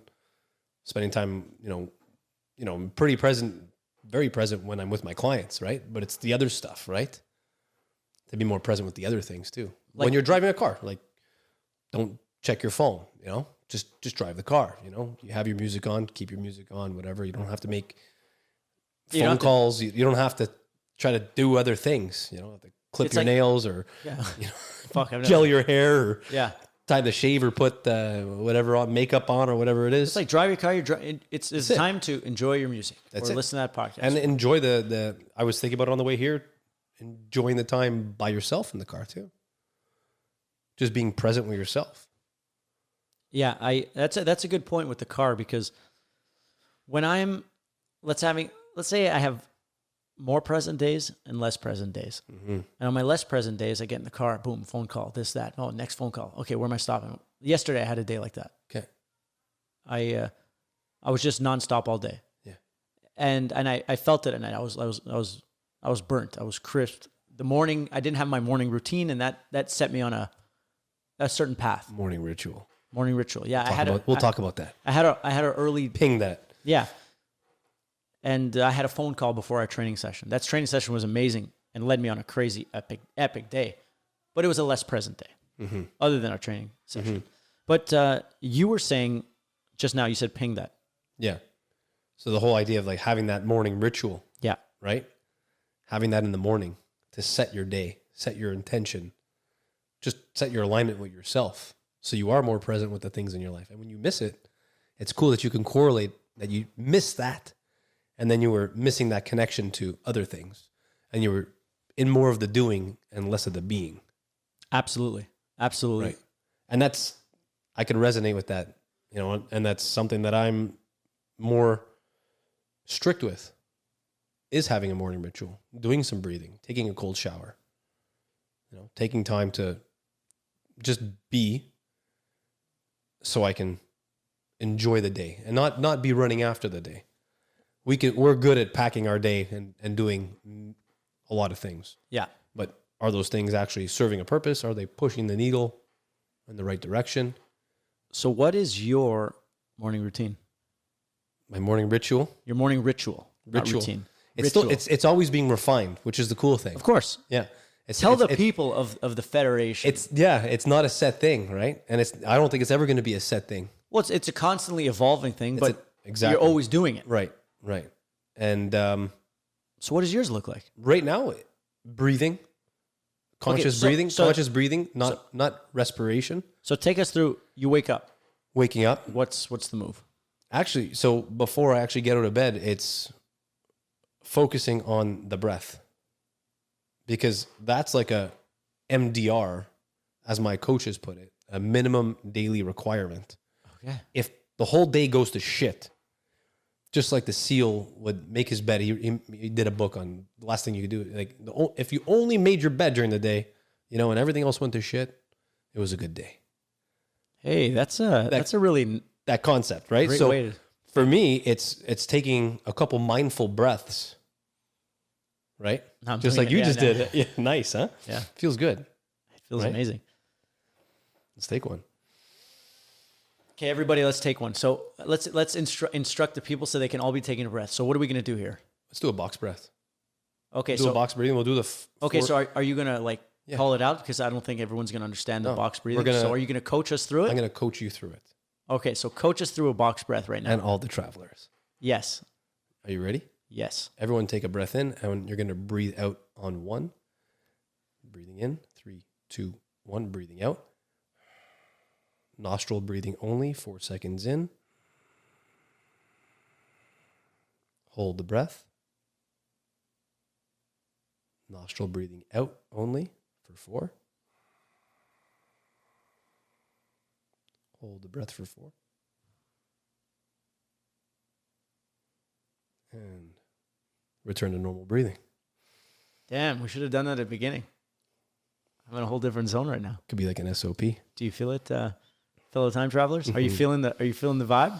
spending time, I'm pretty present, very present when I'm with my clients, right? But it's the other stuff, right? To be more present with the other things too. When you're driving a car, like, don't check your phone, just drive the car, you have your music on, keep your music on, whatever. You don't have to make phone calls. You don't have to try to do other things, you don't have to clip your nails or gel your hair or time to shave or put whatever on, makeup on or whatever it is. It's like drive your car. It's time to enjoy your music or listen to that podcast. And enjoy I was thinking about it on the way here, enjoying the time by yourself in the car too. Just being present with yourself. Yeah, that's a good point with the car, because when I'm let's say I have more present days and less present days. And on my less present days, I get in the car, boom, phone call, this, that. Oh, next phone call. Okay, where am I stopping? Yesterday I had a day like that. Okay. I was just nonstop all day. Yeah. And I felt it, and I was burnt. I was crisped. The morning, I didn't have my morning routine, and that set me on a certain path. Morning ritual. Yeah, we'll talk about that. I had an early ping that. Yeah. And I had a phone call before our training session. That training session was amazing and led me on a crazy, epic day. But it was a less present day, other than our training session. But you were saying just now, you said ping that. Yeah. So the whole idea of like having that morning ritual. Yeah. Right? Having that in the morning to set your day, set your intention, just set your alignment with yourself. So you are more present with the things in your life. And when you miss it, it's cool that you can correlate that you miss that. And then you were missing that connection to other things. And you were in more of the doing and less of the being. Absolutely. Right. And I can resonate with that, and that's something that I'm more strict with, is having a morning ritual, doing some breathing, taking a cold shower, taking time to just be, so I can enjoy the day and not be running after the day. We're good at packing our day and doing a lot of things. Yeah. But are those things actually serving a purpose? Are they pushing the needle in the right direction? So what is your morning routine? My morning ritual? Your morning ritual. Not routine. It's always being refined, which is the cool thing. Of course. Yeah. Tell the people of the Federation. It's not a set thing, right? And I don't think it's ever going to be a set thing. Well, it's a constantly evolving thing, but exactly. You're always doing it. Right. And so what does yours look like? Right now, breathing, conscious breathing, not respiration. So take us through, you wake up. Waking up. What's the move? Actually, so before I actually get out of bed, it's focusing on the breath. Because that's like a MDR, as my coaches put it, a minimum daily requirement. Okay. If the whole day goes to shit, just like the seal would make his bed. He did a book on the last thing you could do. Like if you only made your bed during the day, you know, and everything else went to shit, it was a good day. Hey, that's a really that concept, right? great So way to, for me, it's taking a couple mindful breaths, right? I'm Just doing like it. you Yeah, just no. did. Yeah, nice, huh? Yeah. Feels good. It feels Right? amazing. Let's take one. Okay, everybody, let's take one. So let's instruct the people so they can all be taking a breath. So what are we going to do here? Let's do a box breath. Okay, Do so a box breathing. We'll do the. okay, so are you going to like Yeah. call it out? Because I don't think everyone's going to understand the No, box we're breathing. gonna- So are you going to coach us through it? I'm going to coach you through it, Okay, so coach us through a box breath right now. and all the travelers. Yes. Are you ready? Yes. Everyone, take a breath in, and you're going to breathe out on 1. Breathing in, 3, 2, 1. Breathing out. Nostril breathing only, 4 seconds in. Hold the breath. Nostril breathing out only for 4. Hold the breath for 4. And return to normal breathing. Damn, we should have done that at the beginning. I'm in a whole different zone right now. Could be like an SOP. Do you feel it, fellow time travelers? Are you feeling the vibe?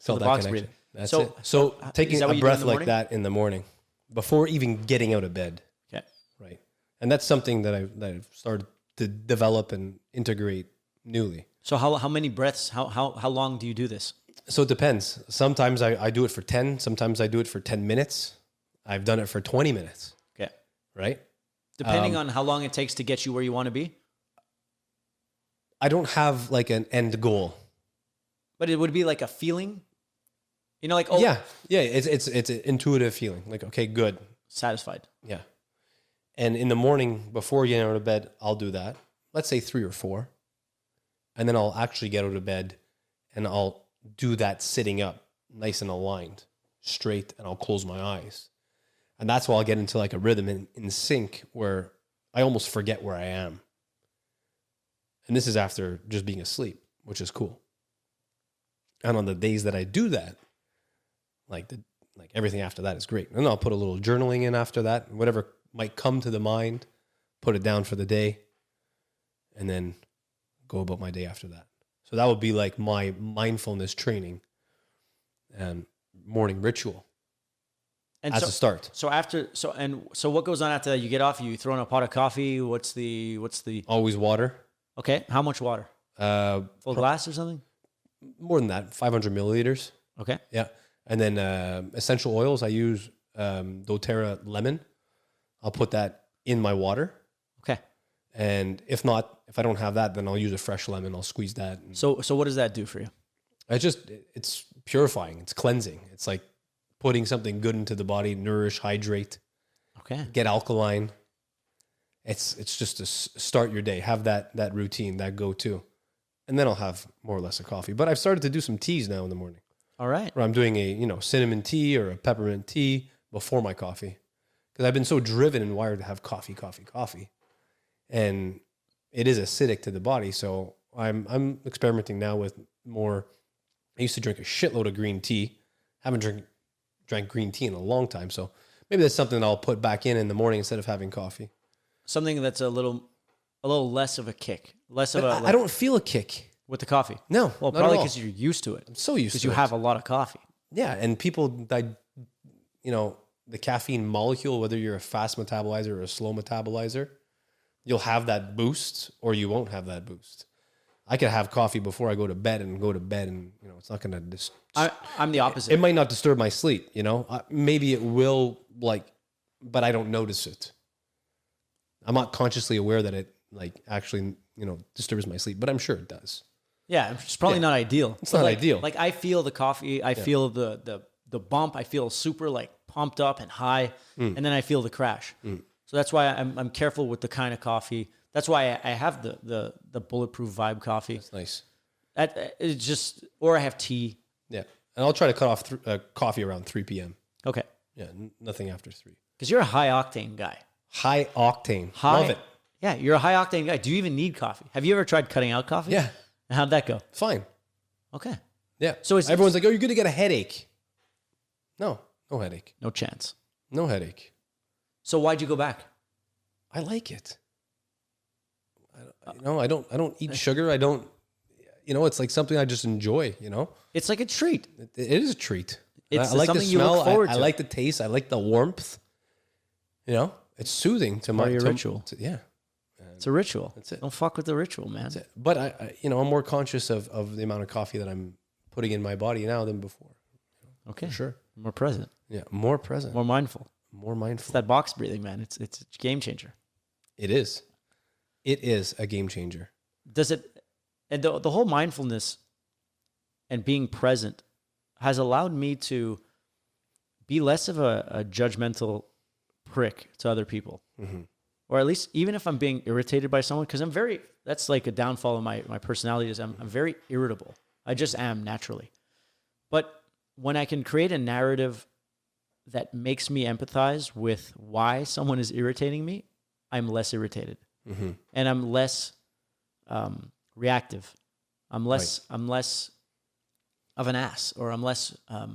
Felt the that box connection. breathing. That's So- it. So is taking that what a you do in breath the like morning? that in the morning before even getting out of bed, Okay. right? And that's something that I've started to develop and integrate newly. So how many breaths? How long do you do this? So it depends. Sometimes I do it for 10. Sometimes I do it for 10 minutes. I've done it for 20 minutes, Okay. right? Depending on how long it takes to get you where you want to be. I don't have like an end goal. But it would be like a feeling. You know, like, oh, Yeah. It's an intuitive feeling. Like, okay, good. satisfied. Yeah. And in the morning before getting out of bed, I'll do that. Let's say 3 or 4. And then I'll actually get out of bed and I'll do that sitting up, nice and aligned, straight, and I'll close my eyes. And that's why I'll get into like a rhythm in sync where I almost forget where I am. And this is after just being asleep, which is cool. And on the days that I do that, like everything after that is great. And I'll put a little journaling in after that, whatever might come to the mind, put it down for the day, and then go about my day after that. So that would be like my mindfulness training and morning ritual And as so, a start. so what goes on after that? You get off, you throw in a pot of coffee. What's the Always water. okay? How much water? Full glass or something? More than that, 500 milliliters. Okay. Yeah. And then essential oils, I use doTERRA lemon. I'll put that in my water. Okay. And if I don't have that, then I'll use a fresh lemon. I'll squeeze that. And So what does that do for you? it's purifying. It's cleansing. It's like putting something good into the body, nourish, hydrate, Okay. get alkaline. It's just to start your day. Have that routine, that go-to. And then I'll have more or less a coffee. But I've started to do some teas now in the morning. All right. Where I'm doing a cinnamon tea or a peppermint tea before my coffee. Because I've been so driven and wired to have coffee. And it is acidic to the body. So I'm experimenting now with more. I used to drink a shitload of green tea. Haven't drank green tea in a long time. So maybe that's something that I'll put back in the morning instead of having coffee. Something that's a little less of a kick, less of I don't feel a kick. with the coffee. No, Well, not probably at all. because you're used to it. I'm so used Because to you it. have a lot of coffee. Yeah, and people, the caffeine molecule, whether you're a fast metabolizer or a slow metabolizer, you'll have that boost or you won't have that boost. I could have coffee before I go to bed and it's not going to I'm the opposite. it might not disturb my sleep, maybe it will, but I don't notice it. I'm not consciously aware that it actually, disturbs my sleep, but I'm sure it does. Yeah, it's probably not ideal. It's But not ideal. Like I feel the coffee, I feel the bump, I feel super pumped up and high, and then I feel the crash. So that's why I'm careful with the kind of coffee. That's why I have the bulletproof vibe coffee. It's nice. It's just, or I have tea. Yeah. And I'll try to cut off coffee around 3 p.m. Okay, Yeah, nothing after 3. because you're a high octane guy. High octane. Love it. Yeah, you're a high octane guy. Do you even need coffee? Have you ever tried cutting out coffee? Yeah. And how'd that go? Fine. Okay. Yeah. So Everyone's like, oh, you're going to get a headache. No headache. No chance. No headache. So why'd you go back? I like it. I don't eat sugar. I don't, it's like something I just enjoy, It's like a treat. It is a treat. It's I like the something you smell. look forward I to. like the taste. I like the warmth. It's soothing to my ritual. Yeah. It's a ritual. That's it. Don't fuck with the ritual, man. That's it. But I'm more conscious of the amount of coffee that I'm putting in my body now than before. Okay. For sure. More present. Yeah. More present. More mindful. More It's mindful. that box breathing, man. It's a game changer. It is. It is a game changer. And the whole mindfulness and being present has allowed me to be less of a judgmental prick to other people. Mm-hmm. Or at least even if I'm being irritated by someone, because that's like a downfall of my personality is I'm very irritable. I just am naturally. But when I can create a narrative that makes me empathize with why someone is irritating me, I'm less irritated. Mm-hmm. And I'm less reactive. I'm less of an ass, or I'm less I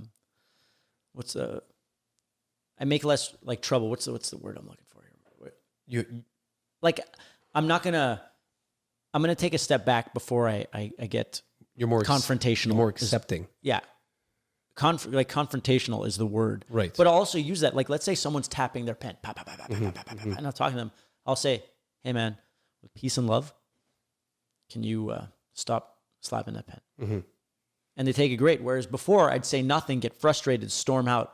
make less like trouble. What's the word I'm looking for here? I'm gonna take a step back before I get You're more confrontational. You're more accepting. Yeah. Confrontational is the word. Right. But I'll also use that. Like, let's say someone's tapping their pen. Pa, pa, pa, pa, pa, pa, pa, pa, pa, I'm not talking to them. I'll say, hey, man, with peace and love, can you stop slapping that pen? Mm-hmm. And they take it great. Whereas before, I'd say nothing, get frustrated, storm out,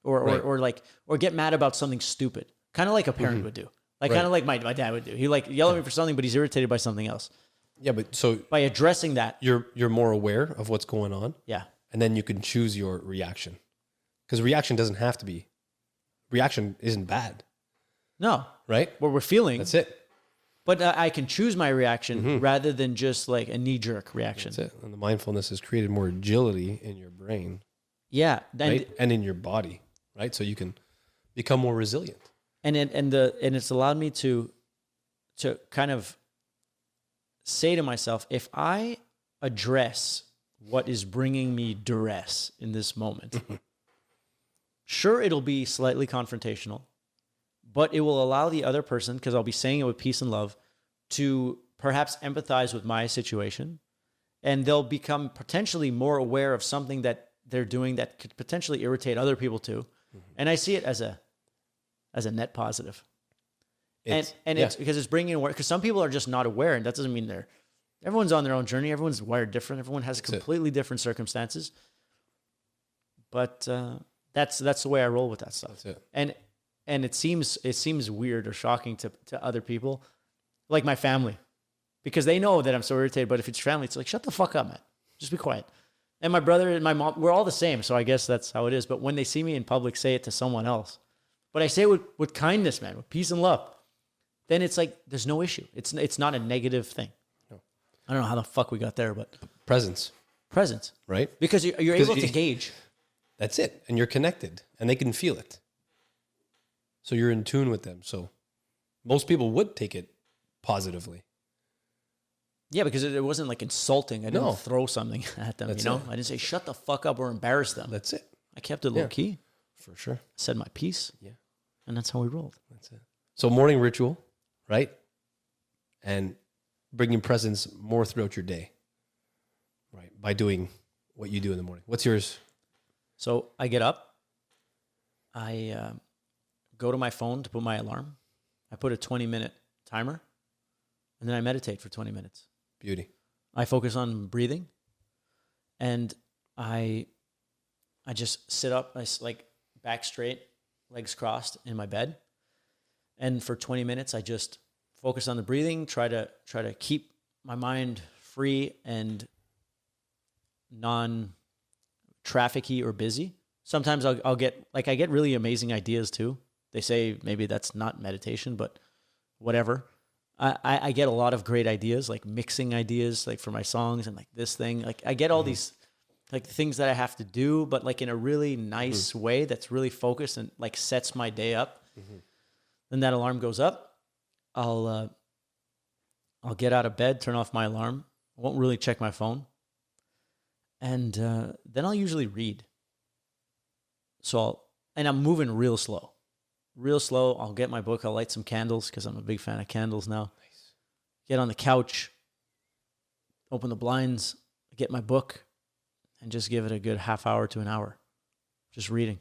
or get mad about something stupid. Kind of like a parent would do. Like, kind of like my dad would do. He like yell at me for something, but he's irritated by something else. Yeah, but so By addressing that, you're more aware of what's going on. yeah. And then you can choose your reaction. Because reaction doesn't have to be. Reaction isn't bad, No. right? What we're feeling. That's it. But I can choose my reaction rather than just like a knee-jerk reaction. That's it. And the mindfulness has created more agility in your brain, Yeah. right? And in your body, right? So you can become more resilient. And it's allowed me to kind of say to myself, if I address what is bringing me duress in this moment, sure, it'll be slightly confrontational, but it will allow the other person, because I'll be saying it with peace and love, to perhaps empathize with my situation, and they'll become potentially more aware of something that they're doing that could potentially irritate other people too. And I see it as a net positive. It's because it's bringing aware, because some people are just not aware, and that doesn't mean everyone's on their own journey. Everyone's wired different. Everyone has completely different circumstances. But that's the way I roll with that stuff. That's it. And it seems weird or shocking to other people, like my family, because they know that I'm so irritated. But if it's family, it's like, shut the fuck up, man. Just be quiet. And my brother and my mom, we're all the same. So I guess that's how it is. But when they see me in public, say it to someone else. But I say it with kindness, man, with peace and love. Then it's like, there's no issue. It's not a negative thing. No. I don't know how the fuck we got there, but Presence, right? Because you're able to gauge. That's it. And you're connected and they can feel it. So you're in tune with them. So most people would take it positively. Yeah, because it wasn't like insulting. I didn't No. throw something at them, That's you know? it. I didn't say, shut the fuck up or embarrass them. That's it. I kept it low key. For sure. Said my piece. Yeah. And that's how we rolled. That's it. So morning ritual, right? And bringing presence more throughout your day, right? By doing what you do in the morning. What's yours? So I get up. I go to my phone to put my alarm. I put a 20-minute timer. And then I meditate for 20 minutes. Beauty. I focus on breathing. And I just sit up, like back straight, legs crossed in my bed. And for 20 minutes, I just focus on the breathing, try to keep my mind free and non-trafficky or busy. Sometimes I get really amazing ideas too. They say maybe that's not meditation, but whatever. I get a lot of great ideas, like mixing ideas, like for my songs and like this thing. Like I get all these like things that I have to do, but like in a really nice way that's really focused and like sets my day up. Then that alarm goes up. I'll get out of bed, turn off my alarm. I won't really check my phone. And then I'll usually read. and I'm moving real slow. Real slow. I'll get my book. I'll light some candles because I'm a big fan of candles now. Nice. Get on the couch, open the blinds, get my book, and just give it a good half hour to an hour, just reading.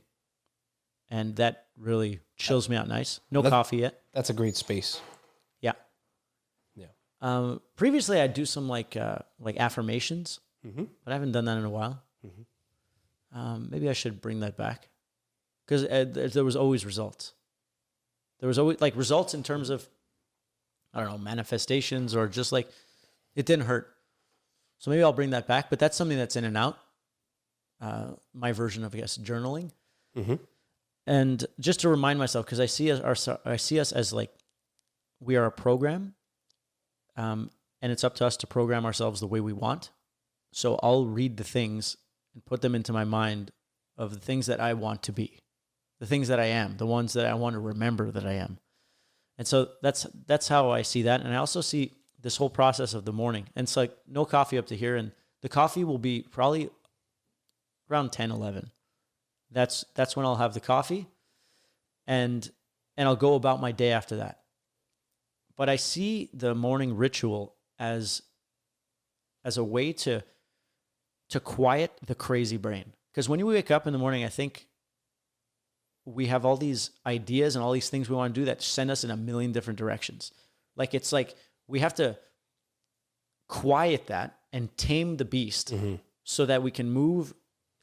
And that really chills me out nice. No coffee yet. That's a great space. Yeah. Yeah. Previously, I'd do some like affirmations, but I haven't done that in a while. Maybe I should bring that back because there was always results. There was always like results in terms of, I don't know, manifestations or just like it didn't hurt. So maybe I'll bring that back, but that's something that's in and out. My version of, I guess, journaling. And just to remind myself, because I see us as like, we are a program, and it's up to us to program ourselves the way we want. So I'll read the things and put them into my mind of the things that I want to be, the things that I am, the ones that I want to remember that I am. And so that's how I see that. And I also see this whole process of the morning. And it's like no coffee up to here. And the coffee will be probably around 10, 11. That's when I'll have the coffee. And I'll go about my day after that. But I see the morning ritual as a way to quiet the crazy brain. Because when you wake up in the morning, I think we have all these ideas and all these things we want to do that send us in a million different directions. Like it's like we have to quiet that and tame the beast so that we can move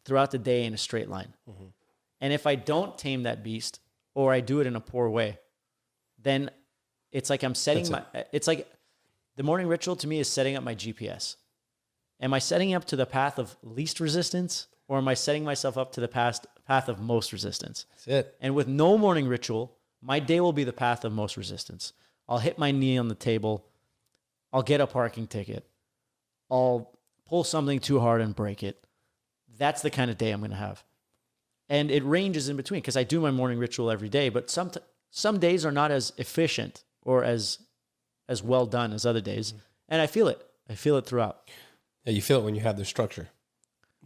throughout the day in a straight line. And if I don't tame that beast or I do it in a poor way, then it's like I'm setting it's like the morning ritual to me is setting up my GPS. Am I setting up to the path of least resistance or am I setting myself up to the path of most resistance? That's it. And with no morning ritual, my day will be the path of most resistance. I'll hit my knee on the table. I'll get a parking ticket. I'll pull something too hard and break it. That's the kind of day I'm going to have. And it ranges in between because I do my morning ritual every day, but some days are not as efficient or as well done as other days. And I feel it. I feel it throughout. Yeah, you feel it when you have the structure.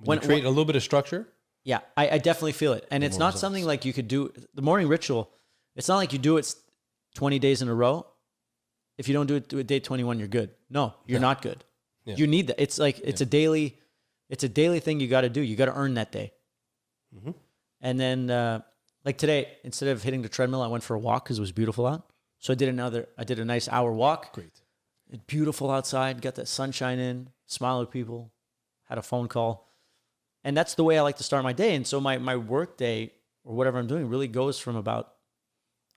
When you create a little bit of structure. Yeah, I definitely feel it. And it's not something like you could do. The morning ritual, it's not like you do it 20 days in a row. If you don't do it day 21, you're good. No, you're not good. Yeah. You need that. It's like, it's a daily thing you got to do. You got to earn that day. And then like today, instead of hitting the treadmill, I went for a walk because it was beautiful out. So I did a nice hour walk. Great. It's beautiful outside, got that sunshine in, smile at people, had a phone call. And that's the way I like to start my day. And so my work day or whatever I'm doing really goes from about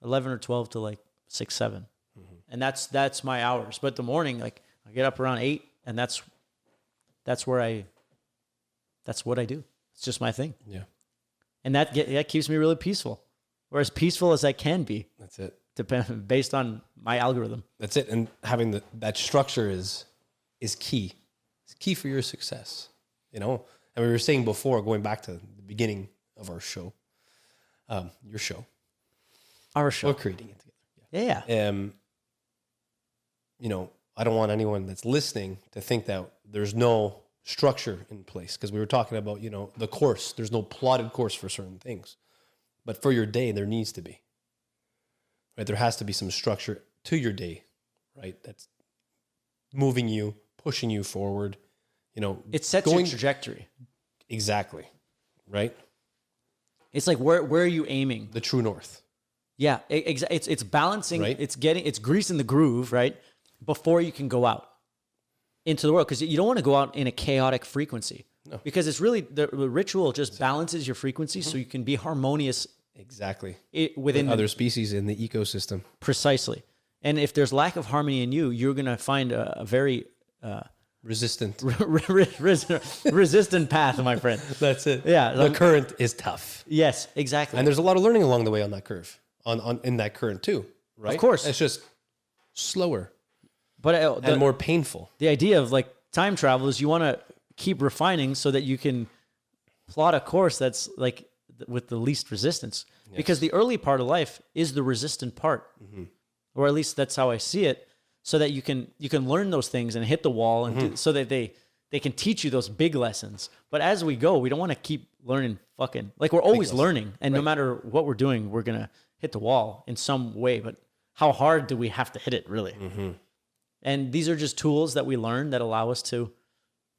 11 or 12 to like 6, 7. And that's my hours. But the morning, like I get up around 8 and that's what I do. It's just my thing. Yeah. And that keeps me really peaceful, or as peaceful as I can be. That's it. Based on my algorithm. That's it. And having that structure is key. It's key for your success. You know, and we were saying before, going back to the beginning of our show, your show, our show, we're creating it together. Yeah. You know, I don't want anyone that's listening to think that there's no structure in place because we were talking about, you know, the course. There's no plotted course for certain things, but for your day, there needs to be. Right, there has to be some structure to your day, right? That's moving you, pushing you forward. You know, it sets your trajectory. Exactly, right? It's like where are you aiming? The true north. Yeah, it's balancing. Right? It's greasing the groove, right? Before you can go out into the world, because you don't want to go out in a chaotic frequency. No. Because it's really the ritual just balances your frequency so you can be harmonious. Exactly. Within other species in the ecosystem. Precisely. And if there's lack of harmony in you, you're going to find a very resistant resistant path, my friend. That's it. Yeah. The current is tough. Yes, exactly. And there's a lot of learning along the way on that curve, in that current too, right? Of course. It's just slower, but and more painful. The idea of like time travel is you want to keep refining so that you can plot a course that's like with the least resistance. Yes. Because the early part of life is the resistant part, or at least that's how I see it. So that you can learn those things and hit the wall, and so that they can teach you those big lessons. But as we go, we don't want to keep learning fucking, like we're always Ridiculous. learning. And no matter what we're doing, we're going to hit the wall in some way. But how hard do we have to hit it really? Mm-hmm. And these are just tools that we learn that allow us to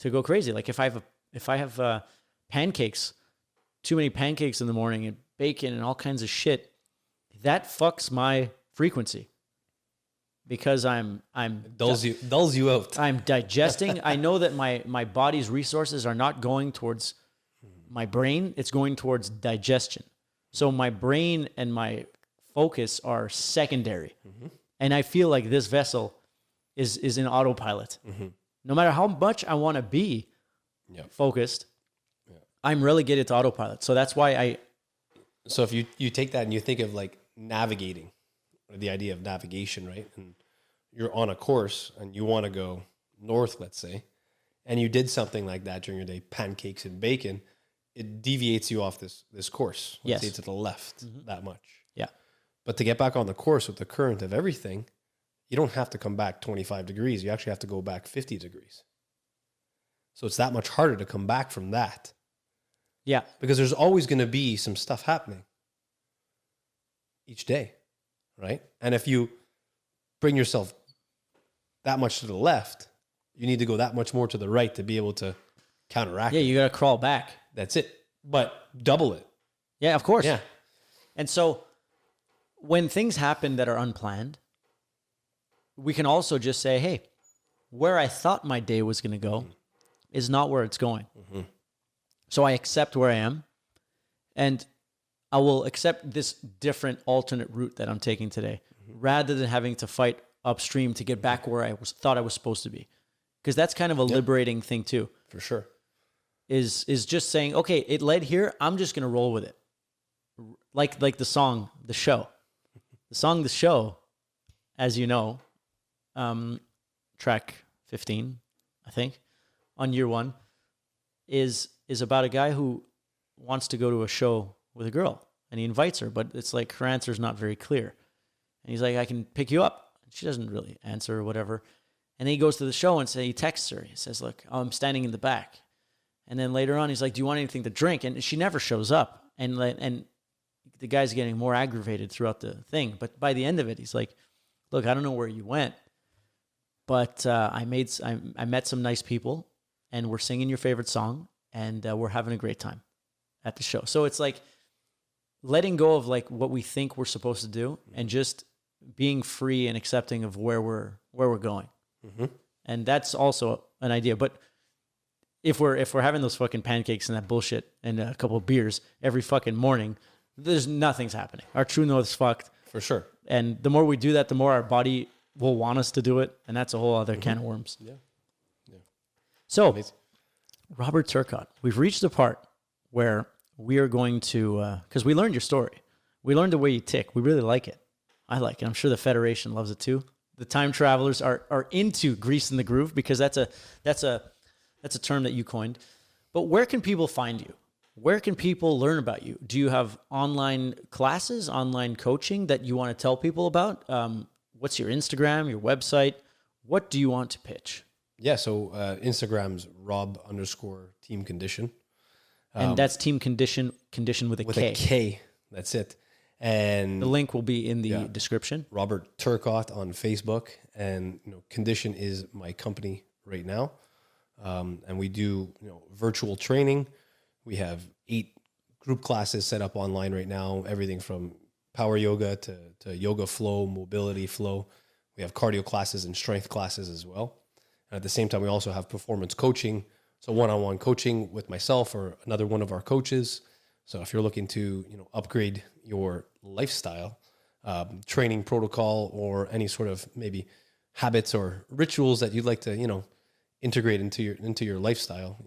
go crazy. Like if I have pancakes, too many pancakes in the morning and bacon and all kinds of shit, that fucks my frequency because I'm Dulls you out. I'm digesting. I know that my body's resources are not going towards my brain. It's going towards digestion. So my brain and my focus are secondary. And I feel like this vessel is in autopilot. No matter how much I want to be focused, I'm relegated to autopilot. So that's why So if you take that and you think of like navigating, or the idea of navigation, right? And you're on a course and you want to go north, let's say, and you did something like that during your day, pancakes and bacon, it deviates you off this course. Let's say to the left that much. Yeah. But to get back on the course with the current of everything, you don't have to come back 25 degrees. You actually have to go back 50 degrees. So it's that much harder to come back from that. Yeah. Because there's always going to be some stuff happening each day, right? And if you bring yourself that much to the left, you need to go that much more to the right to be able to counteract Yeah, it. you got to crawl back. That's it. But double it. Yeah, of course. Yeah. And so when things happen that are unplanned, we can also just say, hey, where I thought my day was going to go is not where it's going. So I accept where I am, and I will accept this different alternate route that I'm taking today, rather than having to fight upstream to get back where I thought I was supposed to be. Because that's kind of a liberating thing too. For sure. Is just saying, okay, it led here, I'm just going to roll with it. Like the song, The Show. The song, The Show, as you know, track 15, I think, on year one, is about a guy who wants to go to a show with a girl, and he invites her, but it's like her answer is not very clear. And he's like, I can pick you up. She doesn't really answer or whatever. And then he goes to the show and he texts her. He says, look, I'm standing in the back. And then later on, he's like, do you want anything to drink? And she never shows up. And the guy's getting more aggravated throughout the thing. But by the end of it, he's like, look, I don't know where you went, but I met some nice people, and we're singing your favorite song, and we're having a great time at the show. So it's like letting go of like what we think we're supposed to do, and just being free and accepting of where we're going. And that's also an idea. But if we're having those fucking pancakes and that bullshit and a couple of beers every fucking morning, there's nothing's happening. Our true north is fucked. For sure. And the more we do that, the more our body will want us to do it. And that's a whole other can of worms. Yeah. So, Amazing. Robert Turcotte, we've reached the part where we are going to, because we learned your story. We learned the way you tick. We really like it. I like it. I'm sure the Federation loves it too. The time travelers are into greasing the groove, because that's a term that you coined. But where can people find you? Where can people learn about you? Do you have online classes, online coaching that you want to tell people about? What's your Instagram, your website? What do you want to pitch? Yeah. So Instagram's Rob_Team Condition. And that's Team Condition with a With K. a K. That's it. And The link will be in the description. Robert Turcotte on Facebook, and Condition is my company right now, and we do virtual training. We have 8 group classes set up online right now. Everything from power yoga to yoga flow, mobility flow. We have cardio classes and strength classes as well. And at the same time, we also have performance coaching, so one-on-one coaching with myself or another one of our coaches. So if you're looking to upgrade your lifestyle, training protocol, or any sort of maybe habits or rituals that you'd like to integrate into your lifestyle,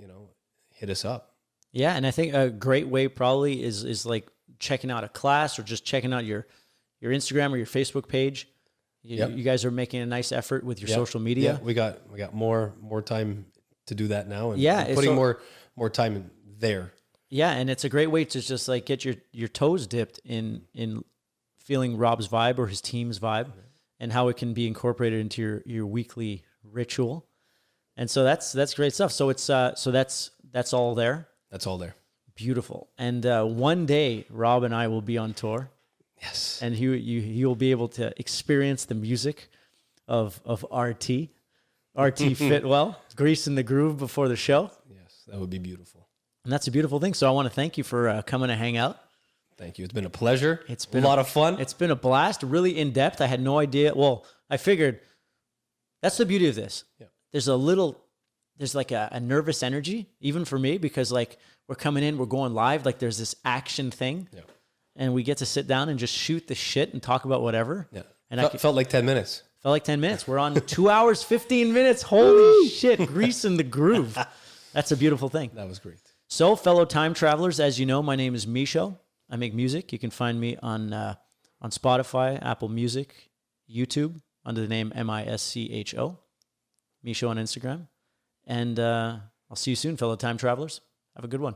hit us up. Yeah, and I think a great way probably is like checking out a class, or just checking out your Instagram or your Facebook page. You guys are making a nice effort with your social media. Yeah, we got more time to do that now, and Yeah, and putting so- more time in there. Yeah, and it's a great way to just like get your toes dipped in feeling Rob's vibe or his team's vibe, and how it can be incorporated into your weekly ritual. And so that's great stuff. So it's that's all there. That's all there. Beautiful. And one day, Rob and I will be on tour. Yes. And he will be able to experience the music of RT. RT fit well, grease in the groove before the show. Yes, that would be beautiful. And that's a beautiful thing. So I want to thank you for coming to hang out. Thank you. It's been a pleasure. It's been a lot of fun. It's been a blast, really in depth. I had no idea. Well, I figured that's the beauty of this. Yeah. There's like a nervous energy, even for me, because like we're coming in, we're going live. Like there's this action thing. Yeah. And we get to sit down and just shoot the shit and talk about whatever. Yeah. And felt like 10 minutes. Felt like 10 minutes. We're on 2 hours, 15 minutes. Holy shit. Grease in the groove. That's a beautiful thing. That was great. So, fellow time travelers, as you know, my name is MISCHO. I make music. You can find me on Spotify, Apple Music, YouTube under the name MISCHO. MISCHO on Instagram. And I'll see you soon, fellow time travelers. Have a good one.